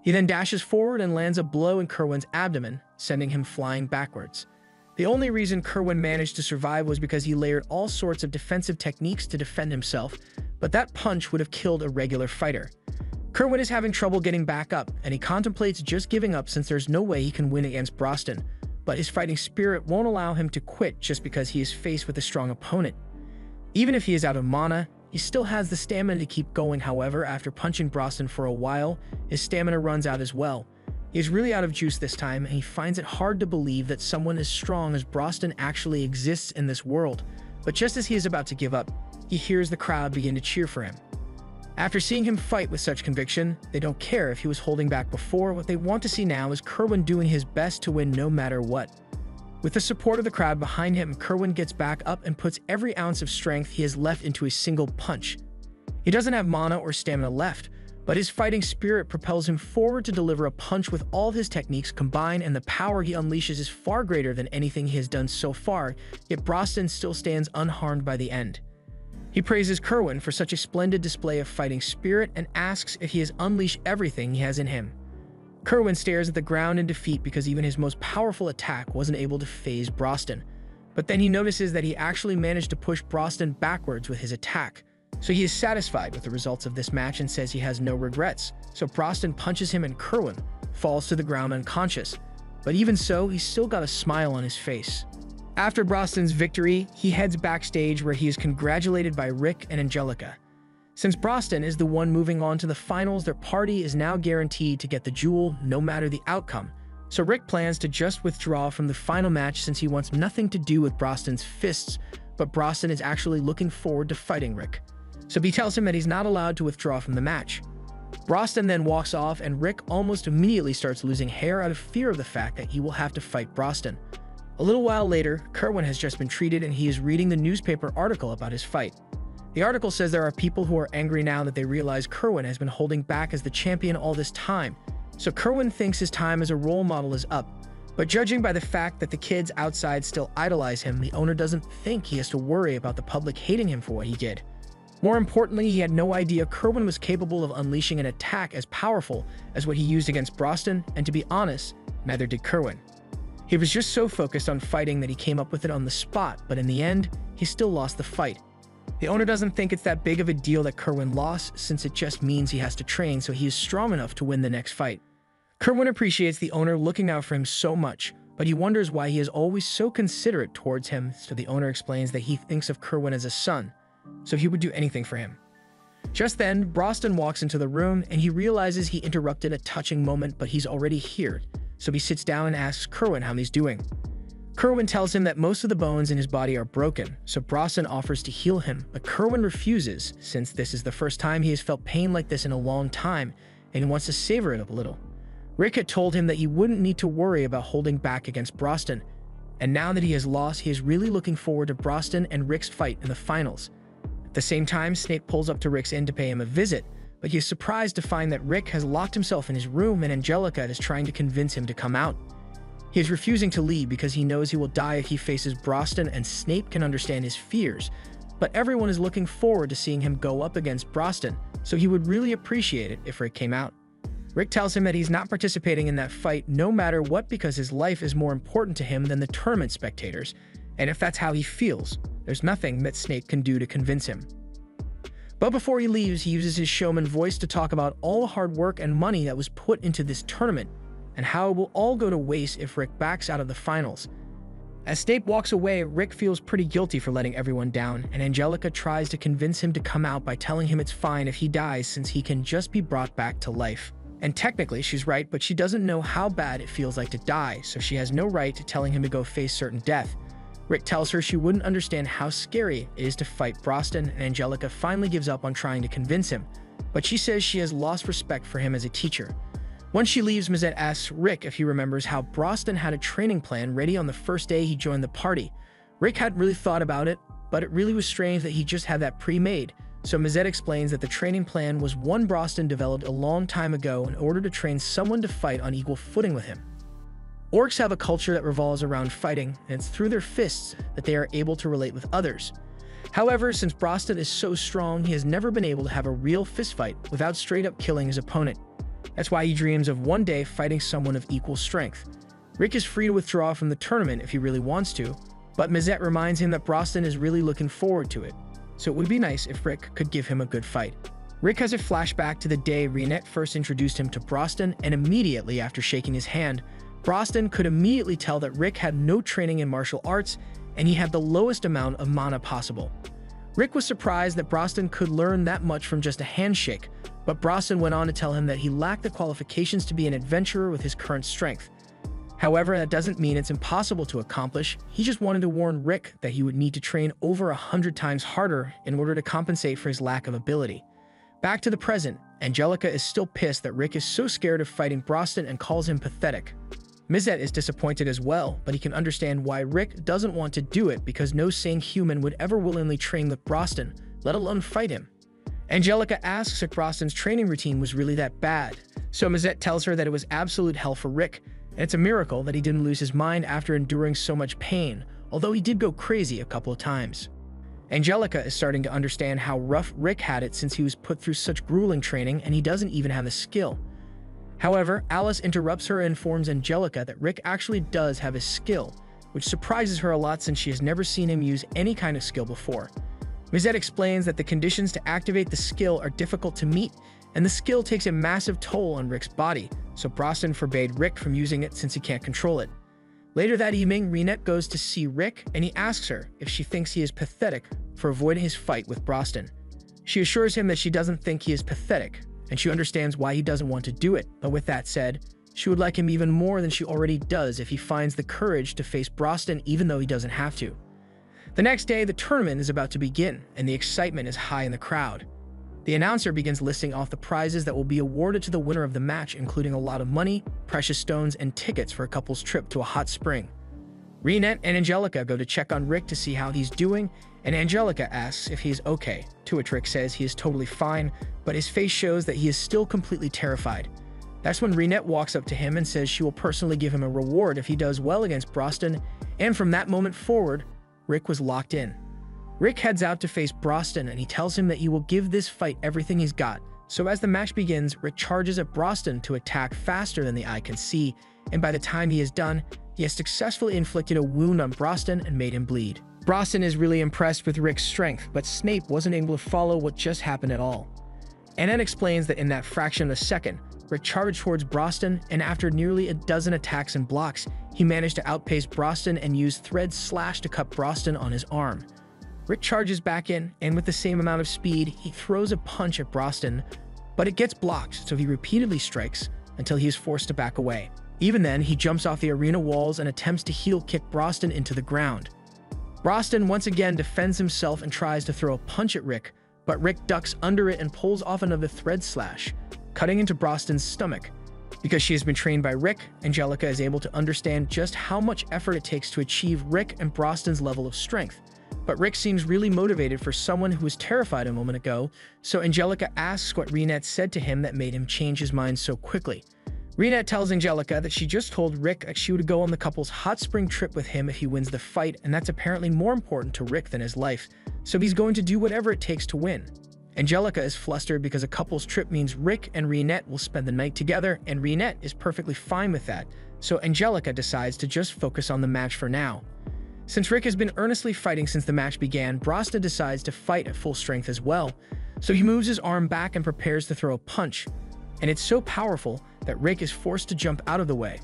Speaker 1: He then dashes forward and lands a blow in Kerwin's abdomen, sending him flying backwards. The only reason Kerwin managed to survive was because he layered all sorts of defensive techniques to defend himself, but that punch would have killed a regular fighter. Kerwin is having trouble getting back up, and he contemplates just giving up since there's no way he can win against Brosnan, but his fighting spirit won't allow him to quit just because he is faced with a strong opponent. Even if he is out of mana, he still has the stamina to keep going. However, after punching Brosnan for a while, his stamina runs out as well. He is really out of juice this time, and he finds it hard to believe that someone as strong as Brosnan actually exists in this world. But just as he is about to give up, he hears the crowd begin to cheer for him. After seeing him fight with such conviction, they don't care if he was holding back before. What they want to see now is Kerwin doing his best to win no matter what. With the support of the crowd behind him, Kerwin gets back up and puts every ounce of strength he has left into a single punch. He doesn't have mana or stamina left, but his fighting spirit propels him forward to deliver a punch with all his techniques combined, and the power he unleashes is far greater than anything he has done so far, yet Brosnan still stands unharmed by the end. He praises Kerwin for such a splendid display of fighting spirit and asks if he has unleashed everything he has in him. Kerwin stares at the ground in defeat because even his most powerful attack wasn't able to phase Brosnan. But then he notices that he actually managed to push Brosnan backwards with his attack. So he is satisfied with the results of this match and says he has no regrets. So Brosnan punches him and Kerwin falls to the ground unconscious. But even so, he's still got a smile on his face. After Brosnan's victory, he heads backstage where he is congratulated by Rick and Angelica. Since Brosnan is the one moving on to the finals, their party is now guaranteed to get the jewel no matter the outcome. So Rick plans to just withdraw from the final match since he wants nothing to do with Brosnan's fists, but Brosnan is actually looking forward to fighting Rick. So he tells him that he's not allowed to withdraw from the match. Brosnan then walks off, and Rick almost immediately starts losing hair out of fear of the fact that he will have to fight Brosnan. A little while later, Kerwin has just been treated and he is reading the newspaper article about his fight. The article says there are people who are angry now that they realize Kerwin has been holding back as the champion all this time. So Kerwin thinks his time as a role model is up. But judging by the fact that the kids outside still idolize him, the owner doesn't think he has to worry about the public hating him for what he did. More importantly, he had no idea Kerwin was capable of unleashing an attack as powerful as what he used against Brosnan, and to be honest, neither did Kerwin. He was just so focused on fighting that he came up with it on the spot, but in the end, he still lost the fight. The owner doesn't think it's that big of a deal that Kerwin lost, since it just means he has to train so he is strong enough to win the next fight. Kerwin appreciates the owner looking out for him so much, but he wonders why he is always so considerate towards him, so the owner explains that he thinks of Kerwin as a son, so he would do anything for him. Just then, Broston walks into the room and he realizes he interrupted a touching moment, but he's already here, so he sits down and asks Kerwin how he's doing. Kerwin tells him that most of the bones in his body are broken, so Broston offers to heal him, but Kerwin refuses since this is the first time he has felt pain like this in a long time and he wants to savor it a little. Rick had told him that he wouldn't need to worry about holding back against Broston, and now that he has lost, he is really looking forward to Broston and Rick's fight in the finals. At the same time, Snape pulls up to Rick's inn to pay him a visit, but he is surprised to find that Rick has locked himself in his room and Angelica is trying to convince him to come out. He is refusing to leave because he knows he will die if he faces Broston, and Snape can understand his fears, but everyone is looking forward to seeing him go up against Broston, so he would really appreciate it if Rick came out. Rick tells him that he's not participating in that fight no matter what because his life is more important to him than the tournament spectators, and if that's how he feels, there's nothing that Snape can do to convince him. But before he leaves, he uses his showman voice to talk about all the hard work and money that was put into this tournament, and how it will all go to waste if Rick backs out of the finals. As Snape walks away, Rick feels pretty guilty for letting everyone down, and Angelica tries to convince him to come out by telling him it's fine if he dies since he can just be brought back to life. And technically, she's right, but she doesn't know how bad it feels like to die, so she has no right to telling him to go face certain death. Rick tells her she wouldn't understand how scary it is to fight Broston, and Angelica finally gives up on trying to convince him, but she says she has lost respect for him as a teacher. Once she leaves, Mazette asks Rick if he remembers how Broston had a training plan ready on the first day he joined the party. Rick hadn't really thought about it, but it really was strange that he just had that pre-made. So Mazette explains that the training plan was one Broston developed a long time ago in order to train someone to fight on equal footing with him. Orcs have a culture that revolves around fighting, and it's through their fists that they are able to relate with others. However, since Broston is so strong, he has never been able to have a real fistfight without straight up killing his opponent. That's why he dreams of one day fighting someone of equal strength. Rick is free to withdraw from the tournament if he really wants to, but Mazette reminds him that Broston is really looking forward to it, so it would be nice if Rick could give him a good fight. Rick has a flashback to the day Reinette first introduced him to Broston, and immediately after shaking his hand, Broston could immediately tell that Rick had no training in martial arts and he had the lowest amount of mana possible. Rick was surprised that Broston could learn that much from just a handshake, but Broston went on to tell him that he lacked the qualifications to be an adventurer with his current strength. However, that doesn't mean it's impossible to accomplish. He just wanted to warn Rick that he would need to train over 100 times harder in order to compensate for his lack of ability. Back to the present, Angelica is still pissed that Rick is so scared of fighting Broston and calls him pathetic. Mazette is disappointed as well, but he can understand why Rick doesn't want to do it because no sane human would ever willingly train with Broston, let alone fight him. Angelica asks if Broston's training routine was really that bad, so Mazette tells her that it was absolute hell for Rick, and it's a miracle that he didn't lose his mind after enduring so much pain, although he did go crazy a couple of times. Angelica is starting to understand how rough Rick had it since he was put through such grueling training and he doesn't even have the skill. However, Alice interrupts her and informs Angelica that Rick actually does have a skill, which surprises her a lot since she has never seen him use any kind of skill before. Mazette explains that the conditions to activate the skill are difficult to meet, and the skill takes a massive toll on Rick's body, so Broston forbade Rick from using it since he can't control it. Later that evening, Reinette goes to see Rick, and he asks her if she thinks he is pathetic for avoiding his fight with Broston. She assures him that she doesn't think he is pathetic, and she understands why he doesn't want to do it, but with that said, she would like him even more than she already does if he finds the courage to face Broston even though he doesn't have to. The next day, the tournament is about to begin, and the excitement is high in the crowd. The announcer begins listing off the prizes that will be awarded to the winner of the match, including a lot of money, precious stones, and tickets for a couple's trip to a hot spring. Reinette and Angelica go to check on Rick to see how he's doing, and Angelica asks if he is okay, to which Rick says he is totally fine, but his face shows that he is still completely terrified. That's when Reinette walks up to him and says she will personally give him a reward if he does well against Broston, and from that moment forward, Rick was locked in. Rick heads out to face Broston, and he tells him that he will give this fight everything he's got. So as the match begins, Rick charges at Broston to attack faster than the eye can see, and by the time he is done, he has successfully inflicted a wound on Broston and made him bleed. Broston is really impressed with Rick's strength, but Snape wasn't able to follow what just happened at all. Annette explains that in that fraction of a second, Rick charged towards Broston, and after nearly a dozen attacks and blocks, he managed to outpace Broston and use Thread Slash to cut Broston on his arm. Rick charges back in, and with the same amount of speed, he throws a punch at Broston, but it gets blocked, so he repeatedly strikes until he is forced to back away. Even then, he jumps off the arena walls and attempts to heel kick Broston into the ground. Broston once again defends himself and tries to throw a punch at Rick, but Rick ducks under it and pulls off another Thread Slash, cutting into Broston's stomach. Because she has been trained by Rick, Angelica is able to understand just how much effort it takes to achieve Rick and Broston's level of strength. But Rick seems really motivated for someone who was terrified a moment ago, so Angelica asks what Renette said to him that made him change his mind so quickly. Renette tells Angelica that she just told Rick that she would go on the couple's hot spring trip with him if he wins the fight, and that's apparently more important to Rick than his life, so he's going to do whatever it takes to win. Angelica is flustered because a couple's trip means Rick and Renette will spend the night together, and Renette is perfectly fine with that, so Angelica decides to just focus on the match for now. Since Rick has been earnestly fighting since the match began, Broston decides to fight at full strength as well, so he moves his arm back and prepares to throw a punch, and it's so powerful that Rick is forced to jump out of the way.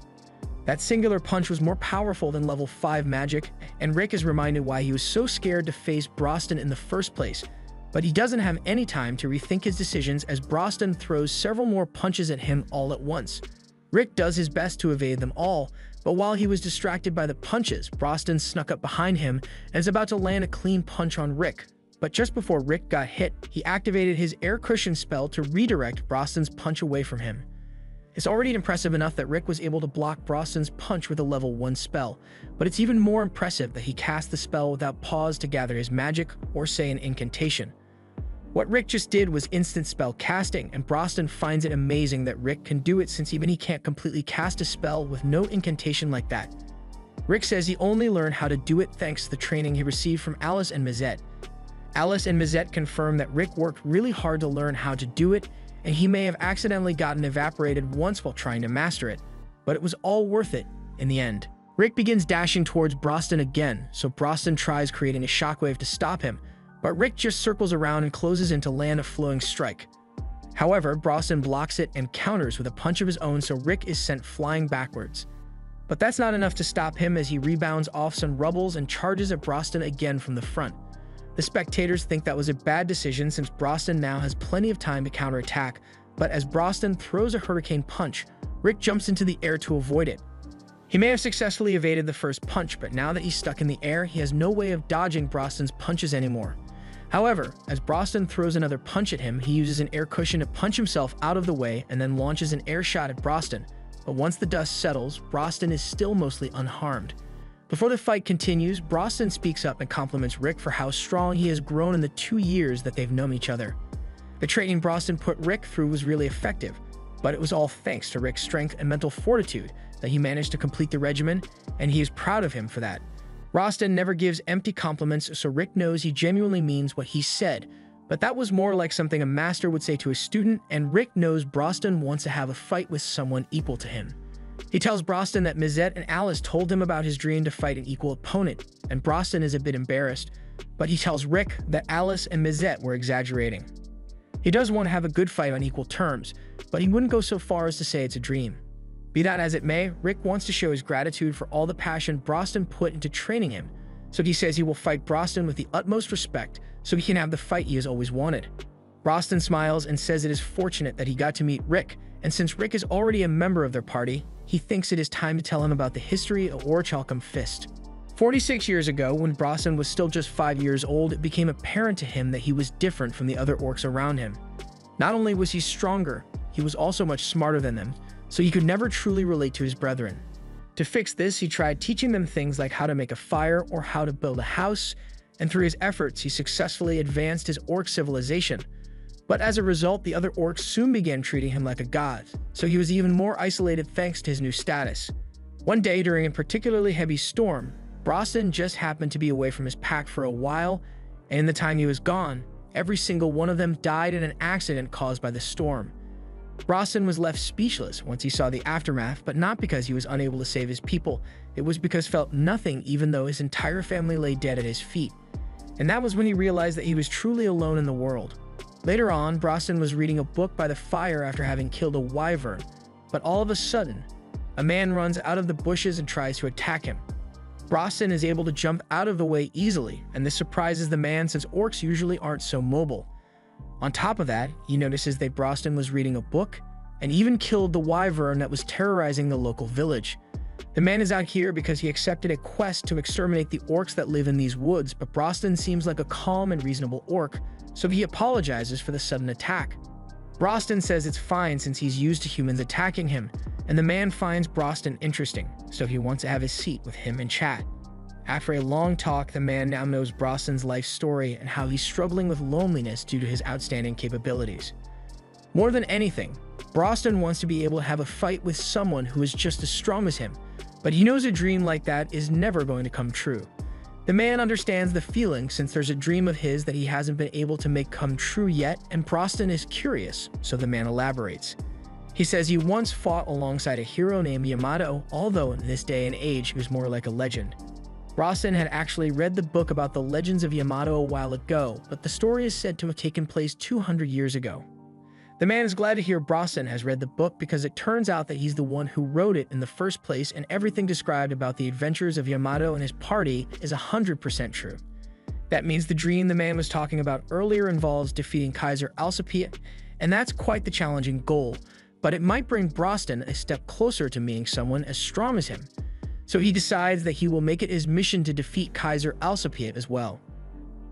Speaker 1: That singular punch was more powerful than level 5 magic, and Rick is reminded why he was so scared to face Broston in the first place. But he doesn't have any time to rethink his decisions as Broston throws several more punches at him all at once. Rick does his best to evade them all, but while he was distracted by the punches, Broston snuck up behind him and is about to land a clean punch on Rick. But just before Rick got hit, he activated his air cushion spell to redirect Broston's punch away from him. It's already impressive enough that Rick was able to block Broston's punch with a level 1 spell, but it's even more impressive that he cast the spell without pause to gather his magic or say an incantation. What Rick just did was instant spell casting, and Broston finds it amazing that Rick can do it since even he can't completely cast a spell with no incantation like that. Rick says he only learned how to do it thanks to the training he received from Alice and Mazette. Alice and Mazette confirm that Rick worked really hard to learn how to do it, and he may have accidentally gotten evaporated once while trying to master it, but it was all worth it in the end. Rick begins dashing towards Broston again, so Broston tries creating a shockwave to stop him, but Rick just circles around and closes in to land a flowing strike. However, Broston blocks it and counters with a punch of his own, so Rick is sent flying backwards. But that's not enough to stop him as he rebounds off some rubbles and charges at Broston again from the front. The spectators think that was a bad decision since Broston now has plenty of time to counterattack, but as Broston throws a hurricane punch, Rick jumps into the air to avoid it. He may have successfully evaded the first punch, but now that he's stuck in the air, he has no way of dodging Broston's punches anymore. However, as Broston throws another punch at him, he uses an air cushion to punch himself out of the way and then launches an air shot at Broston. But once the dust settles, Broston is still mostly unharmed. Before the fight continues, Broston speaks up and compliments Rick for how strong he has grown in the 2 years that they've known each other. The training Broston put Rick through was really effective, but it was all thanks to Rick's strength and mental fortitude that he managed to complete the regimen, and he is proud of him for that. Broston never gives empty compliments, so Rick knows he genuinely means what he said, but that was more like something a master would say to a student, and Rick knows Broston wants to have a fight with someone equal to him. He tells Broston that Mazette and Alice told him about his dream to fight an equal opponent, and Broston is a bit embarrassed, but he tells Rick that Alice and Mazette were exaggerating. He does want to have a good fight on equal terms, but he wouldn't go so far as to say it's a dream. Be that as it may, Rick wants to show his gratitude for all the passion Broston put into training him, so he says he will fight Broston with the utmost respect so he can have the fight he has always wanted. Broston smiles and says it is fortunate that he got to meet Rick, and since Rick is already a member of their party, he thinks it is time to tell him about the history of Orichalcum Fist. 46 years ago, when Broston was still just 5 years old, it became apparent to him that he was different from the other orcs around him. Not only was he stronger, he was also much smarter than them, so he could never truly relate to his brethren. To fix this, he tried teaching them things like how to make a fire or how to build a house, and through his efforts, he successfully advanced his orc civilization. But as a result, the other orcs soon began treating him like a god, so he was even more isolated thanks to his new status. One day, during a particularly heavy storm, Broston just happened to be away from his pack for a while, and in the time he was gone, every single one of them died in an accident caused by the storm. Broston was left speechless once he saw the aftermath, but not because he was unable to save his people. It was because he felt nothing even though his entire family lay dead at his feet. And that was when he realized that he was truly alone in the world. Later on, Brosnan was reading a book by the fire after having killed a wyvern, but all of a sudden, a man runs out of the bushes and tries to attack him. Brosnan is able to jump out of the way easily, and this surprises the man since orcs usually aren't so mobile. On top of that, he notices that Brosnan was reading a book and even killed the wyvern that was terrorizing the local village. The man is out here because he accepted a quest to exterminate the orcs that live in these woods, but Brosnan seems like a calm and reasonable orc, so he apologizes for the sudden attack. Brosnan says it's fine since he's used to humans attacking him, and the man finds Brosnan interesting, so he wants to have his seat with him and chat. After a long talk, the man now knows Brosnan's life story and how he's struggling with loneliness due to his outstanding capabilities. More than anything, Brosnan wants to be able to have a fight with someone who is just as strong as him, but he knows a dream like that is never going to come true. The man understands the feeling since there's a dream of his that he hasn't been able to make come true yet, and Brosnan is curious, so the man elaborates. He says he once fought alongside a hero named Yamato, although in this day and age he was more like a legend. Brosnan had actually read the book about the legends of Yamato a while ago, but the story is said to have taken place 200 years ago. The man is glad to hear Brosnan has read the book because it turns out that he's the one who wrote it in the first place, and everything described about the adventures of Yamato and his party is 100% true. That means the dream the man was talking about earlier involves defeating Kaiser Alcipiade, and that's quite the challenging goal, but it might bring Brosnan a step closer to meeting someone as strong as him. So he decides that he will make it his mission to defeat Kaiser Alcipiade as well.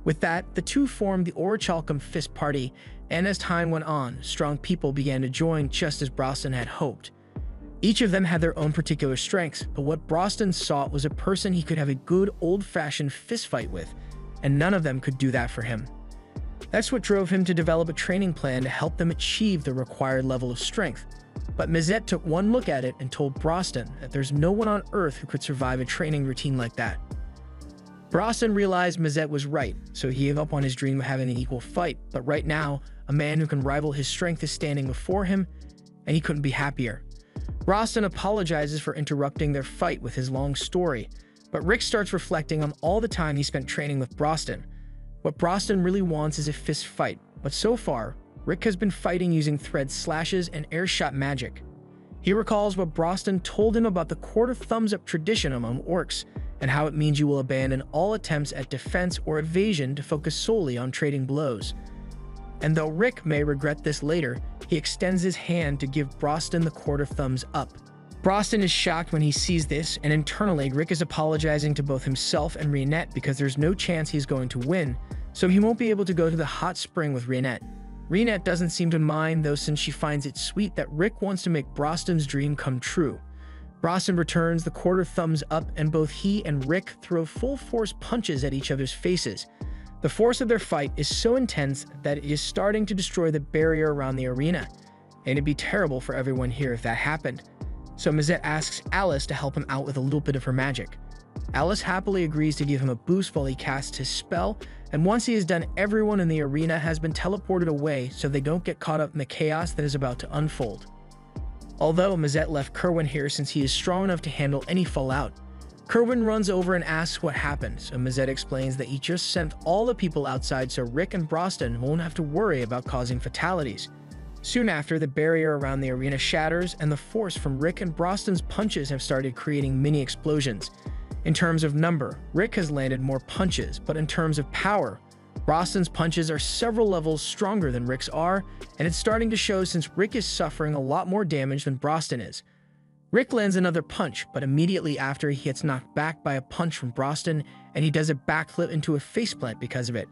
Speaker 1: With that, the two formed the Orichalcum Fist Party, and as time went on, strong people began to join just as Brosnan had hoped. Each of them had their own particular strengths, but what Brosnan sought was a person he could have a good old-fashioned fistfight with, and none of them could do that for him. That's what drove him to develop a training plan to help them achieve the required level of strength. But Mazet took one look at it and told Brosnan that there's no one on Earth who could survive a training routine like that. Brosnan realized Mazet was right, so he gave up on his dream of having an equal fight, but right now, a man who can rival his strength is standing before him, and he couldn't be happier. Brosnan apologizes for interrupting their fight with his long story, but Rick starts reflecting on all the time he spent training with Brosnan. What Brosnan really wants is a fist fight, but so far, Rick has been fighting using thread slashes and air-shot magic. He recalls what Brosnan told him about the quarter thumbs-up tradition among orcs, and how it means you will abandon all attempts at defense or evasion to focus solely on trading blows. And though Rick may regret this later, he extends his hand to give Brosnan the quarter thumbs up. Brosnan is shocked when he sees this, and internally Rick is apologizing to both himself and Reinette because there's no chance he's going to win, so he won't be able to go to the hot spring with Reinette. Reinette doesn't seem to mind though, since she finds it sweet that Rick wants to make Brosnan's dream come true. Brosnan returns the quarter thumbs up, and both he and Rick throw full force punches at each other's faces. The force of their fight is so intense that it is starting to destroy the barrier around the arena, and it'd be terrible for everyone here if that happened. So Mazet asks Alice to help him out with a little bit of her magic. Alice happily agrees to give him a boost while he casts his spell, and once he is done, everyone in the arena has been teleported away so they don't get caught up in the chaos that is about to unfold. Although Mazet left Kerwin here since he is strong enough to handle any fallout, Kerwin runs over and asks what happened, so Mazet explains that he just sent all the people outside so Rick and Brosnan won't have to worry about causing fatalities. Soon after, the barrier around the arena shatters, and the force from Rick and Brosnan's punches have started creating mini explosions. In terms of number, Rick has landed more punches, but in terms of power, Brosnan's punches are several levels stronger than Rick's are, and it's starting to show since Rick is suffering a lot more damage than Brosnan is. Rick lands another punch, but immediately after he gets knocked back by a punch from Brosnan, and he does a backflip into a faceplant because of it.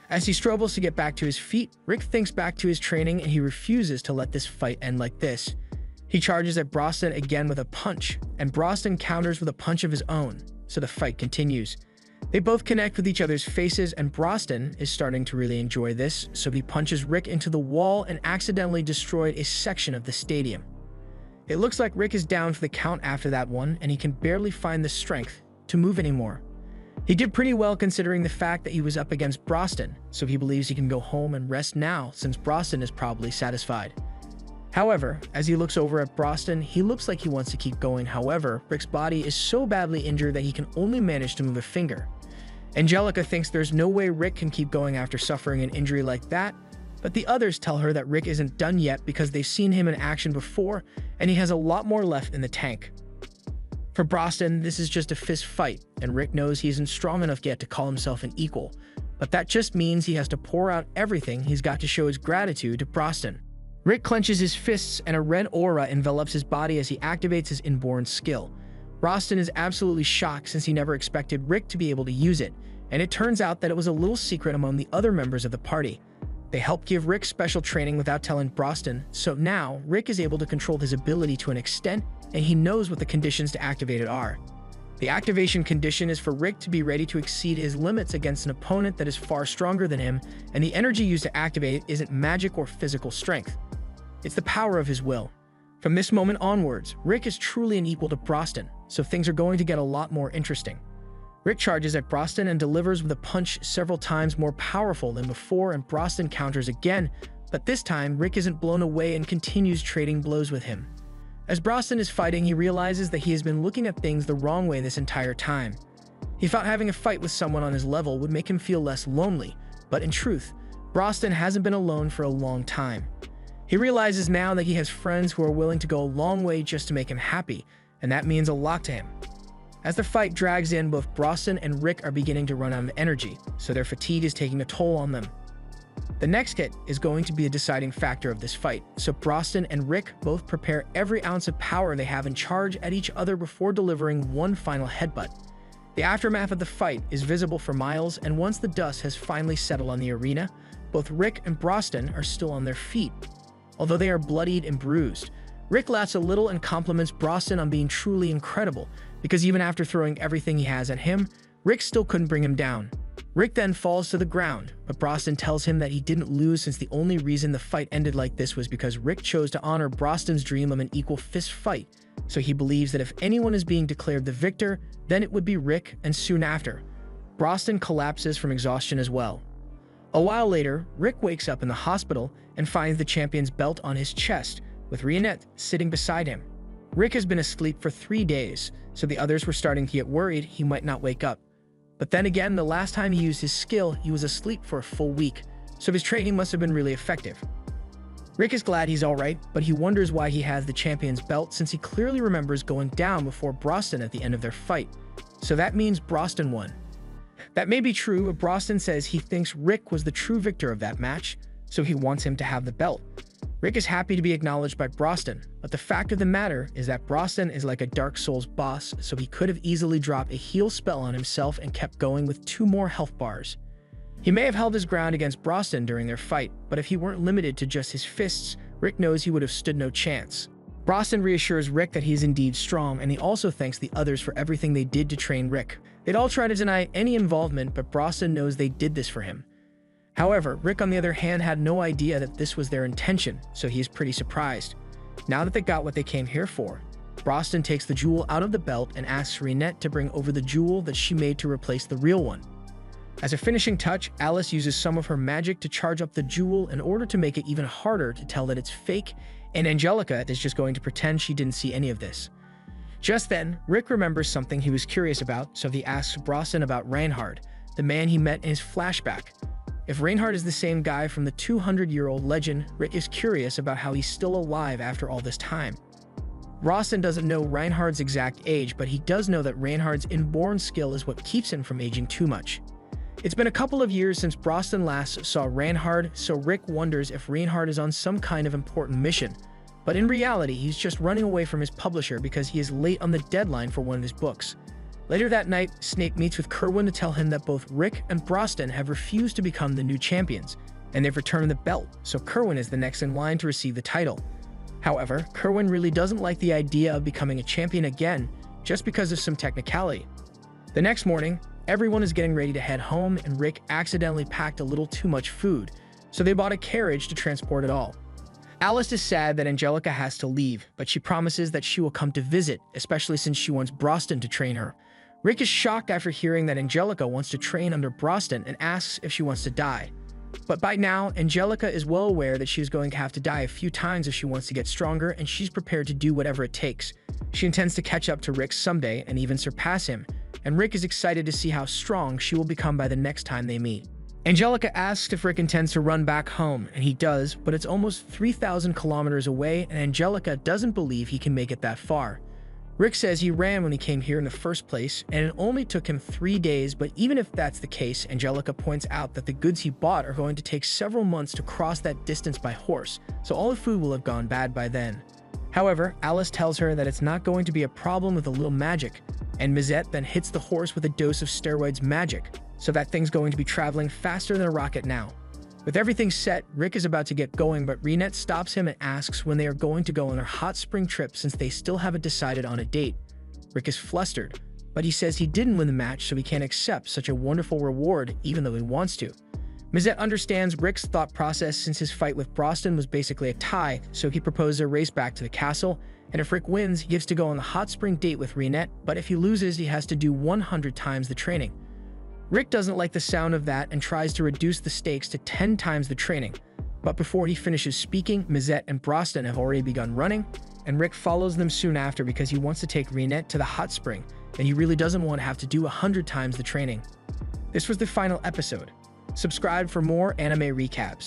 Speaker 1: As he struggles to get back to his feet, Rick thinks back to his training and he refuses to let this fight end like this. He charges at Brosnan again with a punch, and Brosnan counters with a punch of his own, so the fight continues. They both connect with each other's faces, and Brosnan is starting to really enjoy this, so he punches Rick into the wall and accidentally destroyed a section of the stadium. It looks like Rick is down for the count after that one, and he can barely find the strength to move anymore. He did pretty well considering the fact that he was up against Brosnan, so he believes he can go home and rest now since Brosnan is probably satisfied. However, as he looks over at Brosnan, he looks like he wants to keep going. However, Rick's body is so badly injured that he can only manage to move a finger. Angelica thinks there's no way Rick can keep going after suffering an injury like that, But the others tell her that Rick isn't done yet because they've seen him in action before and he has a lot more left in the tank. For Brosnan, this is just a fist fight, and Rick knows he isn't strong enough yet to call himself an equal. But that just means he has to pour out everything he's got to show his gratitude to Brosnan. Rick clenches his fists and a red aura envelops his body as he activates his inborn skill. Brosnan is absolutely shocked since he never expected Rick to be able to use it, and it turns out that it was a little secret among the other members of the party. They helped give Rick special training without telling Brosnan, so now Rick is able to control his ability to an extent, and he knows what the conditions to activate it are. The activation condition is for Rick to be ready to exceed his limits against an opponent that is far stronger than him, and the energy used to activate it isn't magic or physical strength. It's the power of his will. From this moment onwards, Rick is truly an equal to Brosnan, so things are going to get a lot more interesting. Rick charges at Brosnan and delivers with a punch several times more powerful than before, and Brosnan counters again, but this time Rick isn't blown away and continues trading blows with him. As Brosnan is fighting, he realizes that he has been looking at things the wrong way this entire time. He thought having a fight with someone on his level would make him feel less lonely, but in truth, Brosnan hasn't been alone for a long time. He realizes now that he has friends who are willing to go a long way just to make him happy, and that means a lot to him. As the fight drags in, both Brosnan and Rick are beginning to run out of energy, so their fatigue is taking a toll on them. The next hit is going to be a deciding factor of this fight, so Brosnan and Rick both prepare every ounce of power they have and charge at each other before delivering one final headbutt. The aftermath of the fight is visible for miles, and once the dust has finally settled on the arena, both Rick and Brosnan are still on their feet. Although they are bloodied and bruised, Rick laughs a little and compliments Brosnan on being truly incredible, because even after throwing everything he has at him, Rick still couldn't bring him down. Rick then falls to the ground, but Brosnan tells him that he didn't lose since the only reason the fight ended like this was because Rick chose to honor Brosnan's dream of an equal fist fight, so he believes that if anyone is being declared the victor, then it would be Rick, and soon after, Brosnan collapses from exhaustion as well. A while later, Rick wakes up in the hospital and finds the champion's belt on his chest, with Rionette sitting beside him. Rick has been asleep for 3 days, so the others were starting to get worried he might not wake up. But then again, the last time he used his skill, he was asleep for a full week, so his training must have been really effective. Rick is glad he's alright, but he wonders why he has the champion's belt since he clearly remembers going down before Brosnan at the end of their fight. So that means Brosnan won. That may be true, but Brosnan says he thinks Rick was the true victor of that match, so he wants him to have the belt. Rick is happy to be acknowledged by Brosnan, but the fact of the matter is that Brosnan is like a Dark Souls boss, so he could have easily dropped a heal spell on himself and kept going with 2 more health bars. He may have held his ground against Brosnan during their fight, but if he weren't limited to just his fists, Rick knows he would have stood no chance. Brosnan reassures Rick that he is indeed strong, and he also thanks the others for everything they did to train Rick. They'd all try to deny any involvement, but Brosnan knows they did this for him. However, Rick on the other hand had no idea that this was their intention, so he is pretty surprised. Now that they got what they came here for, Brosnan takes the jewel out of the belt and asks Rionette to bring over the jewel that she made to replace the real one. As a finishing touch, Alice uses some of her magic to charge up the jewel in order to make it even harder to tell that it's fake, and Angelica is just going to pretend she didn't see any of this. Just then, Rick remembers something he was curious about, so he asks Brosnan about Reinhard, the man he met in his flashback. If Reinhard is the same guy from the 200-year-old legend, Rick is curious about how he's still alive after all this time. Brosnan doesn't know Reinhard's exact age, but he does know that Reinhard's inborn skill is what keeps him from aging too much. It's been a couple of years since Brosnan last saw Reinhard, so Rick wonders if Reinhard is on some kind of important mission. But in reality, he's just running away from his publisher because he is late on the deadline for one of his books. Later that night, Snake meets with Kerwin to tell him that both Rick and Brosnan have refused to become the new champions, and they've returned the belt, so Kerwin is the next in line to receive the title. However, Kerwin really doesn't like the idea of becoming a champion again, just because of some technicality. The next morning, everyone is getting ready to head home, and Rick accidentally packed a little too much food, so they bought a carriage to transport it all. Alice is sad that Angelica has to leave, but she promises that she will come to visit, especially since she wants Brosnan to train her. Rick is shocked after hearing that Angelica wants to train under Brosnan and asks if she wants to die. But by now, Angelica is well aware that she is going to have to die a few times if she wants to get stronger, and she's prepared to do whatever it takes. She intends to catch up to Rick someday and even surpass him, and Rick is excited to see how strong she will become by the next time they meet. Angelica asks if Rick intends to run back home, and he does, but it's almost 3,000 kilometers away, and Angelica doesn't believe he can make it that far. Rick says he ran when he came here in the first place, and it only took him 3 days, but even if that's the case, Angelica points out that the goods he bought are going to take several months to cross that distance by horse, so all the food will have gone bad by then. However, Alice tells her that it's not going to be a problem with a little magic, and Mizette then hits the horse with a dose of steroids magic, so that thing's going to be traveling faster than a rocket now. With everything set, Rick is about to get going, but Renette stops him and asks when they are going to go on their hot spring trip since they still haven't decided on a date. Rick is flustered, but he says he didn't win the match, so he can't accept such a wonderful reward even though he wants to. Mizette understands Rick's thought process since his fight with Broston was basically a tie, so he proposes a race back to the castle, and if Rick wins, he gets to go on the hot spring date with Renette, but if he loses, he has to do 100 times the training. Rick doesn't like the sound of that and tries to reduce the stakes to 10 times the training. But before he finishes speaking, Mizette and Broston have already begun running, and Rick follows them soon after because he wants to take Renette to the hot spring, and he really doesn't want to have to do 100 times the training. This was the final episode. Subscribe for more anime recaps.